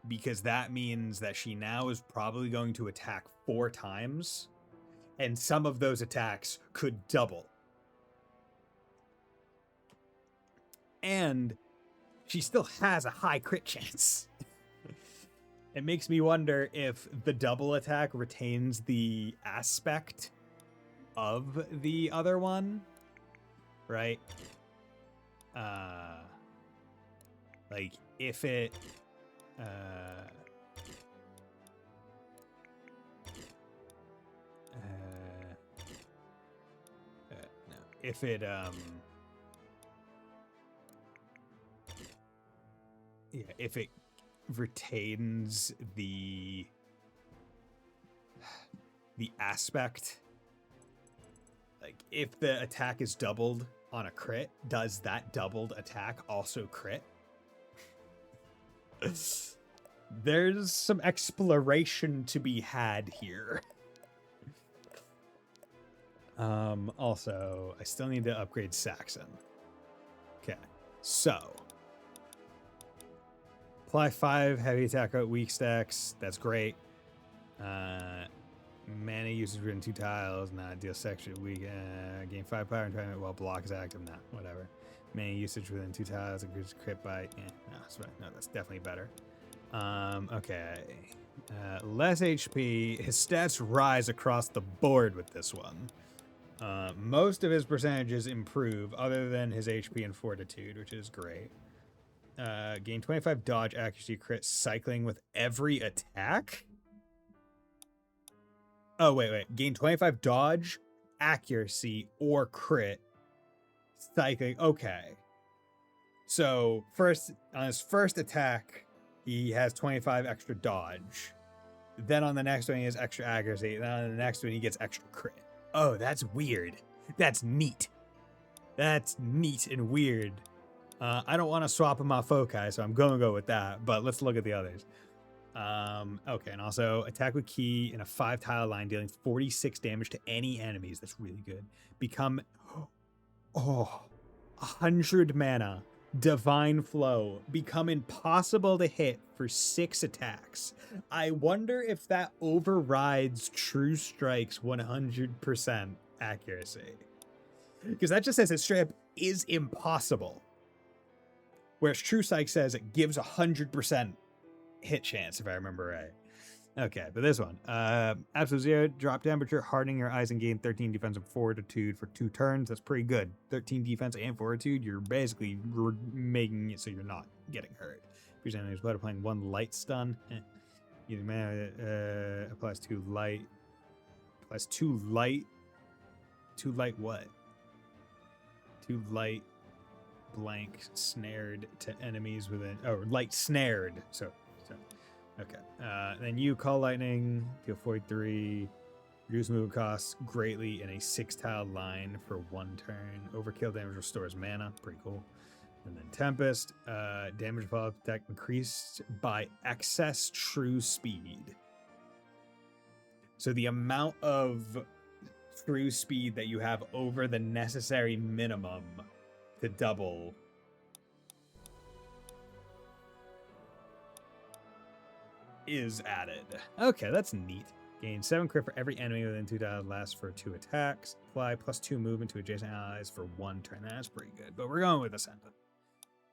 Because that means that she now is probably going to attack 4 times, and some of those attacks could double. And she still has a high crit chance. It makes me wonder if the double attack retains the aspect of the other one, right? Like if it no. If it yeah, if it retains the aspect, like if the attack is doubled on a crit, does that doubled attack also crit? There's some exploration to be had here. Also, I still need to upgrade Saxon. Okay, so apply 5 heavy attack out weak stacks. That's great. Mana usage within 2 tiles. Not deal section weak. Gain 5 power and while block is active. Nah, whatever. Mana usage within 2 tiles. Increases crit by. No, that's right. No, that's definitely better. Okay. Less HP. His stats rise across the board with this one. Most of his percentages improve, other than his HP and fortitude, which is great. Gain 25 dodge, accuracy, crit, cycling with every attack? Oh, wait. Gain 25 dodge, accuracy, or crit, cycling. Okay. So first, on his first attack, he has 25 extra dodge. Then on the next one, he has extra accuracy. Then on the next one, he gets extra crit. Oh, that's weird. That's neat. That's neat and weird. I don't want to swap in my foci, so I'm going to go with that. But let's look at the others. Okay, and also attack with key in a 5-tile line, dealing 46 damage to any enemies. That's really good. Become 100 mana. Divine Flow. Become impossible to hit for 6 attacks. I wonder if that overrides True Strike's 100% accuracy. Because that just says it straight up is impossible. Whereas True Strike says it gives 100% hit chance, if I remember right. Okay, but this one. Absolute 0, drop temperature, hardening your eyes, and gain 13 defensive fortitude for 2 turns. That's pretty good. 13 defense and fortitude. You're basically making it so you're not getting hurt. If you're enemies blood applying 1 light stun. Using mana applies 2 light. Applies 2 light. 2 light what? 2 light blank snared to enemies within. Oh, light snared. So okay. Then you call lightning, deal 43, reduce movement costs greatly in a 6-tile line for 1 turn. Overkill damage restores mana, pretty cool. And then Tempest, damage follow attack increased by excess true speed. So the amount of true speed that you have over the necessary minimum to double is added. Okay, that's neat. Gain 7 crit for every enemy within 2 tiles, lasts for 2 attacks. Apply +2 movement to adjacent allies for 1 turn. That's pretty good, but we're going with Ascendant.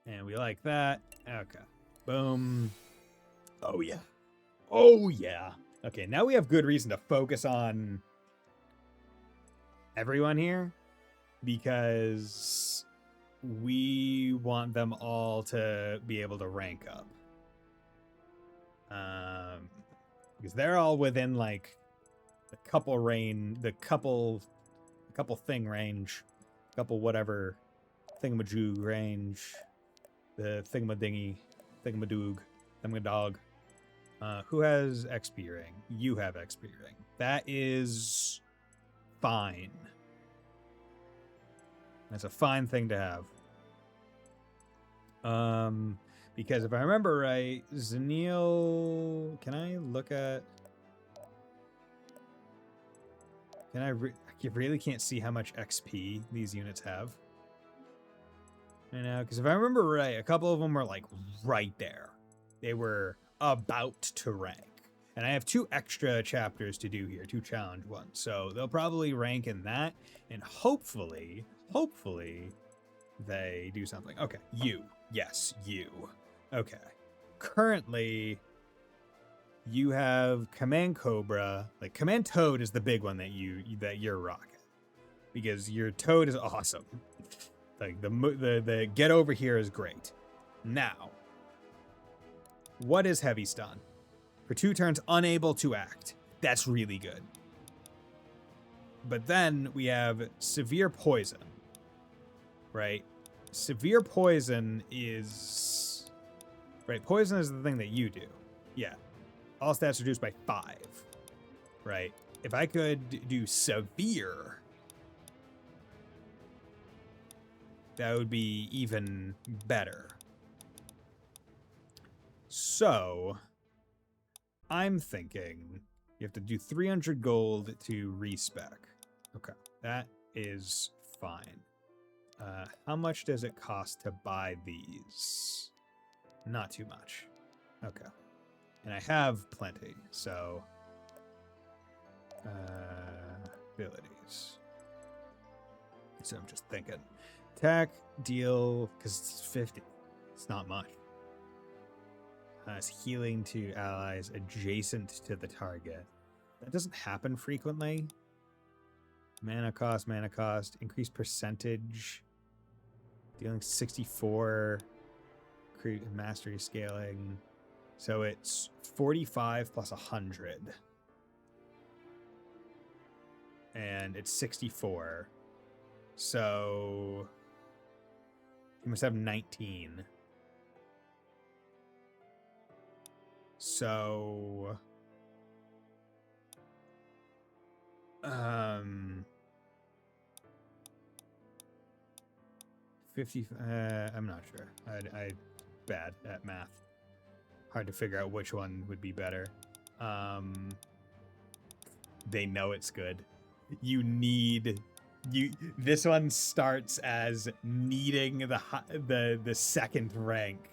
And we like that. Okay. Boom. Oh, yeah. Oh, yeah. Okay, now we have good reason to focus on everyone here because we want them all to be able to rank up. Because they're all within like the couple thing range, couple whatever thingamajig range, the thingamadog. Who has XP ring? You have XP ring. That is fine. That's a fine thing to have. Because if I remember right, Zenil, can I look at? I really can't see how much XP these units have. I know, because if I remember right, a couple of them were like right there. They were about to rank. And I have 2 extra chapters to do here, 2 challenge ones. So they'll probably rank in that, and hopefully, they do something. Okay, you. Yes, you. Okay. Currently, you have Command Cobra. Like, Command Toad is the big one that you're rocking. Because your Toad is awesome. Like, the get over here is great. Now, what is Heavy Stun? For 2 turns, unable to act. That's really good. But then we have Severe Poison. Right? Severe Poison is... Right, Poison is the thing that you do. Yeah. All stats reduced by 5. Right? If I could do Severe... that would be even better. So, I'm thinking you have to do 300 gold to respec. Okay, that is fine. How much does it cost to buy these? Not too much. Okay. And I have plenty, so... abilities. So I'm just thinking. Attack, deal, because it's 50. It's not much. It's healing to allies adjacent to the target. That doesn't happen frequently. Mana cost, increased percentage. Dealing 64. Mastery scaling. So it's 45 plus 100. And it's 64. So... You must have 19. So... 50... I'm not sure. I bad at math. Hard to figure out which one would be better. They know it's good. You need... This one starts as needing the second rank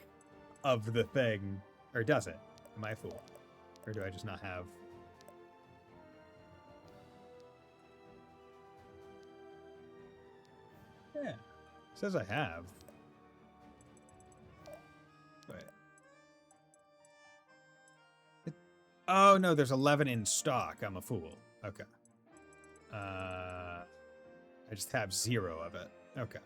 of the thing. Or does it? Am I a fool? Or do I just not have... Yeah. It says I have. Oh, no, there's 11 in stock. I'm a fool. Okay. I just have 0 of it. Okay.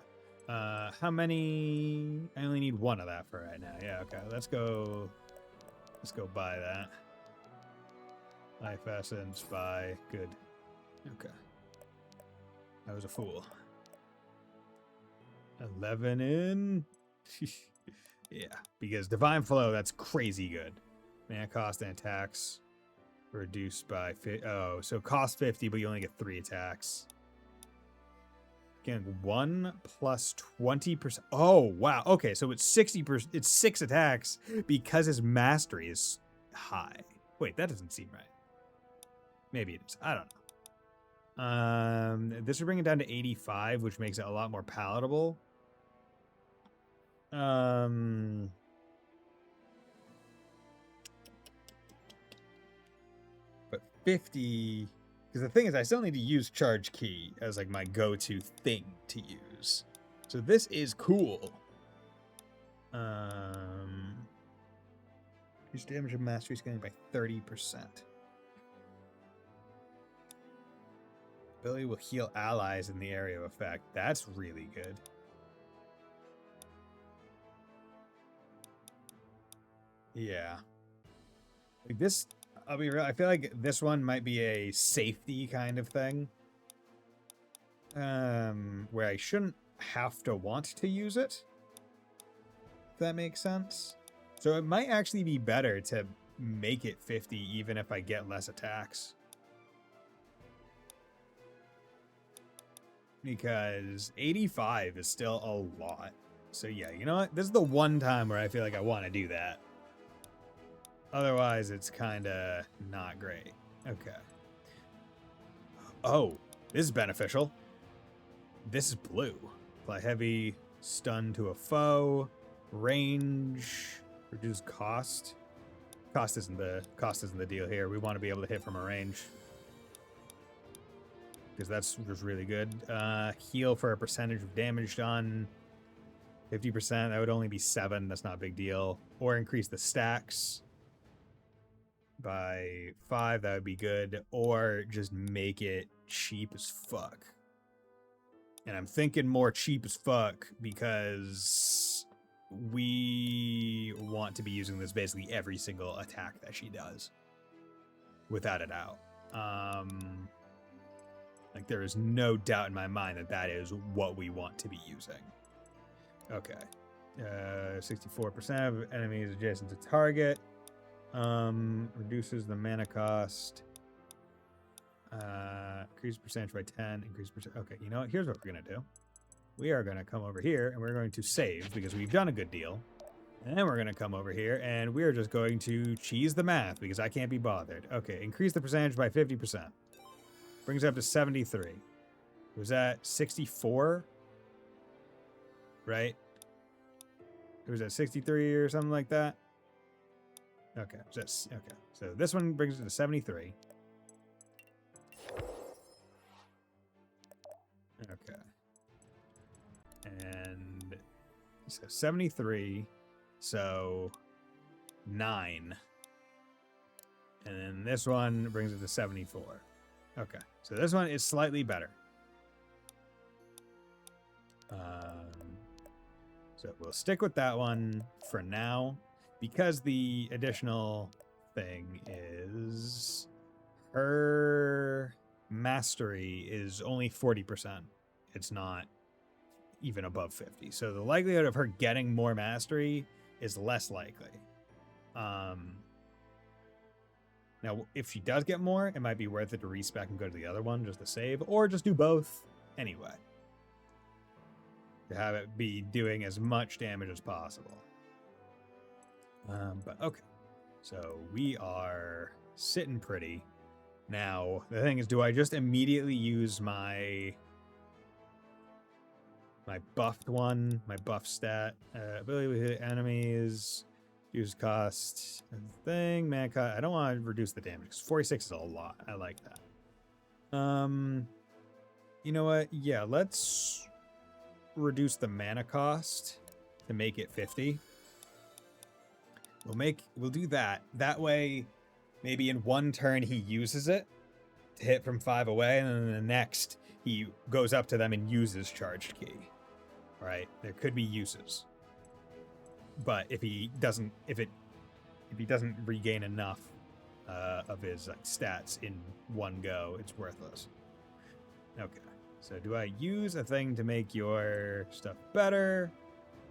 How many? I only need 1 of that for right now. Yeah, okay. Let's go buy that. Life essence, buy. Good. Okay. I was a fool. 11 in? Yeah, because Divine Flow, that's crazy good. Mana cost and attacks reduced by... so cost 50, but you only get 3 attacks. Again, 1 plus 20%. Oh, wow. Okay, so it's 60%. It's 6 attacks because his mastery is high. Wait, that doesn't seem right. Maybe it is. I don't know. This would bring it down to 85, which makes it a lot more palatable. But 50, because the thing is, I still need to use Charge Key as like my go-to thing to use. So this is cool. Increase damage of mastery scaling by 30%. Ability will heal allies in the area of effect. That's really good. Yeah. Like this, I'll be real, I feel like this one might be a safety kind of thing. Where I shouldn't have to want to use it. If that makes sense. So it might actually be better to make it 50 even if I get less attacks. Because 85 is still a lot. So yeah, you know what? This is the one time where I feel like I want to do that. Otherwise, it's kind of not great. Okay. Oh, this is beneficial. This is blue. Apply heavy, stun to a foe, range, reduce cost. Cost isn't the deal here. We want to be able to hit from a range. Because that's just really good. Heal for a percentage of damage done. 50%, that would only be 7. That's not a big deal. Or increase the stacks by 5. That would be good. Or just make it cheap as fuck. And I'm thinking more cheap as fuck because we want to be using this basically every single attack that she does. Without a doubt. Like, there is no doubt in my mind that that is what we want to be using. Okay. 64% of enemies adjacent to target. Reduces the mana cost. Increase percentage by 10. Increase percent. Okay, you know what? Here's what we're going to do. We are going to come over here, and we're going to save, because we've done a good deal. And then we're going to come over here, and we're just going to cheese the math, because I can't be bothered. Okay, increase the percentage by 50%. Brings it up to 73. Was that 64? Right? It was at 63 or something like that? Okay, okay. So this one brings it to 73. Okay. And so 73. So 9. And then this one brings it to 74. Okay, so this one is slightly better. So we'll stick with that one for now, because the additional thing is her mastery is only 40%. It's not even above 50. So the likelihood of her getting more mastery is less likely. Now, if she does get more, it might be worth it to respec and go to the other one just to save, or just do both anyway. To have it be doing as much damage as possible. But okay. So we are sitting pretty. Now, the thing is, do I just immediately use my buffed one, my buff stat, ability to hit enemies, use cost, thing, man cost. I don't want to reduce the damage because 46 is a lot. I like that. You know what? Yeah, let's reduce the mana cost to make it 50. We'll do that. That way, maybe in one turn he uses it to hit from 5 away, and then the next he goes up to them and uses charged key. Right? There could be uses. But if he doesn't regain enough of his stats in one go, it's worthless. Okay. So do I use a thing to make your stuff better?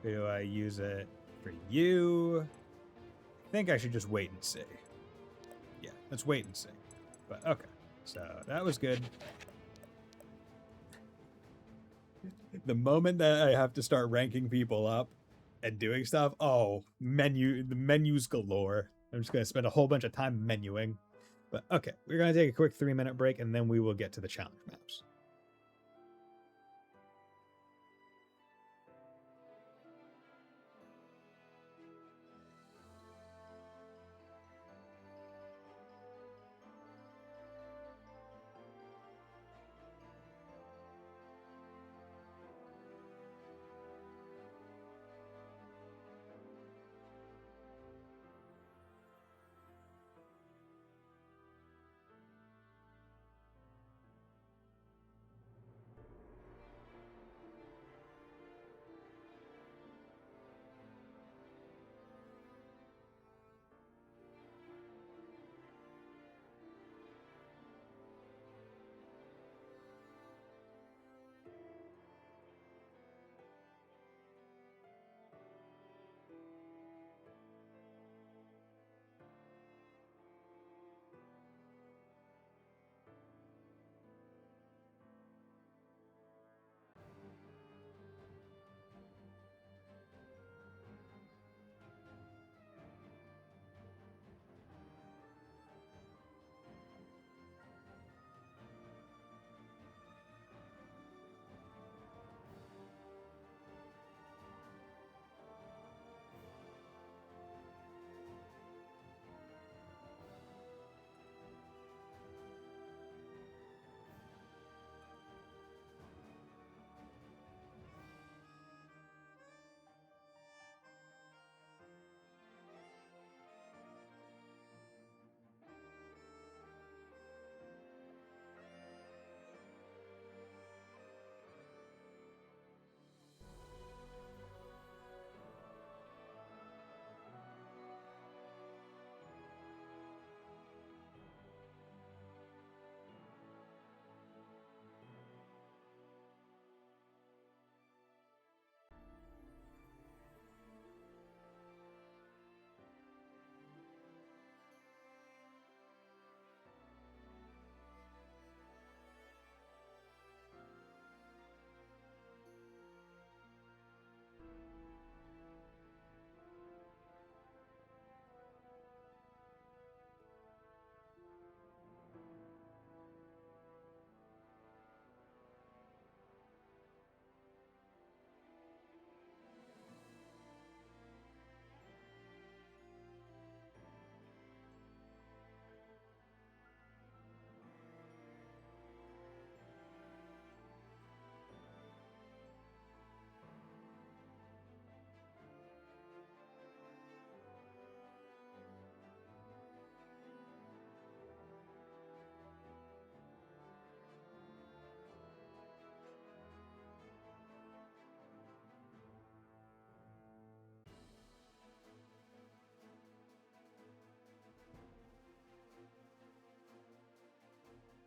Or do I use it for you? I think I should just wait and see. Yeah, let's wait and see. But okay. So that was good. The moment that I have to start ranking people up and doing stuff, the menus galore. I'm just going to spend a whole bunch of time menuing. But okay, we're going to take a quick 3-minute break, and then we will get to the challenge maps.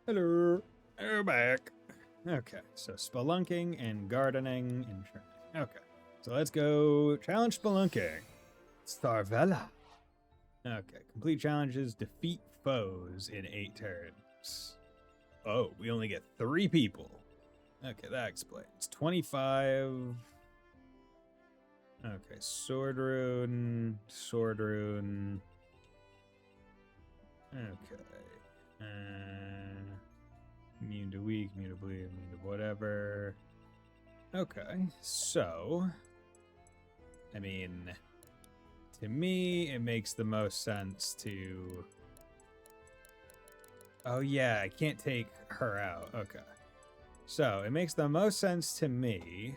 Hello. We're back. Okay, so spelunking and gardening and training. Okay, so let's go challenge spelunking. Starvella. Okay, complete challenges, defeat foes in 8 turns. Oh, we only get 3 people. Okay, that explains. 25. Okay, sword rune, sword rune. Okay. Immune to weak, immune to bleed, immune to whatever. Okay, so I mean, to me, it makes the most sense to. Oh yeah, I can't take her out. Okay, so it makes the most sense to me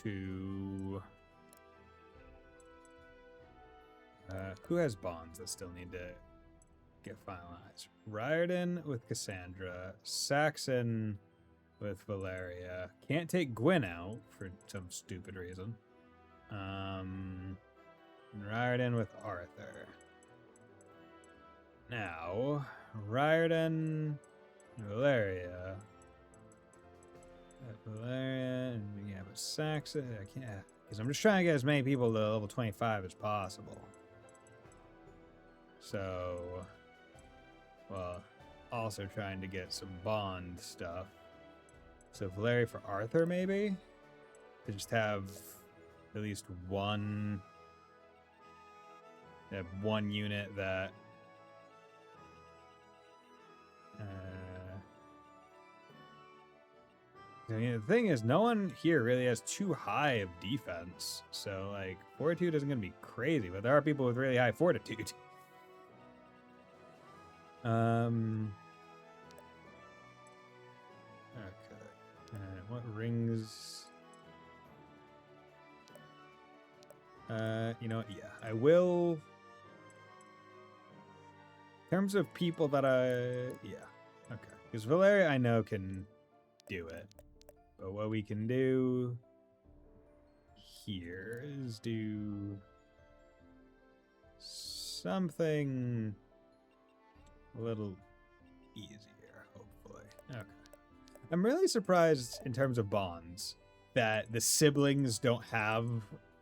to. Who has bonds that still need to get finalized? Riordan with Cassandra, Saxon with Valeria. Can't take Gwyn out for some stupid reason. Riordan with Arthur. Now, Riordan, Valeria. Valeria, and we have a Saxon. I can't, because I'm just trying to get as many people to level 25 as possible. So, well, also trying to get some bond stuff. So Valeria for Arthur, maybe? To just have at least one unit that I mean, the thing is, no one here really has too high of defense. So, like, fortitude isn't going to be crazy, but there are people with really high fortitude. Okay. What rings? You know what? Yeah, I will. In terms of people that yeah, okay. Because Valeria, I know, can do it. But what we can do here is do something a little easier, hopefully. Okay. I'm really surprised in terms of bonds that the siblings don't have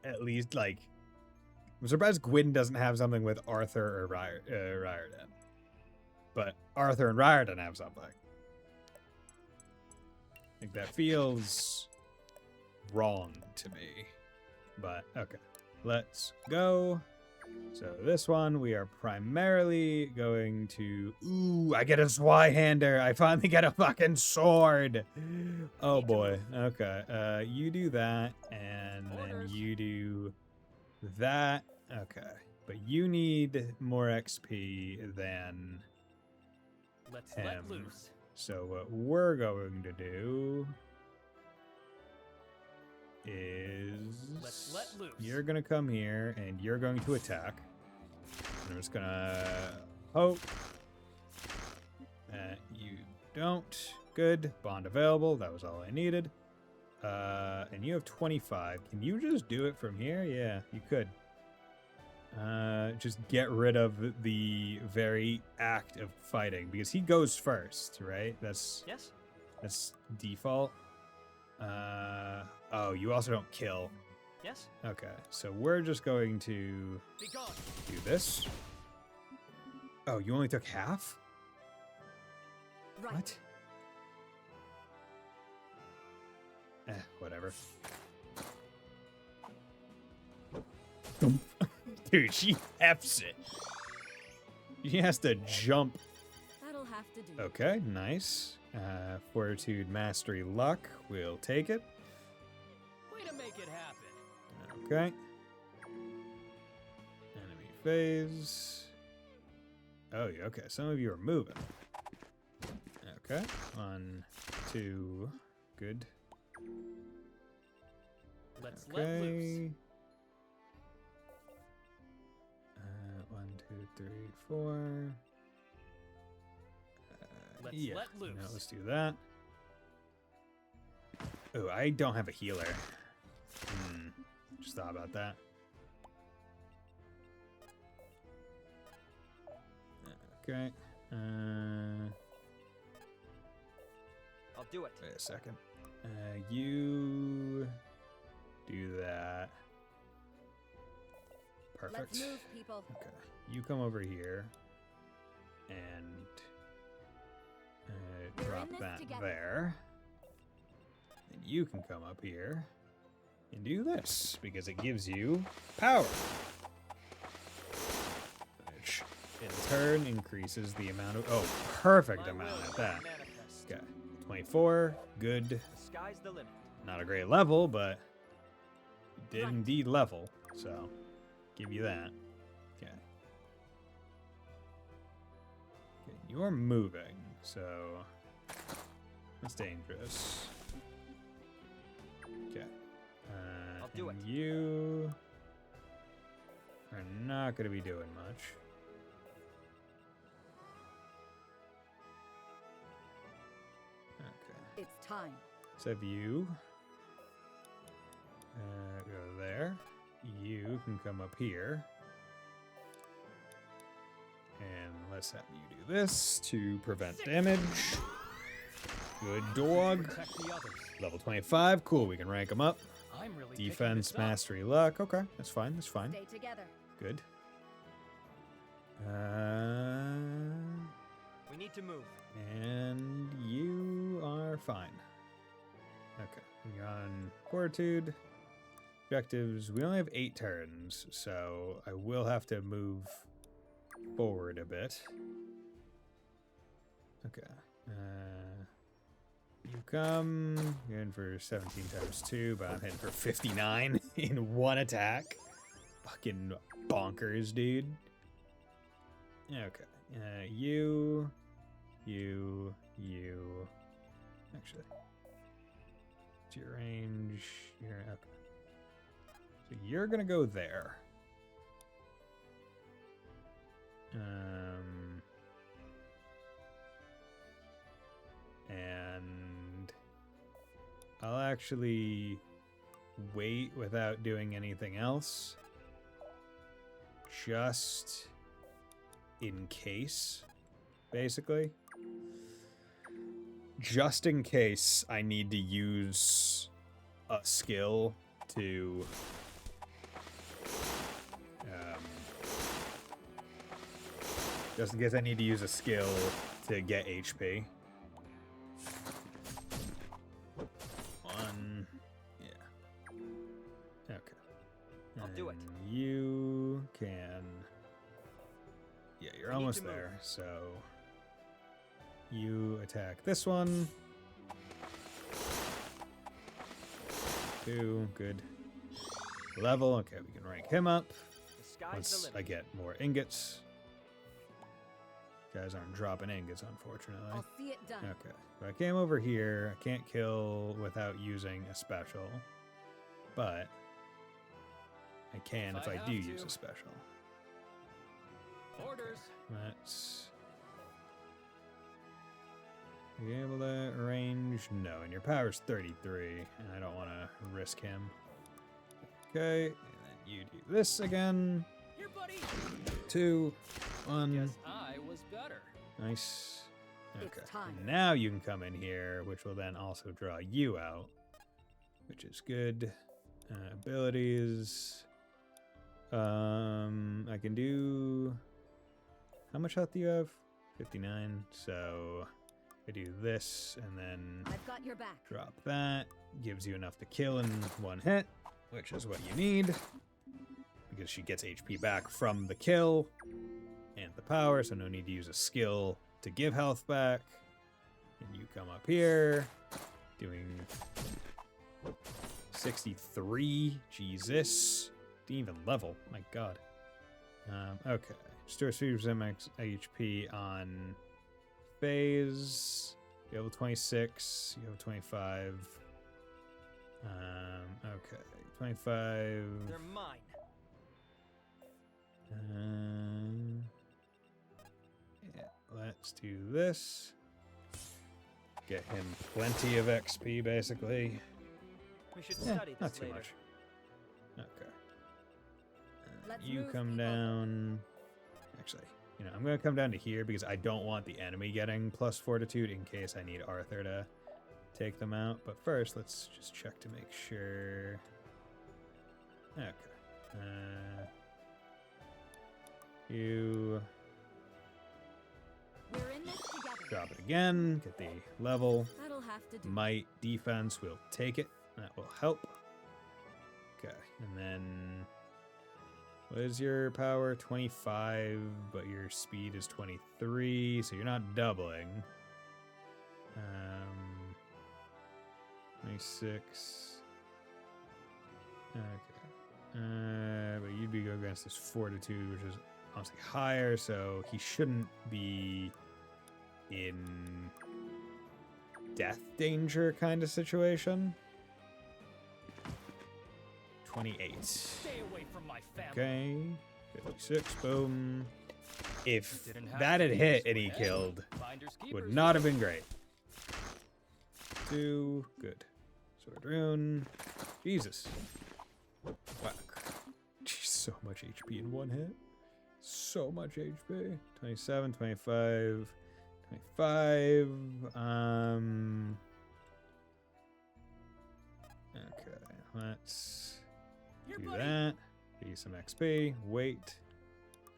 at least, like, I'm surprised Gwyn doesn't have something with Arthur or Riordan. But Arthur and Riordan have something. I think that feels wrong to me. But, okay. Let's go. So this one, we are primarily going to... Ooh, I get a Zweihander. I finally get a fucking sword. Oh, boy. Okay. You do that, and then you do that. Okay. But you need more XP than Let's him. let loose. So what we're going to do is Let's let loose. You're gonna come here and you're going to attack. And I'm just gonna hope that you don't. Good. Bond available. That was all I needed. And you have 25. Can you just do it from here? Yeah, you could. Just get rid of the very act of fighting because he goes first, right? That's default. Oh, you also don't kill. Yes. Okay, so we're just going to do this. Oh, you only took half? Right. What? Whatever. Dude, she F's it. She has to jump. That'll have to do. Okay, nice. Fortitude, mastery, luck. We'll take it. Way to make it happen. Okay. Enemy phase. Oh, yeah, okay. Some of you are moving. Okay. 1, 2. Good. Let's let loose. 1, 2, 3, 4. Let's yeah. let loose. No, let's do that. Oh, I don't have a healer. Just thought about that. Okay. do it. Wait a second. You do that. Perfect. Let's move, people. Okay. You come over here and drop that there. And you can come up here and do this because it gives you power. Which in turn increases the amount of perfect amount at that. Okay. 24, good. The sky's the limit. Not a great level, but it did indeed level, so give you that. Okay. Okay, you're moving, so that's dangerous. Okay. I'll do it. You are not going to be doing much. Okay. It's time. So if you go there, you can come up here. And let's have you do this to prevent damage. Good dog. Level 25. Cool, we can rank them up. I'm really picking Defense, this up. mastery, luck. Okay, that's fine, that's fine. Stay together. Good. We need to move. And you are fine. Okay, you're on Fortitude. Objectives, we only have 8 turns, so I will have to move forward a bit. Okay. You come, you're in for 17 times 2, but I'm hitting for 59 in one attack. Fucking bonkers, dude. Okay. You. Actually. It's your range. You're okay. So you're gonna go there. And I'll actually wait without doing anything else. Just in case, basically. Just in case I need to use a skill to just in case I need to use a skill to get HP. One. Yeah. Okay. I'll do it. You can. Yeah, you're almost there. So you attack this one. 2, good. Level. Okay, we can rank him up. Once I get more ingots. Guys aren't dropping ingots, unfortunately. I'll see it done. Okay. But I came over here. I can't kill without using a special. But I can if I do use a special. Orders. Let's... Are you able to range? No, and your power's 33, and I don't want to risk him. Okay, and then you do this again. Here, buddy. 2, 1. Guess I was better. Nice. Okay. It's time. And now you can come in here, which will then also draw you out, which is good. Abilities. I can do... How much health do you have? 59. So I do this, and then I've got your back. Drop that. Gives you enough to kill in one hit, which is what you need. Because she gets HP back from the kill and the power, so no need to use a skill to give health back. And you come up here, doing 63. Jesus. Didn't even level. My god. Okay. Restores 50% max HP on phase. You have 26. You have 25. Okay. 25. They're mine. Yeah, let's do this. Get him plenty of XP, basically. We should study this not too later. much. Okay. Let's You move, come people. down. Actually, I'm going to come down to here because I don't want the enemy getting plus fortitude in case I need Arthur to take them out. But first, let's just check to make sure. Okay. You We're in this together. drop it again. Get the level. That'll have to do. Might defense will take it. That will help. Okay, and then what is your power? 25, but your speed is 23, so you're not doubling. 26. Okay. But you'd be going against this fortitude, which is honestly higher, so he shouldn't be in death danger kind of situation. 28. Stay away from my family. Okay. 56. Boom. If Didn't have that to had be hit this and he way. killed, Finders would keepers. not have been great. 2. Good. Sword rune. Jesus. Whack. Jeez, so much HP in one hit. So much HP. 27, 25, 25. Okay, let's do that. Give you some XP. Wait.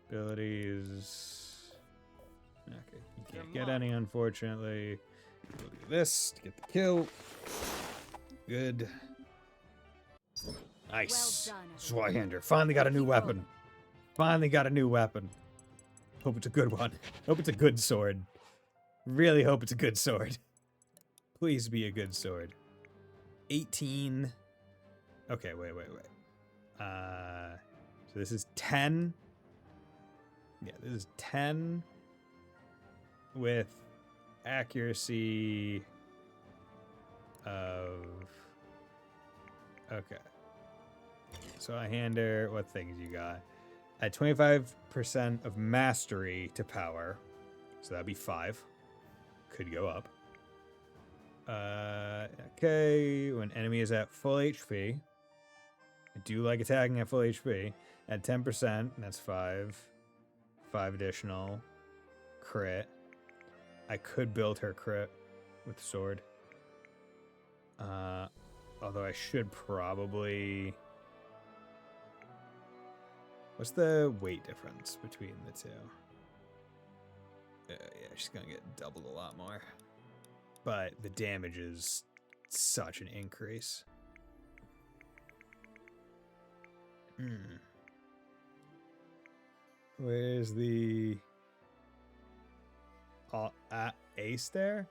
Abilities. Okay, you can't get any, unfortunately. We'll do this to get the kill. Good. Nice. Well done, Zweihander. Finally got a new weapon. Finally got a new weapon. Hope it's a good one. Hope it's a good sword. Really hope it's a good sword. Please be a good sword. 18. Okay, wait. So this is 10. Yeah, this is 10 with accuracy of... Okay. So I hander, what things you got? At 25% of mastery to power. So that'd be 5. Could go up. Okay, when enemy is at full HP. I do like attacking at full HP. At 10%, and that's 5. 5 additional. Crit. I could build her crit with sword. Although I should probably... What's the weight difference between the two? Yeah, she's gonna get doubled a lot more. But the damage is such an increase. Where's the ace there?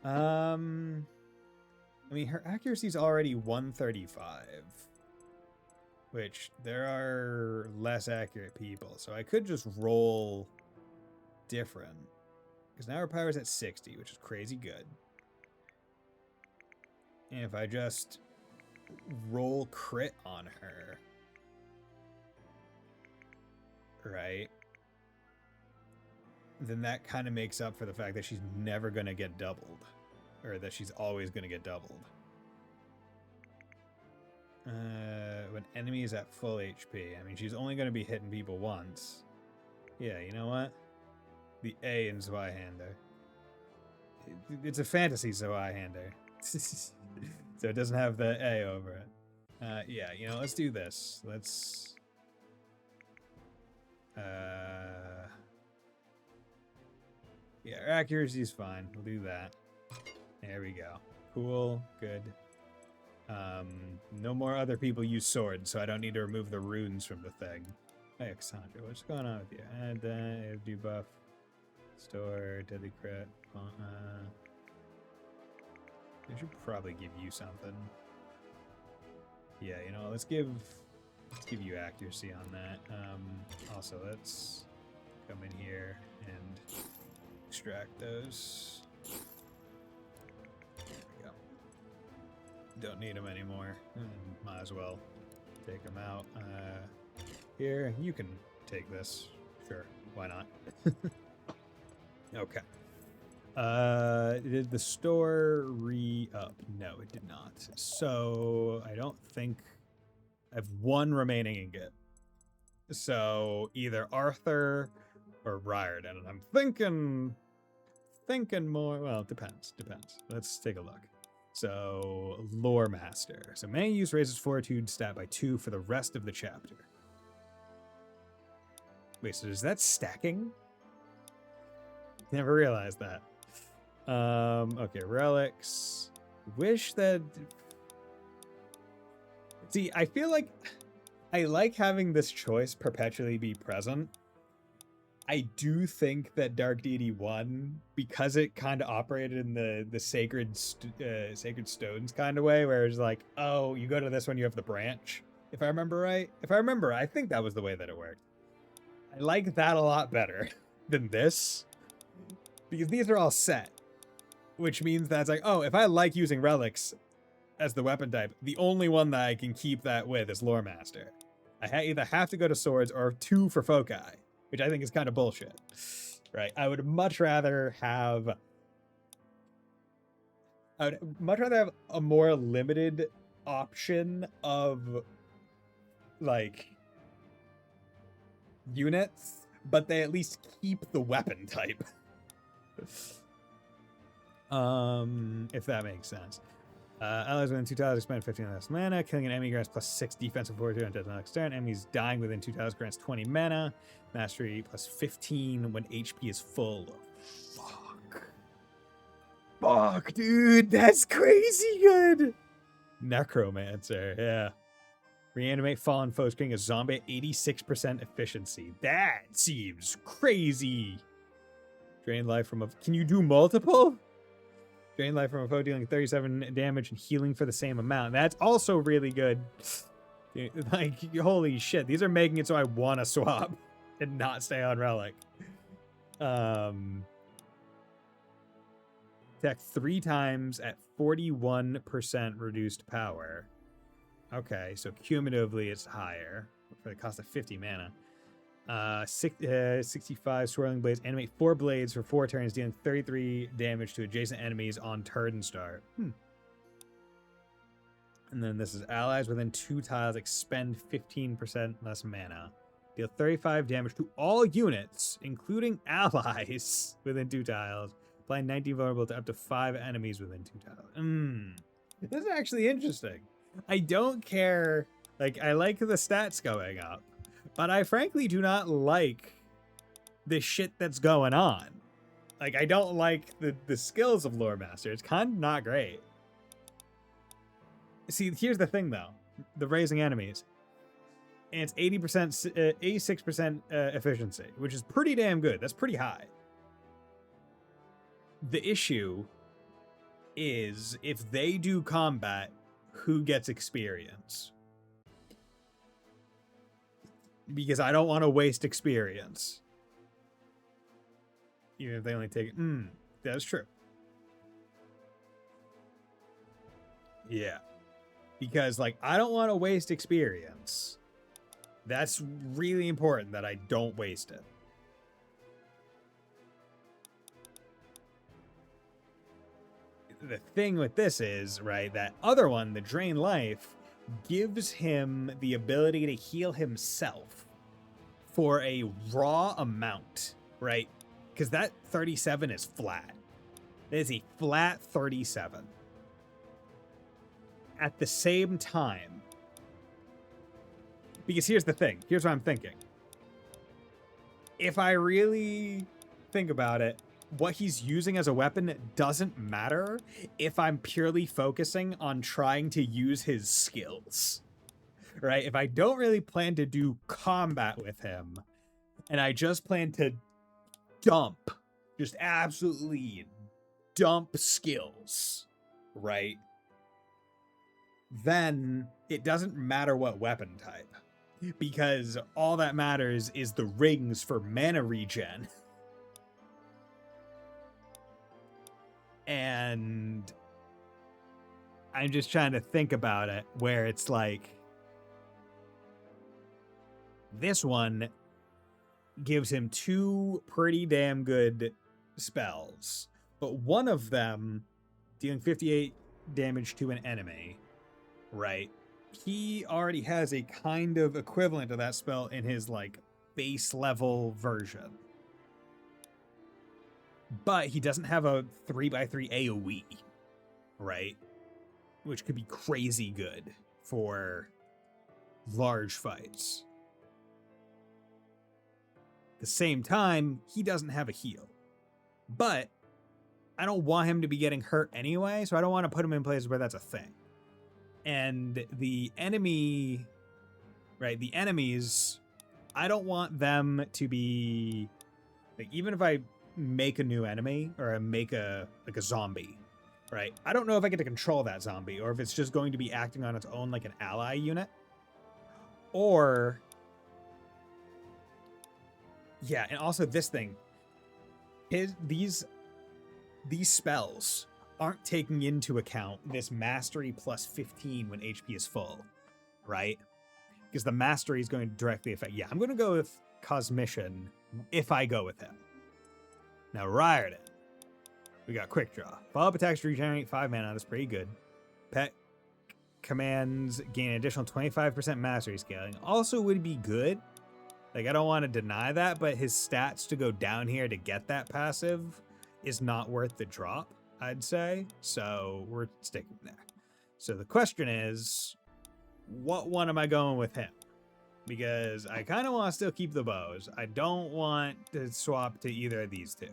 I mean, her accuracy's already 135. Which, there are less accurate people. So I could just roll different. Because now her power's at 60, which is crazy good. And if I just roll crit on her, right? Then that kind of makes up for the fact that she's never going to get doubled. Or that she's always going to get doubled. When enemy is at full HP. I mean, she's only going to be hitting people once. Yeah, you know what? The A in Zweihander. It's a fantasy Zweihander. So it doesn't have the A over it. Yeah, you know, let's do this. Let's... Yeah, her accuracy is fine. We'll do that. There we go. Cool. Good. No more other people use swords, so I don't need to remove the runes from the thing. Hey, Cassandra, what's going on with you? Add that, debuff, store, deadly crit. I should probably give you something. Yeah, you know, let's give you accuracy on that. Also, let's come in here and extract those. Don't need them anymore. Might as well take them out. Here, you can take this. Sure, why not? Okay. Did the store re-up? No, it did not. So, I don't think... I have 1 remaining ingot. So, either Arthur or Riordan. And I'm thinking more. Well, it depends. Let's take a look. So, Lore Master. So, may use raises Fortitude stat by 2 for the rest of the chapter. Wait, so is that stacking? Never realized that. Okay, relics. Wish that... See, I feel like I like having this choice perpetually be present. I do think that Dark Deity 1, because it kind of operated in the sacred stones kind of way, where it's like, oh, you go to this one, you have the branch. If I remember right. I think that was the way that it worked. I like that a lot better than this, because these are all set, which means that it's like, oh, if I like using relics as the weapon type, the only one that I can keep that with is Lore Master. I either have to go to swords or 2 for foci, which I think is kind of bullshit, right? I would much rather have a more limited option of like units, but they at least keep the weapon type. If that makes sense. Allies within 2 tiles expend 15 less mana. Killing an enemy grants plus 6 defensive fortitude until the next turn. Enemies dying within 2 tiles grants 20 mana. Mastery plus 15 when HP is full. Fuck, dude, that's crazy good. Necromancer, yeah. Reanimate fallen foes, creating a zombie at 86% efficiency. That seems crazy. Drain life from a... Can you do multiple? Drain life from a foe, dealing 37 damage and healing for the same amount. That's also really good. Like, holy shit. These are making it so I want to swap and not stay on Relic. Attack 3 times at 41% reduced power. Okay, so cumulatively it's higher for the cost of 50 mana. 65 swirling blades. Animate 4 blades for 4 turns, dealing 33 damage to adjacent enemies on turn start. And then this is allies within 2 tiles expend 15% less mana. Deal 35 damage to all units, including allies within 2 tiles. Apply 19 vulnerable to up to 5 enemies within 2 tiles. This is actually interesting. I don't care. Like, I like the stats going up, but I frankly do not like the shit that's going on. Like, I don't like the skills of Lore Master. It's kind of not great. See, here's the thing, though. The raising enemies. And it's 86% efficiency, which is pretty damn good. That's pretty high. The issue is if they do combat, who gets experience? Because I don't want to waste experience. Even if they only take it. That's true. Yeah. Because, like, I don't want to waste experience. That's really important that I don't waste it. The thing with this is, right, that other one, the Drain Life, gives him the ability to heal himself for a raw amount, right? Because that 37 is flat. It is a flat 37. At the same time, because here's the thing. Here's what I'm thinking. If I really think about it, what he's using as a weapon doesn't matter if I'm purely focusing on trying to use his skills, right? If I don't really plan to do combat with him and I just plan to dump, just absolutely dump skills, right? Then it doesn't matter what weapon type, because all that matters is the rings for mana regen. And I'm just trying to think about it, where it's like, this one gives him 2 pretty damn good spells, but one of them dealing 58 damage to an enemy, right? He already has a kind of equivalent to that spell in his, like, base level version. But he doesn't have a 3x3 AoE, right? Which could be crazy good for large fights. At the same time, he doesn't have a heal. But I don't want him to be getting hurt anyway, so I don't want to put him in places where that's a thing. And the enemy, right, the enemies, I don't want them to be, like, even if I make a new enemy, or I make a zombie, right, I don't know if I get to control that zombie, or if it's just going to be acting on its own like an ally unit. Or, yeah, and also this thing, these spells aren't taking into account this mastery plus 15 when HP is full, right? Because the mastery is going to directly affect... Yeah, I'm going to go with Cosmician if I go with him. Now, Riordan. We got Quick Draw. Follow-up attacks regenerate 5 mana. That's pretty good. Pet commands gain an additional 25% mastery scaling. Also would be good. Like, I don't want to deny that, but his stats to go down here to get that passive is not worth the drop, I'd say. So we're sticking there. So the question is, what one am I going with him? Because I kind of want to still keep the bows. I don't want to swap to either of these two.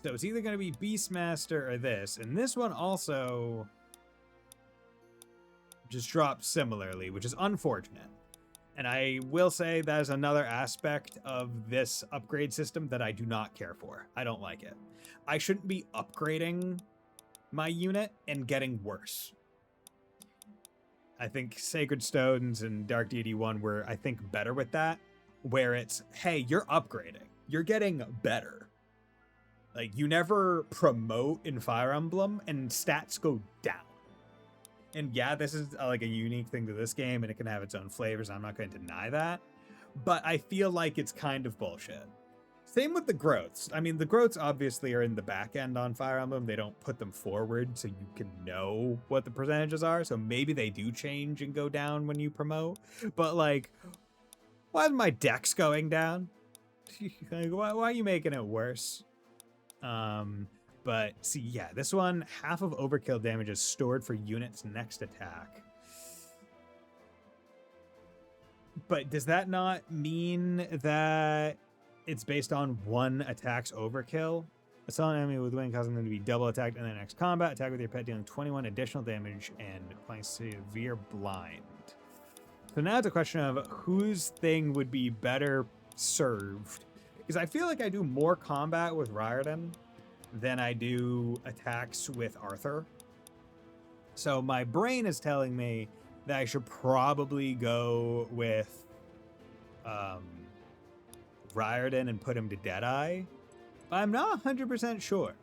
So it's either going to be Beastmaster or this. And this one also just drops similarly, which is unfortunate. And I will say that is another aspect of this upgrade system that I do not care for. I don't like it. I shouldn't be upgrading my unit and getting worse. I think Sacred Stones and Dark Deity 1 were, I think, better with that. Where it's, hey, you're upgrading. You're getting better. Like, you never promote in Fire Emblem and stats go down. And yeah, this is like a unique thing to this game and it can have its own flavors. I'm not going to deny that. But I feel like it's kind of bullshit. Same with the growths. I mean, the growths obviously are in the back end on Fire Emblem. They don't put them forward so you can know what the percentages are. So maybe they do change and go down when you promote. But like, why is my dex going down? Like, why are you making it worse? But see, yeah, this one, half of overkill damage is stored for units next attack. But does that not mean that it's based on one attack's overkill? Assault an enemy with wind, causing them to be double attacked in the next combat. Attack with your pet, dealing 21 additional damage and applying severe blind. So now it's a question of whose thing would be better served. Because I feel like I do more combat with Riordan than I do attacks with Arthur. So my brain is telling me that I should probably go with Riordan and put him to Deadeye. But I'm not 100% sure.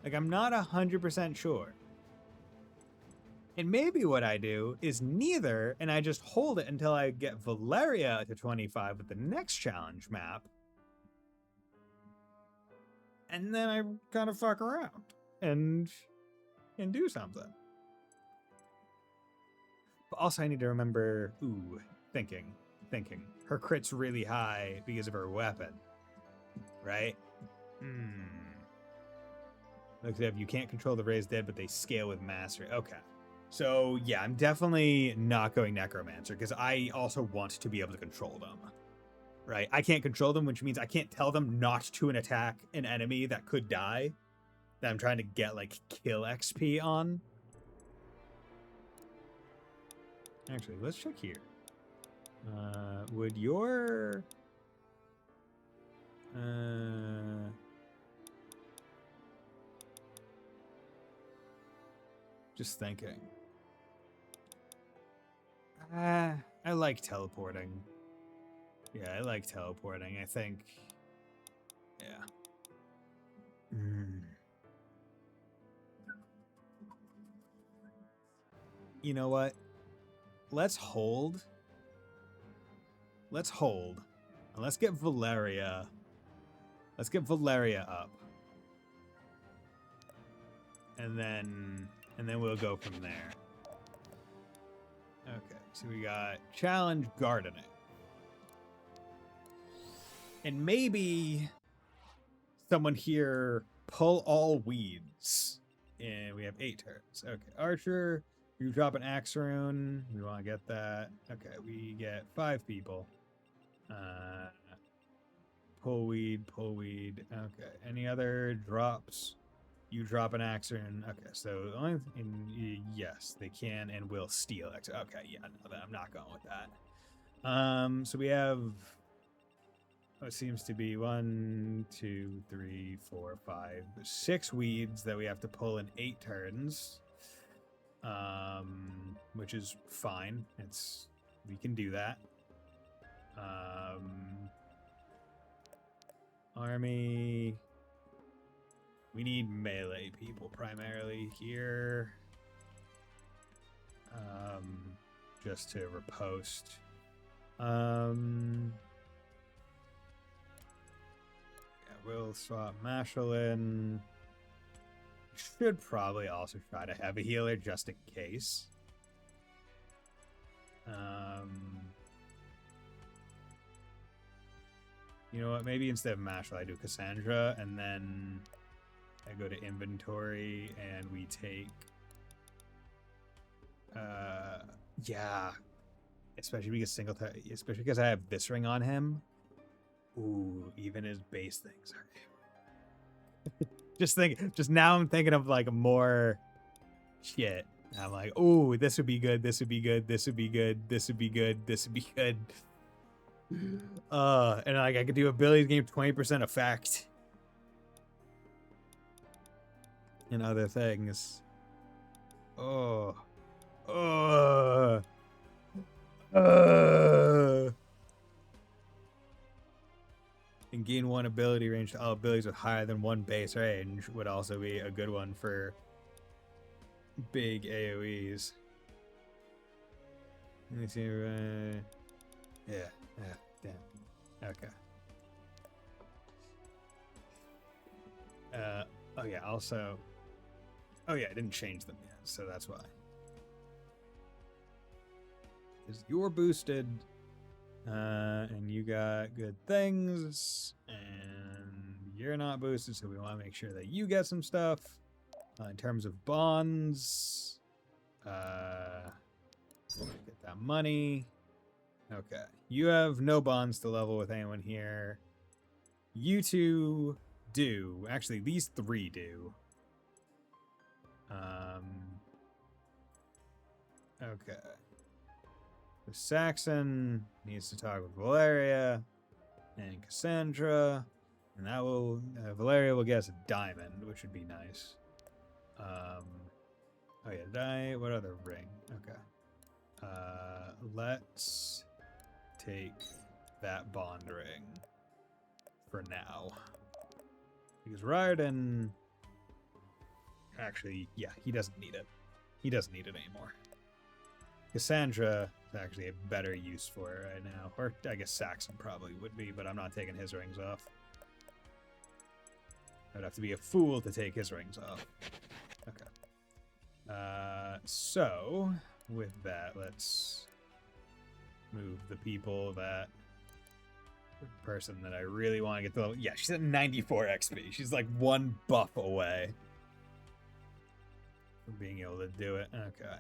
Like, I'm not 100% sure. And maybe what I do is neither, and I just hold it until I get Valeria to 25 with the next challenge map. And then I kind of fuck around and do something. But also I need to remember, thinking. Her crit's really high because of her weapon, right? Looks like you can't control the raised dead, but they scale with mastery. Okay. So yeah, I'm definitely not going Necromancer because I also want to be able to control them. Right? I can't control them, which means I can't tell them not to attack an enemy that could die. That I'm trying to get, like, kill XP on. Actually, let's check here. Would your... Just thinking. I like teleporting. Yeah, I like teleporting. I think... Yeah. You know what? Let's hold. Let's hold. And let's get Valeria. Let's get Valeria up. And then we'll go from there. Okay, so we got challenge gardening. And maybe someone here pull all weeds. And we have 8 turns. Okay, Archer, you drop an axe rune. We want to get that. Okay, we get 5 people. Pull weed, pull weed. Okay, any other drops? You drop an axe rune. Okay, so the only thing, yes, they can and will steal axe. Okay, yeah, no, I'm not going with that. So we have what seems to be 1, 2, 3, 4, 5, 6 weeds that we have to pull in 8 turns. Which is fine. We can do that. Army. We need melee people primarily here. Just to riposte. We'll swap Mashalin. Should probably also try to have a healer just in case. You know what? Maybe instead of Mashal, I do Cassandra, and then I go to inventory and we take. Yeah. Especially because I have this ring on him. Ooh, even his base things are. Just now I'm thinking of like more shit. I'm like, ooh, this would be good, this would be good, this would be good, this would be good, this would be good. And like I could do abilities game 20% effect. And other things. And gain 1 ability range to all abilities with higher than 1 base range would also be a good one for big AoEs. Let me see. Yeah, damn. Okay. Oh yeah, also. Oh yeah, I didn't change them yet, so that's why. Because you're boosted. And you got good things, and you're not boosted, so we want to make sure that you get some stuff. In terms of bonds, get that money. Okay, you have no bonds to level with anyone here. You 2 do. Actually, these 3 do. Okay. The Saxon needs to talk with Valeria and Cassandra, and that will Valeria will get us a diamond, which would be nice. Oh yeah, what other ring? Okay. Let's take that bond ring for now. Because Riordan actually, yeah, he doesn't need it. He doesn't need it anymore. Cassandra is actually a better use for it right now. Or I guess Saxon probably would be, but I'm not taking his rings off. I'd have to be a fool to take his rings off. Okay. So, with that, let's move the people that... The person that I really want to get to level... Yeah, she's at 94 XP. She's like 1 buff away from being able to do it. Okay.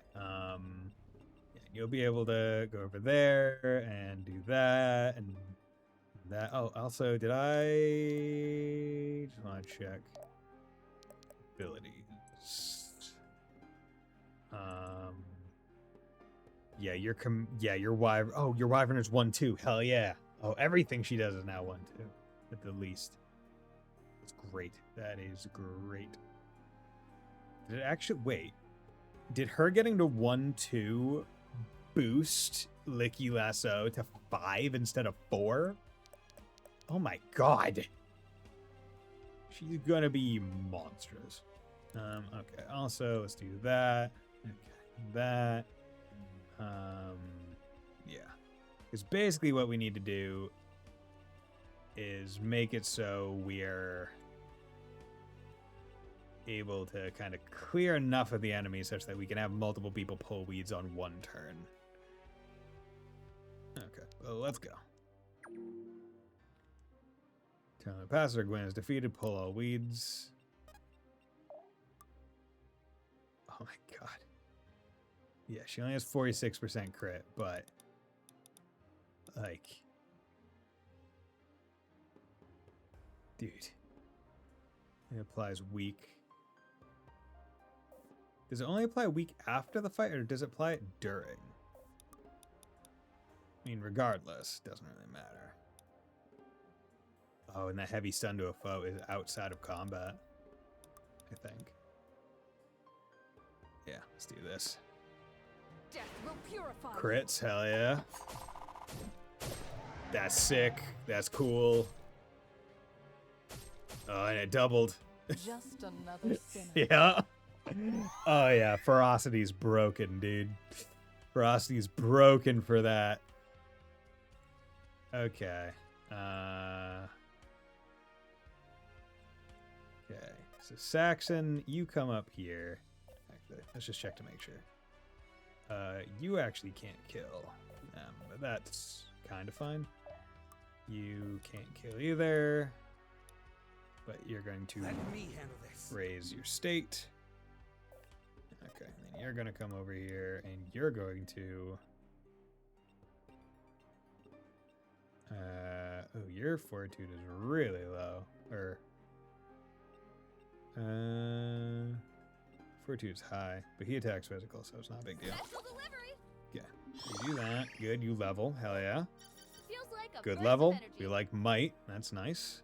You'll be able to go over there and do that and that. Oh, also, did I just want to check abilities? Yeah, your wyvern. Oh, your wyvern is 1/2. Hell yeah. Oh, everything she does is now 1/2 at the least. That's great. That is great. Did it actually wait? Did her getting to 1/2 boost Licky Lasso to 5 instead of 4? Oh my god. She's gonna be monstrous. Okay, also, let's do that. Okay, that. Yeah. Because basically what we need to do is make it so we're able to kind of clear enough of the enemy such that we can have multiple people pull weeds on 1 turn. Okay, well, let's go. Tournament passer Gwen is defeated. Pull all weeds. Oh my god. Yeah, she only has 46% crit, but like, dude, it applies weak. Does it only apply weak after the fight, or does it apply it during? I mean, regardless, doesn't really matter. Oh, and that heavy stun to a foe is outside of combat, I think. Yeah, let's do this. Death will purify. Crits, hell yeah. That's sick. That's cool. Oh, and it doubled. Just another sinner. Yeah. Oh yeah, Ferocity's broken, dude. Ferocity's broken for that. Okay. Okay. So Saxon, you come up here. Actually, let's just check to make sure. You actually can't kill. But that's kind of fine. You can't kill either. But you're going to raise your state. Okay, and then you're going to come over here, and you're going to... oh, your fortitude is really low. Or... fortitude's high, but he attacks physical, so it's not a big deal. Yeah, you do that. Good, you level. Hell yeah. Feels like a Good burst level. of energy. We like might. That's nice.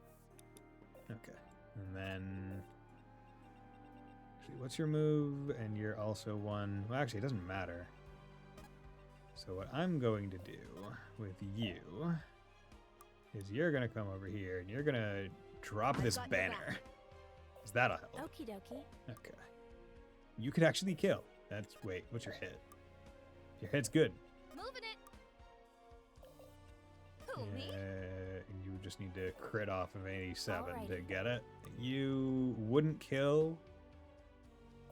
Okay, and then... Actually, what's your move? And you're also one... Well, actually, it doesn't matter. So what I'm going to do with you is you're going to come over here, and you're going to drop this banner. Because that'll help. Okie dokie. Okay. You could actually kill. That's... Wait, what's your hit? Your hit's good. Moving it. Who, me? And you just need to crit off of 87 to Alrighty. get it. You wouldn't kill,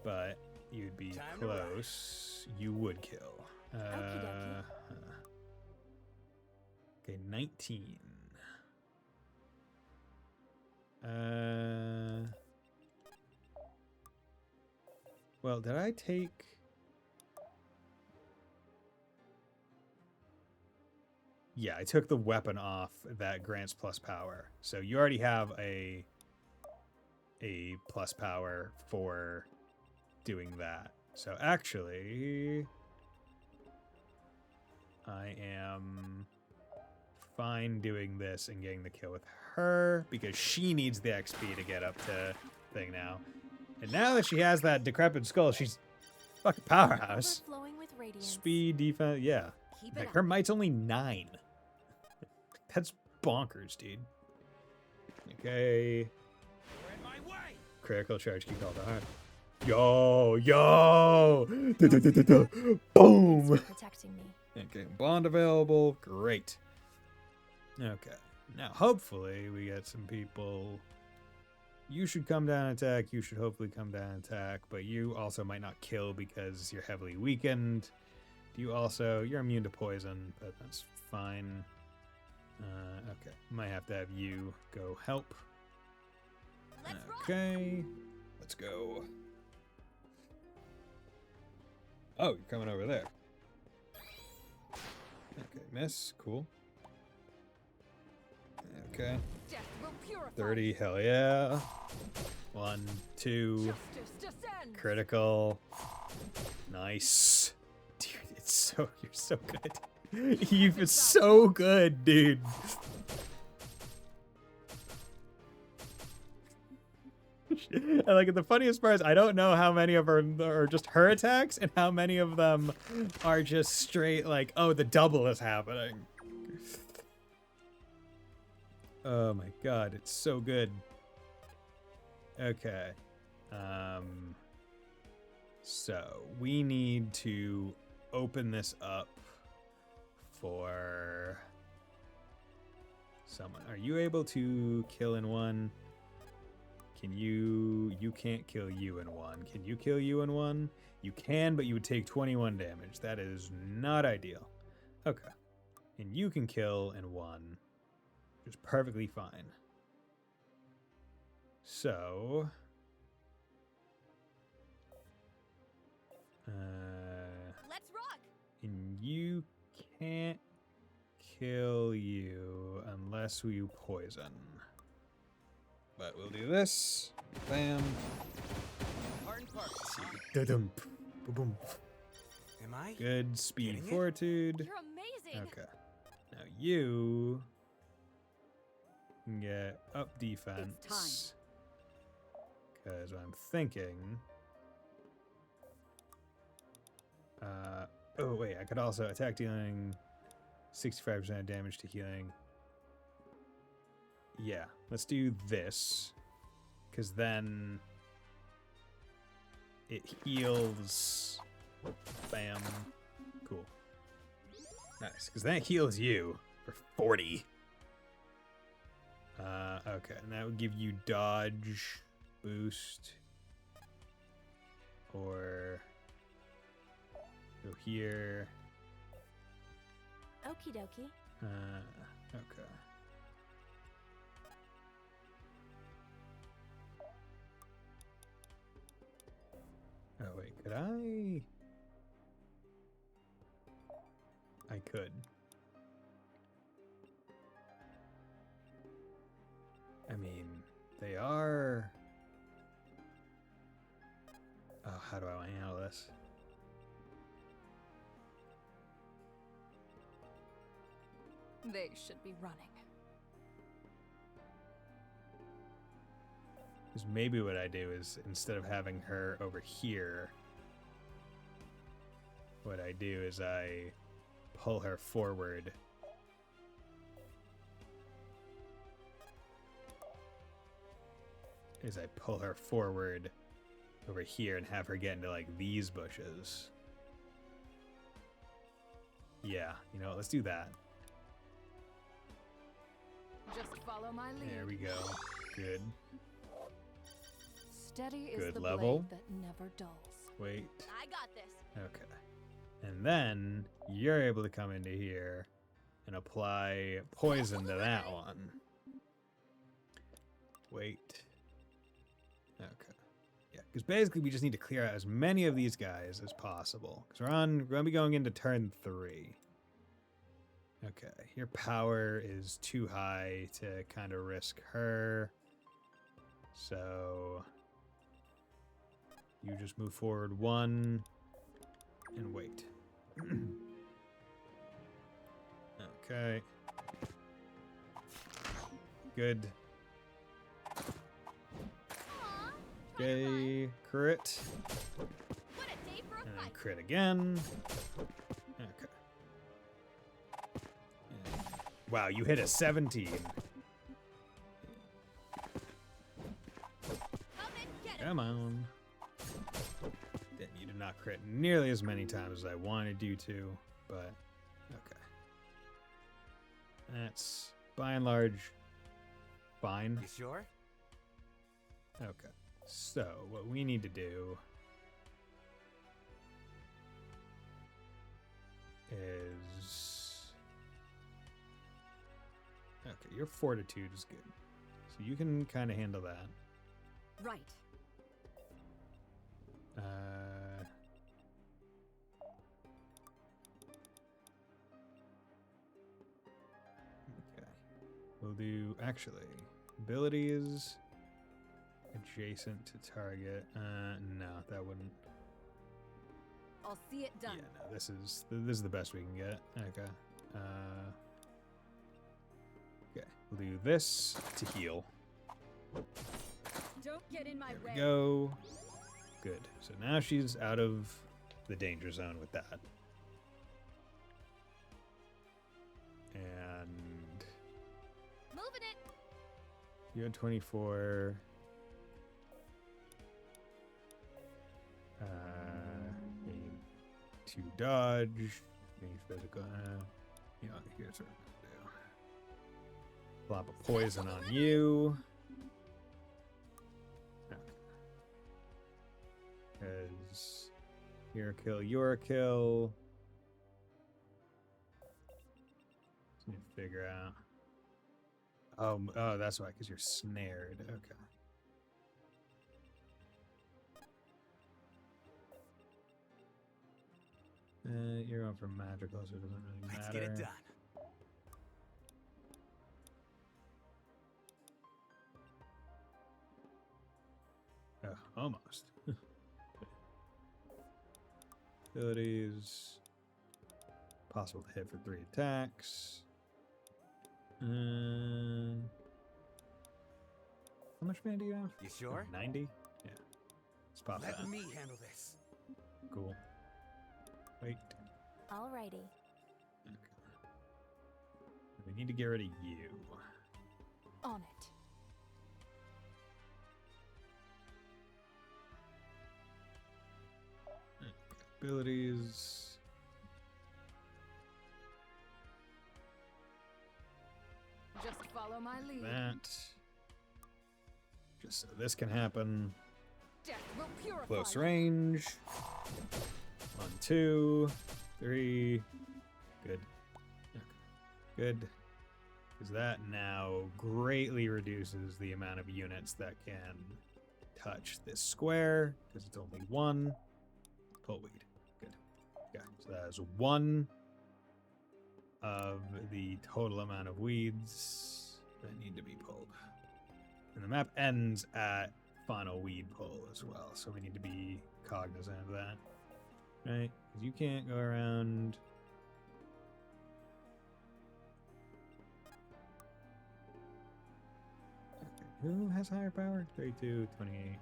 but you'd be Time to ride. close. You would kill. dokie. Okay, 19. Well, did I take... Yeah, I took the weapon off that grants plus power. So you already have a plus power for doing that. So actually, I am fine doing this and getting the kill with her because she needs the XP to get up to thing now. And now that she has that decrepit skull, she's fucking powerhouse. Overflowing with radiance. Speed, defense, yeah. Keep it Like, up. her might's only 9. That's bonkers, dude. Okay. You're in my way. Critical charge, keep all the heart. Yo, yo! Boom! Protecting me. Okay, bond available. Great. Okay. Now, hopefully, we get some people... You should come down and attack. You should hopefully come down and attack. But you also might not kill because you're heavily weakened. You also... You're immune to poison, but that's fine. Okay. Might have to have you go help. Okay. Let's go. Oh, you're coming over there. Okay, miss. Cool. Okay. Death will purify. 30, hell yeah. 1, 2. Justice descends. Critical. Nice. Dude, it's so... You're so good. You've been so good, dude. And like the funniest part is I don't know how many of them are just her attacks and how many of them are just straight like, oh, the double is happening. Oh my god, it's so good. Okay. So we need to open this up for someone. Are you able to kill in one? Can you... You can't kill you in one. Can you kill you in one? You can, but you would take 21 damage. That is not ideal. Okay. And you can kill in one. Which is perfectly fine. So, Let's rock. and you can't kill you unless we poison. But we'll do this. Bam. Part and part. Da-dum. Boom. Am I? Good speed, getting it? fortitude. You're amazing. Okay. Now you can get up defense. Because I'm thinking. Oh wait, I could also attack dealing 65% damage to healing. Yeah, let's do this. Because then it heals. Bam. Cool. Nice, because that heals you for 40. Okay, and that would give you dodge boost. Or go here. Okie dokie. Okay. Oh wait, could I? I could. I mean, they are. Oh, how do I want to handle this? They should be running. Because maybe what I do is instead of having her over here, what I do is I pull her forward. I pull her forward over here and have her get into like these bushes. Yeah, you know what, let's do that. Just follow my lead. There we go. Good. Steady is Good the level. blade that never dulls. Wait. I got this. Okay. And then you're able to come into here and apply poison to that one. Wait. Okay. Yeah, because basically we just need to clear out as many of these guys as possible. Because we're going to be going into turn 3. Okay. Your power is too high to kind of risk her. So you just move forward 1 and wait. Okay. Good. Okay, crit. What a day for a And then fight. crit again. Okay. And- wow, you hit a 17. Come on. Then you did not crit nearly as many times as I wanted you to, but okay. That's by and large fine. You sure? Okay. So what we need to do is okay, your fortitude is good. So you can kind of handle that. Right. Okay. We'll do actually abilities adjacent to target. No, that wouldn't. I'll see it done. Yeah, no, this is the best we can get. Okay. Okay, we'll do this to heal. Don't get in my There way. we go. Good. So now she's out of the danger zone with that. And Moving it. you had 24. Need to dodge. Need physical. You know, here's what I'm gonna do. Plop a poison on you. Because your kill. Just need to figure out. Oh, that's why, because you're snared. Okay. went from magical, so it doesn't really matter. Let's get it done. Almost. Abilities. Possible to hit for 3 attacks. How much mana do you have? You sure? 90? Yeah. Let's pop that. Let me handle this. Cool. Wait. Alrighty. We need to get rid of you. On it. Abilities. Just follow my lead. That. Just so this can happen. Death will purify Close you. range. 1, 2, 3. Good. Okay. Good. Because that now greatly reduces the amount of units that can touch this square. Because it's only 1. Pull weed. Good. Okay. So that is 1 of the total amount of weeds that need to be pulled. And the map ends at final weed pull as well, so we need to be cognizant of that. Right? Because you can't go around. Okay. Who has higher power? 32, 28.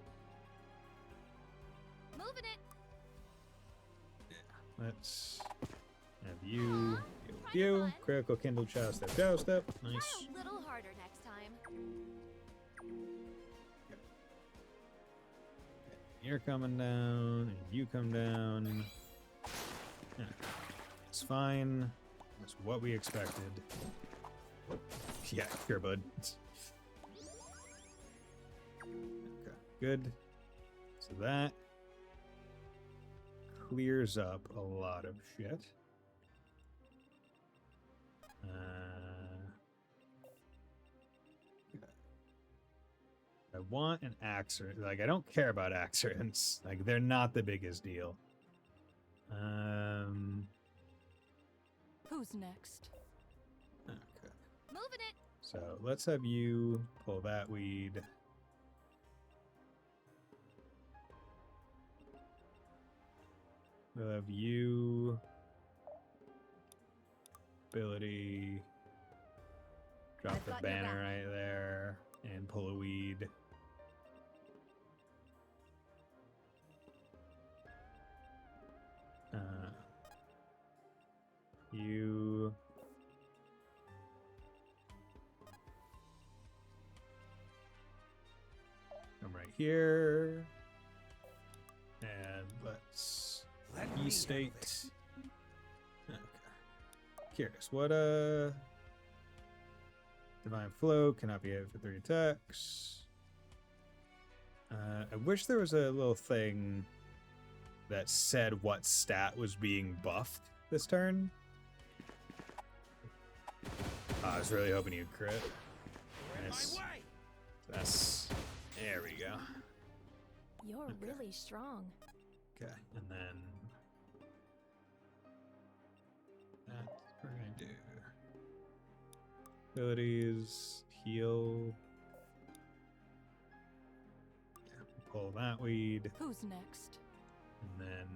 Moving it. Let's have you deal with you. Critical kindle chest step, joust step. Nice. Try a little harder next time. You're coming down, and you come down. Yeah, it's fine. That's what we expected. Yeah, here, bud. Okay, good. So that clears up a lot of shit. I want an Axer. Like, I don't care about Axerants. Like, they're not the biggest deal. Who's next? Okay. Moving it. So let's have you pull that weed. We'll have you ability drop I've the got your banner back. right there and pull a weed. You come right here, and let's E-state. Okay. Curious, what Divine Flow cannot be hit for 3 attacks. I wish there was a little thing that said what stat was being buffed this turn. I was really hoping you'd crit. Nice. That's... There we go. You're really strong. Okay, and then... That's what we're gonna do. Abilities, heal. Yeah, pull that weed. Who's next? And then...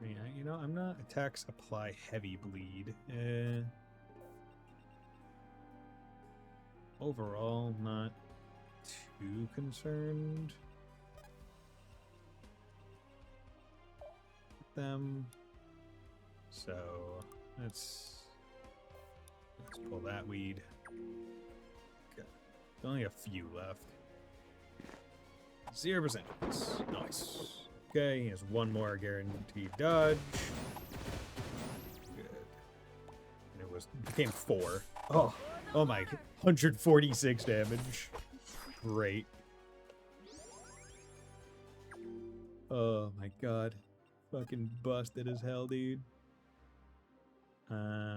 I mean, you know, I'm not attacks apply heavy bleed. Overall, not too concerned with them. So let's pull that weed. Okay. There's only a few left. 0%. Nice. Okay, he has 1 more guaranteed dodge. Good. And it became 4. Oh my, 146 damage. Great. Oh my god. Fucking busted as hell, dude. Okay.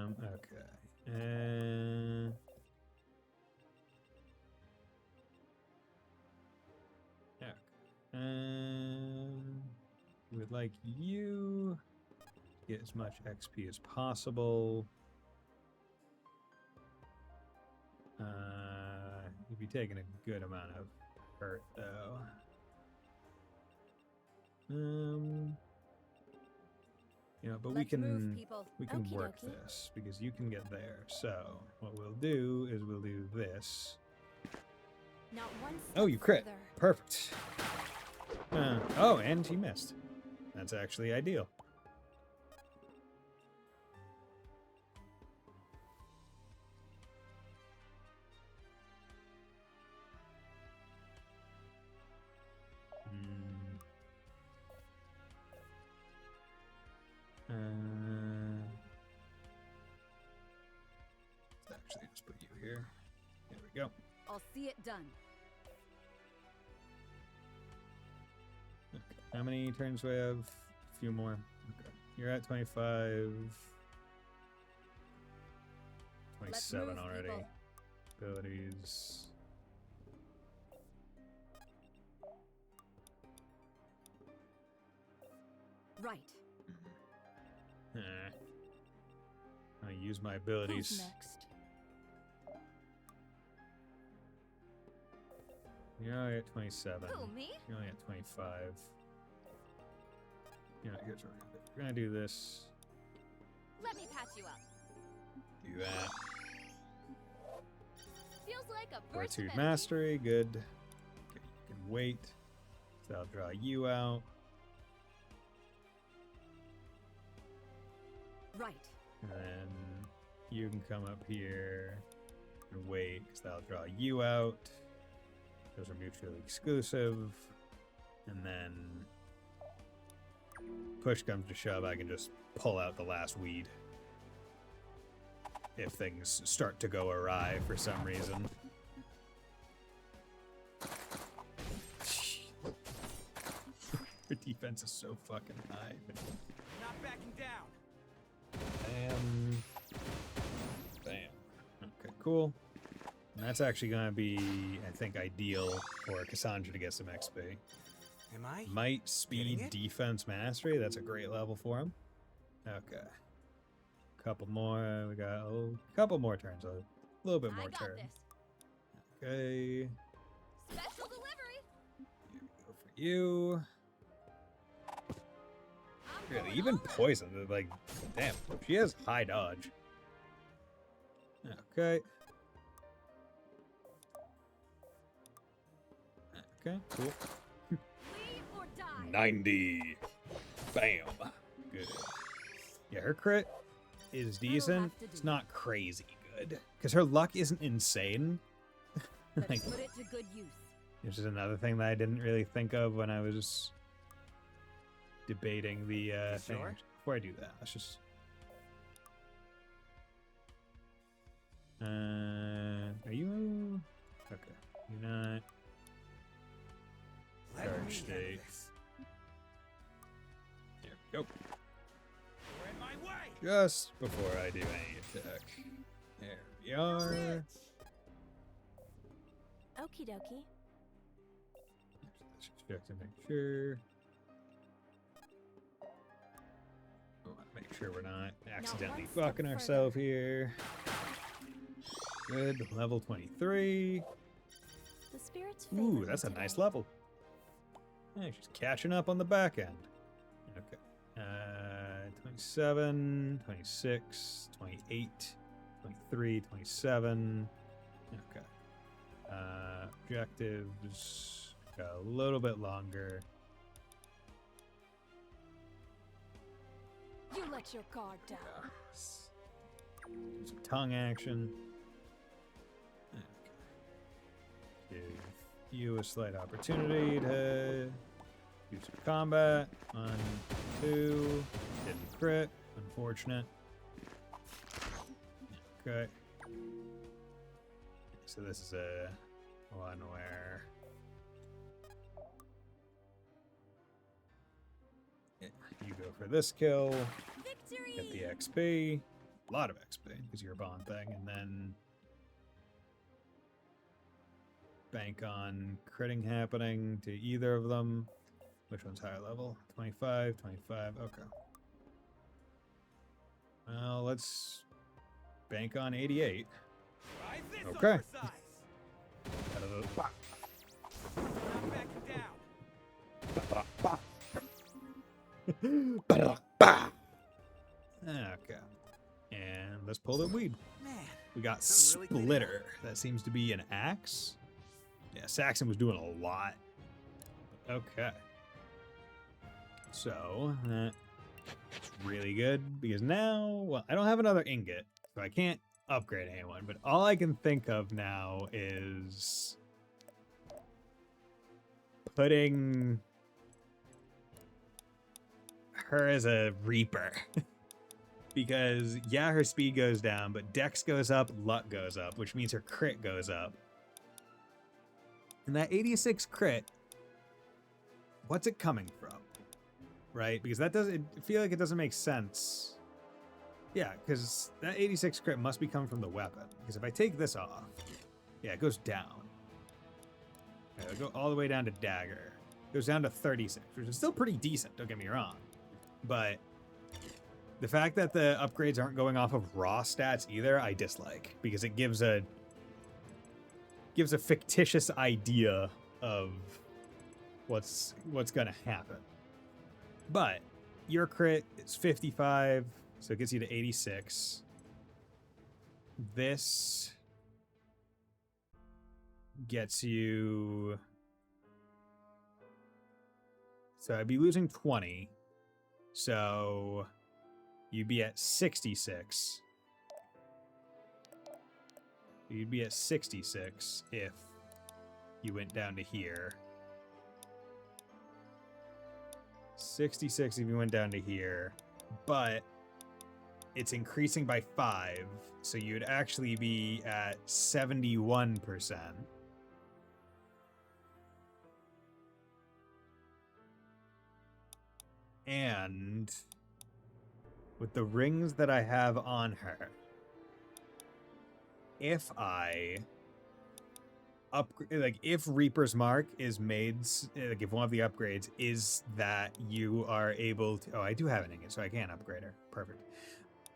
We would like you get as much XP as possible. You'd be taking a good amount of hurt, though. You know, but we can work this because you can get there. So what we'll do is we'll do this. Not one Oh, you crit. further. Perfect. Oh, and she missed. That's actually ideal. Let's actually just put you here. There we go. I'll see it done. Okay. How many turns do I have? A few more. Okay. You're at 25. 27 move, already. people. Abilities. Right. I use my abilities. Who's next? You're only at 27. Who, me? You're only at 25. You know, here's what we're gonna do. We're gonna do this. Let me patch you up. Do that. Feels like a burst of Fortitude energy. Mastery, good. Okay, you can wait. So I'll draw you out. Right. And then you can come up here and wait, because that'll draw you out. Those are mutually exclusive. And then push comes to shove, I can just pull out the last weed if things start to go awry for some reason. Your defense is so fucking high. Not backing down. Bam. Bam. Okay, cool. And that's actually going to be, I think, ideal for Cassandra to get some XP. Am I? Might, speed, defense, mastery. That's a great level for him. Okay. Couple more. We got a couple more turns. A little bit more I got turns. this. Okay. Special delivery. Here we go for you. I'm Really, going even all out. poison. Like, damn, she has high dodge. Okay. Okay, cool. Leave or die. 90. Bam. Good. Yeah, her crit is decent. It's not crazy good. Because her luck isn't insane. Let's Like, put it to good use. which is another thing that I didn't really think of when I was debating the thing. Sure. Before I do that, let's just... are you... Okay. You're not... Let me Charge handle state. this. There we go. You're in my way. Just before I do any attack. There we are. Okie dokie. Let's just check to make sure. We want to make sure we're not accidentally one step fucking further. ourselves here. Good. Level 23. The spirits Ooh, favor that's a me nice today. level. Yeah, she's catching up on the back end. Okay. 27, 26, 28, 23, 27. Okay. Objectives got a little bit longer. You let your guard down. Do some tongue action. Okay. Give you a slight opportunity to do some combat. 1, 2. Didn't crit. Unfortunate. Okay. So this is a one where you go for this kill. Victory! Get the XP. A lot of XP because you're a bond thing, and then bank on critting happening to either of them. Which one's higher level? 25, 25. Okay. Well, let's bank on 88. Try this Okay. on for size. Not backing down. Okay. And let's pull the weed. Man, We got I'm really cleaning Splitter. That seems to be an axe. Yeah, Saxon was doing a lot. Okay. So, that's really good because now, well, I don't have another ingot, so I can't upgrade anyone, but all I can think of now is putting her as a Reaper. Because, yeah, her speed goes down, but Dex goes up, luck goes up, which means her crit goes up. And that 86 crit, what's it coming from? Right? Because that doesn't, I feel like it doesn't make sense. Yeah, because that 86 crit must be coming from the weapon. Because if I take this off, yeah, it goes down. Yeah, it'll go all the way down to dagger. It goes down to 36, which is still pretty decent, don't get me wrong. But the fact that the upgrades aren't going off of raw stats either, I dislike. Because it gives a fictitious idea of what's gonna happen. But your crit is 55, so it gets you to 86. This gets you, so I'd be losing 20, so you'd be at 66. You'd be at 66 if you went down to here. 66 if you went down to here, but it's increasing by 5, so you'd actually be at 71%. And with the rings that I have on her, if I if Reaper's Mark is made, like if one of the upgrades is that you are able to, oh, I do have an ingot, so I can upgrade her. Perfect.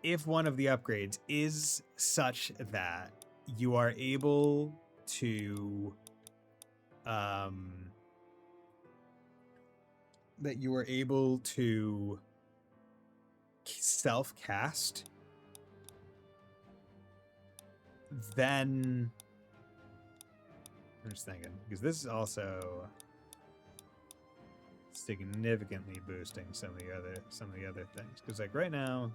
If one of the upgrades is such that you are able to, self-cast, then I'm just thinking, because this is also significantly boosting some of the other things. Because like right now,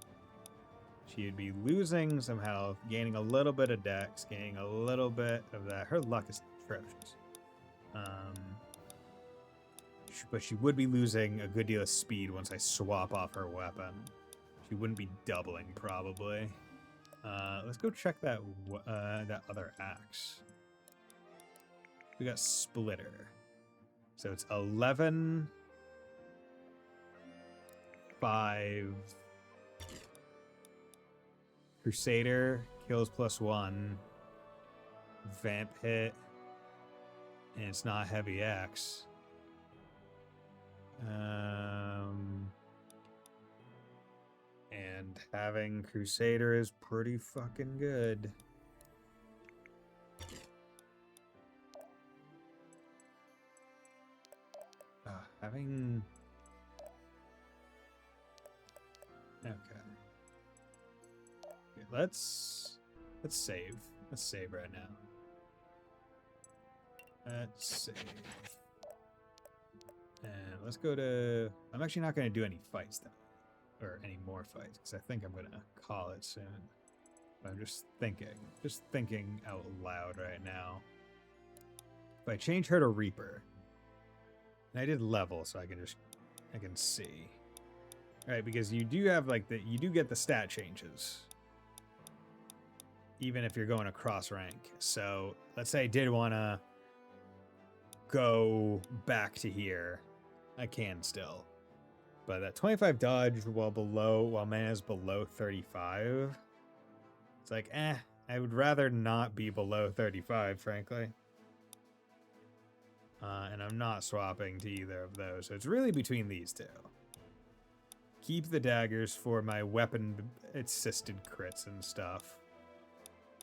she'd be losing some health, gaining a little bit of dex, gaining a little bit of that. Her luck is atrocious. But she would be losing a good deal of speed once I swap off her weapon. She wouldn't be doubling probably. Let's go check that that other axe. We got Splitter. So it's 11, 5. Crusader kills +1. Vamp hit. And it's not heavy axe. And having Crusader is pretty fucking good. Having... Okay. Let's save. Let's save right now. Let's save. And let's go to... I'm actually not going to do any fights though. Or any more fights, because I think I'm going to call it soon. But I'm just thinking out loud right now. If I change her to Reaper... And I did level, so I can see. Alright, because you do have you do get the stat changes. Even if you're going across rank. So let's say I did want to go back to here. I can still. But that 25 dodge while mana is below 35. It's like, I would rather not be below 35, frankly. And I'm not swapping to either of those. So it's really between these two. keep the daggers for my weapon-assisted crits and stuff.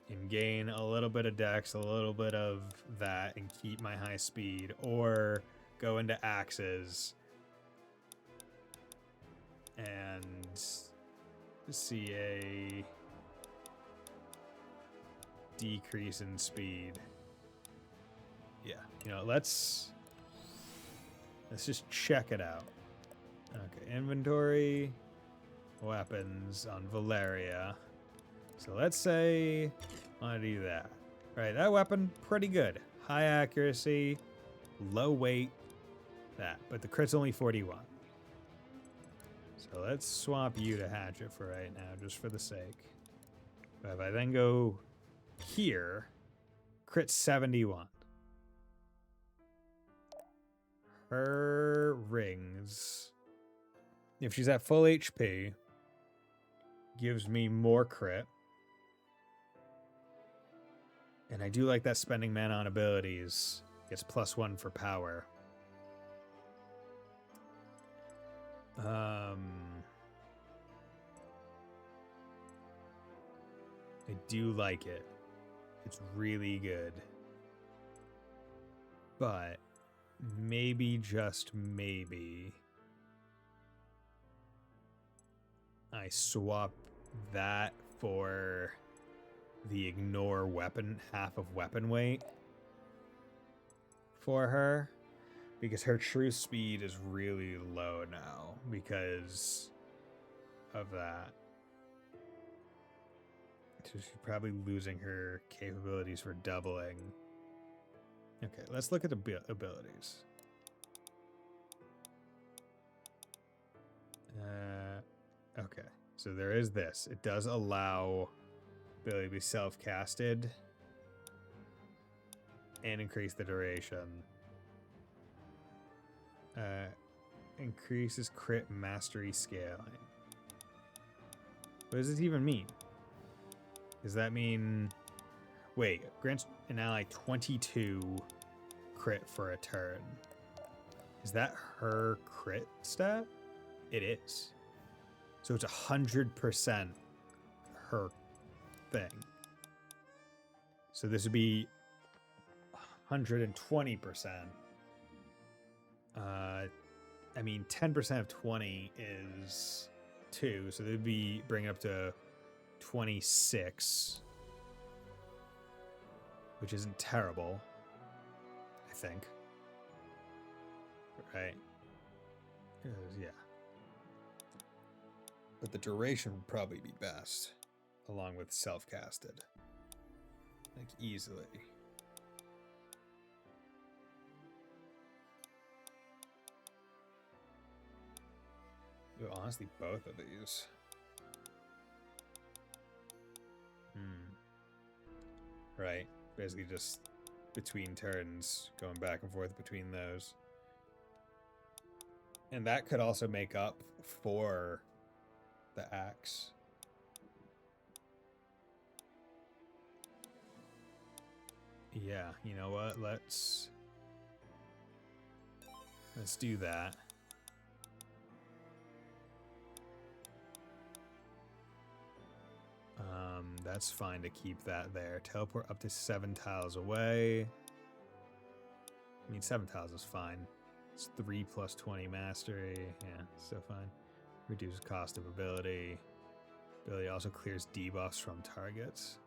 And gain a little bit of dex, a little bit of that, and keep my high speed. Or go into axes and see a decrease in speed. Yeah, you know, let's just check it out. Okay, inventory, weapons on Valeria. So let's say I want to do that. All right, that weapon, pretty good. High accuracy, low weight, that. But the crit's only 41. So let's swap you to hatchet for right now, just for the sake. But if I then go here, crit 71. Her rings, if she's at full HP, gives me more crit. And I do like that spending mana on abilities. Gets +1 for power. I do like it. It's really good. But maybe, just maybe, I swap that for the ignore weapon, half of weapon weight for her, because her true speed is really low now because of that. So she's probably losing her capabilities for doubling. Okay, let's look at the abilities. Okay, so there is this. It does allow ability to be self-casted and increase the duration. Increases crit mastery scaling. What does this even mean? Does that mean... Wait, grants an ally 22 crit for a turn. Is that her crit stat? It is. So it's 100% her thing. So this would be 120%. I mean, 10% of 20 is 2, so they'd be bringing up to 26, which isn't terrible, I think. Right? Yeah. But the duration would probably be best, along with self-casted. Like, easily. Ooh, honestly, both of these. Right. Basically just between turns, going back and forth between those. And that could also make up for the axe. Yeah, you know what? Let's do that. That's fine to keep that there. Teleport up to 7 tiles away. I mean, 7 tiles is fine. It's 3 plus 20 mastery. Yeah, still fine. Reduces cost of ability. Ability also clears debuffs from targets.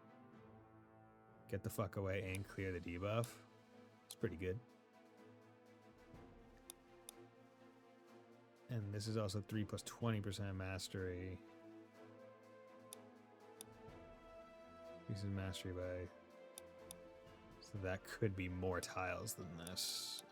Get the fuck away and clear the debuff. It's pretty good. And this is also 3 plus 20% mastery. Uses mastery by... So that could be more tiles than this.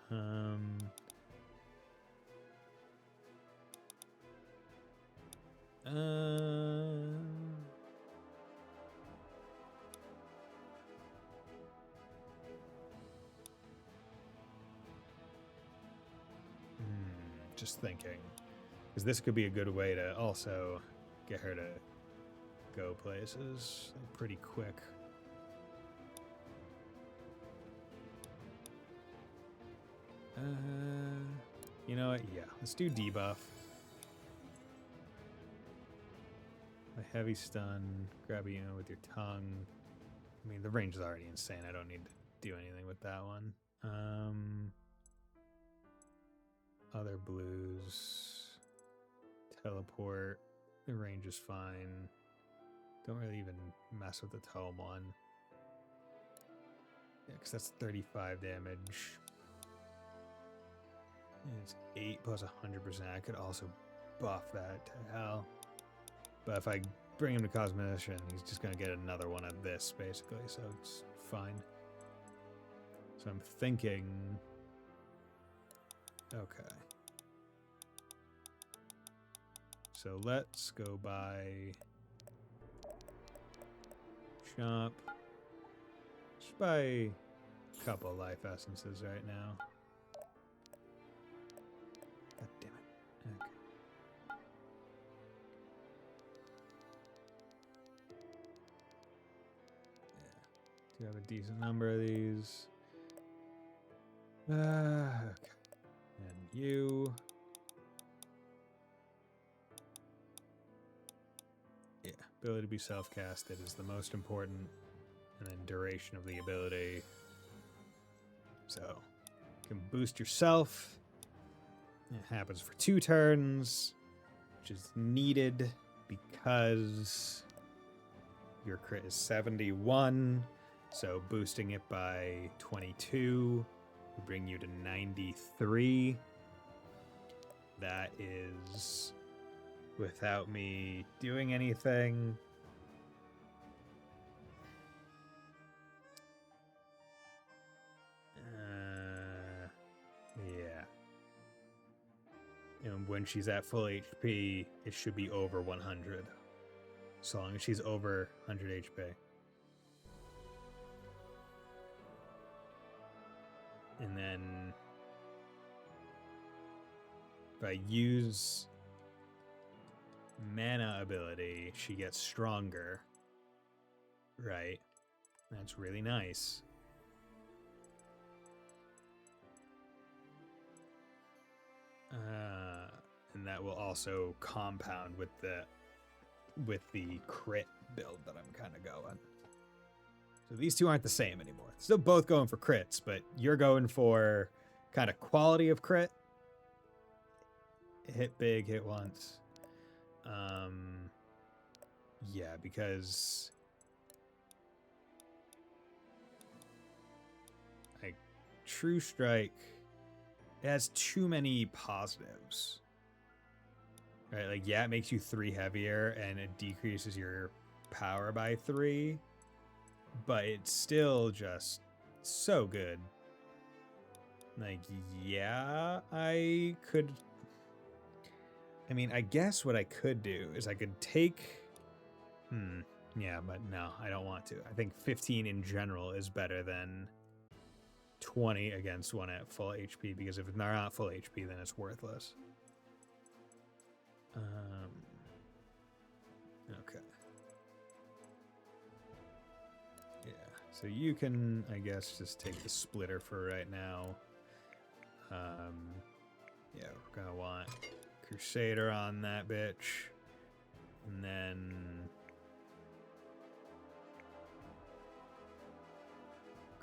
Just thinking. Because this could be a good way to also get her to go places like, pretty quick. You know what? Yeah, let's do debuff. heavy stun, grab a unit with your tongue. I mean, the range is already insane. I don't need to do anything with that one. Other blues, teleport. The range is fine. Don't really even mess with the tome one. Yeah, because that's 35 damage. And it's 8 plus 100%. I could also buff that to hell. But if I bring him to Cosmetician, he's just going to get another one of this, basically. So it's fine. So I'm thinking... Okay. So let's go buy... Shop. Just buy a couple life essences right now. God damn it. Okay. Yeah. Do have a decent number of these. Okay. And you. Yeah. Ability to be self-casted is the most important. And then duration of the ability. So, you can boost yourself. It happens for 2 turns, which is needed because your crit is 71. So boosting it by 22 will bring you to 93. That is without me doing anything. Yeah. And when she's at full HP, it should be over 100. So long as she's over 100 HP. And then if I use mana ability, she gets stronger. Right. That's really nice. And that will also compound with the crit build that I'm kind of going. So these two aren't the same anymore. Still both going for crits, but you're going for kind of quality of crit. Hit big, hit once. Yeah, because like True Strike, it has too many positives. Right, like yeah, it makes you 3 heavier and it decreases your power by 3, but it's still just so good. Like, yeah, I mean, I guess what I could do is I could take... yeah, but no, I don't want to. I think 15 in general is better than 20 against one at full HP, because if they're not full HP, then it's worthless. Okay. Yeah, so you can, I guess, just take the splitter for right now. Yeah, we're gonna want Crusader on that bitch. And then...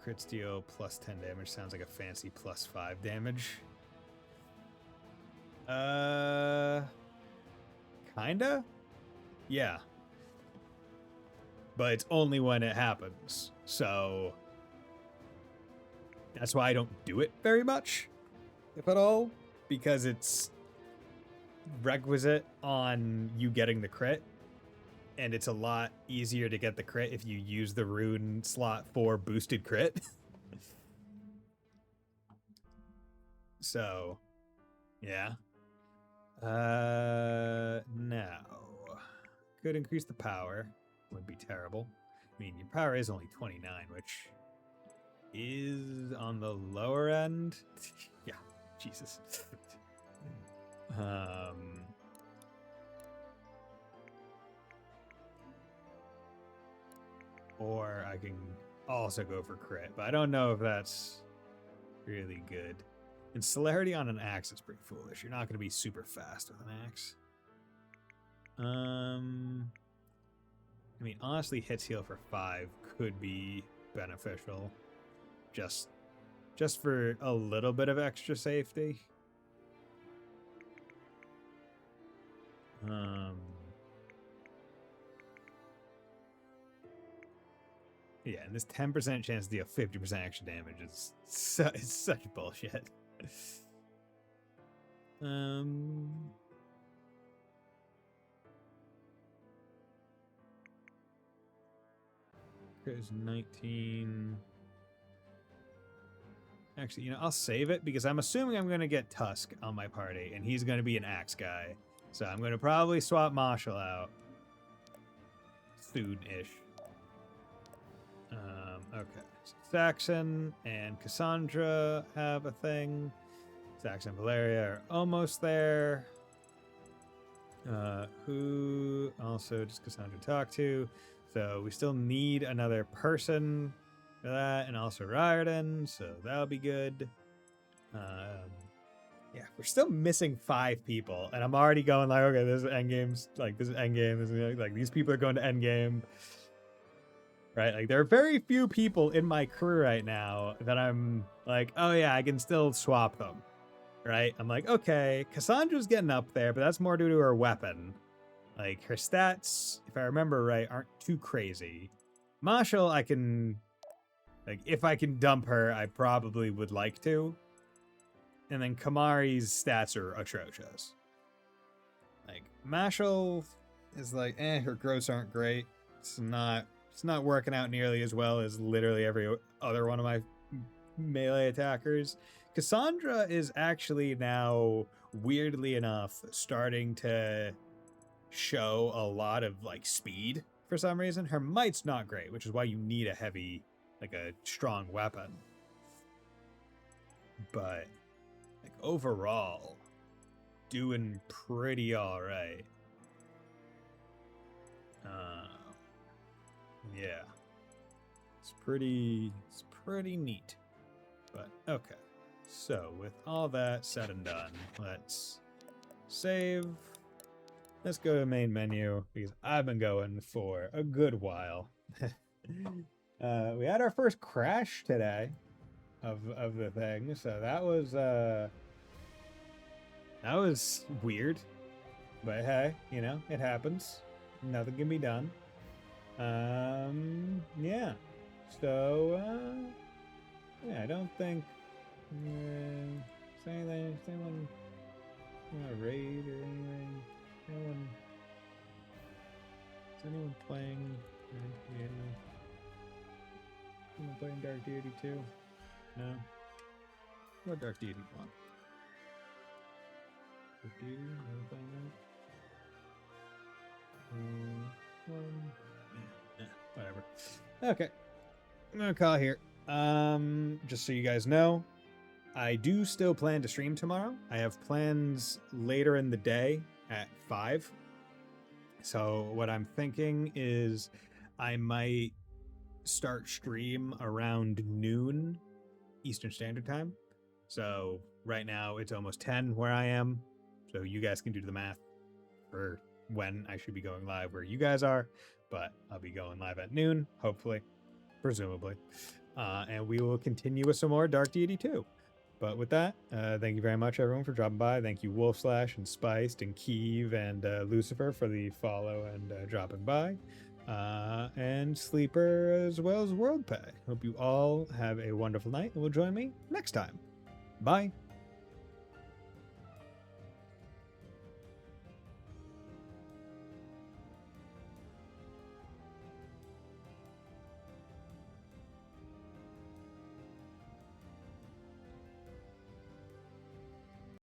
Crit steal plus 10 damage sounds like a fancy plus 5 damage. Kinda? Yeah. But it's only when it happens. So that's why I don't do it very much, if at all, because it's requisite on you getting the crit. And it's a lot easier to get the crit if you use the rune slot for boosted crit. So, yeah. Now, could increase the power. Would be terrible. I mean, your power is only 29, which is on the lower end. Yeah, Jesus. Or I can also go for crit, but I don't know if that's really good. And celerity on an axe is pretty foolish. You're not going to be super fast with an axe. I mean, honestly, hits heal for 5 could be beneficial. Just for a little bit of extra safety. Yeah, and this 10% chance to deal 50% extra damage is it's such bullshit. There's 19. Actually, you know, I'll save it because I'm assuming I'm going to get Tusk on my party, and he's going to be an axe guy. So I'm going to probably swap Marshall out soon-ish. Okay. So Saxon and Cassandra have a thing. Saxon and Valeria are almost there. Who also does Cassandra talk to? So we still need another person for that, and also Riordan, so that'll be good. Yeah, we're still missing 5 people, and I'm already going like, okay, this is endgame's like this is endgame. This is like these people are going to endgame, right? Like there are very few people in my crew right now that I'm like, oh yeah, I can still swap them, right? I'm like, okay, Cassandra's getting up there, but that's more due to her weapon. Like her stats, if I remember right, aren't too crazy. Marshall, I can, like, if I can dump her, I probably would like to. And then Kamari's stats are atrocious. Like, Marshall is like, her growths aren't great. It's not working out nearly as well as literally every other one of my melee attackers. Cassandra is actually now, weirdly enough, starting to show a lot of, like, speed for some reason. Her might's not great, which is why you need a heavy, like, a strong weapon. But like overall, doing pretty all right. Yeah, it's pretty neat. But okay, so with all that said and done, let's save. Let's go to main menu because I've been going for a good while. We had our first crash today of the thing, so that was weird, but hey, you know, it happens. Nothing can be done. Yeah, so yeah, I don't think anyone raid or anything. Is anyone playing anyone playing Dark Deity 2? No. What Dark Deity want? Dark Deity? Whatever. Okay. I'm gonna call it here. Just so you guys know, I do still plan to stream tomorrow. I have plans later in the day at 5. So what I'm thinking is I might start stream around noon Eastern Standard Time. So right now it's almost 10 where I am. So you guys can do the math for when I should be going live where you guys are. But I'll be going live at noon, hopefully, presumably. And we will continue with some more Dark Deity 2. But with that, thank you very much, everyone, for dropping by. Thank you, Wolf Slash and Spiced and Keeve and Lucifer for the follow and dropping by. And Sleeper as well as WorldPay. Hope you all have a wonderful night and will join me next time. Bye.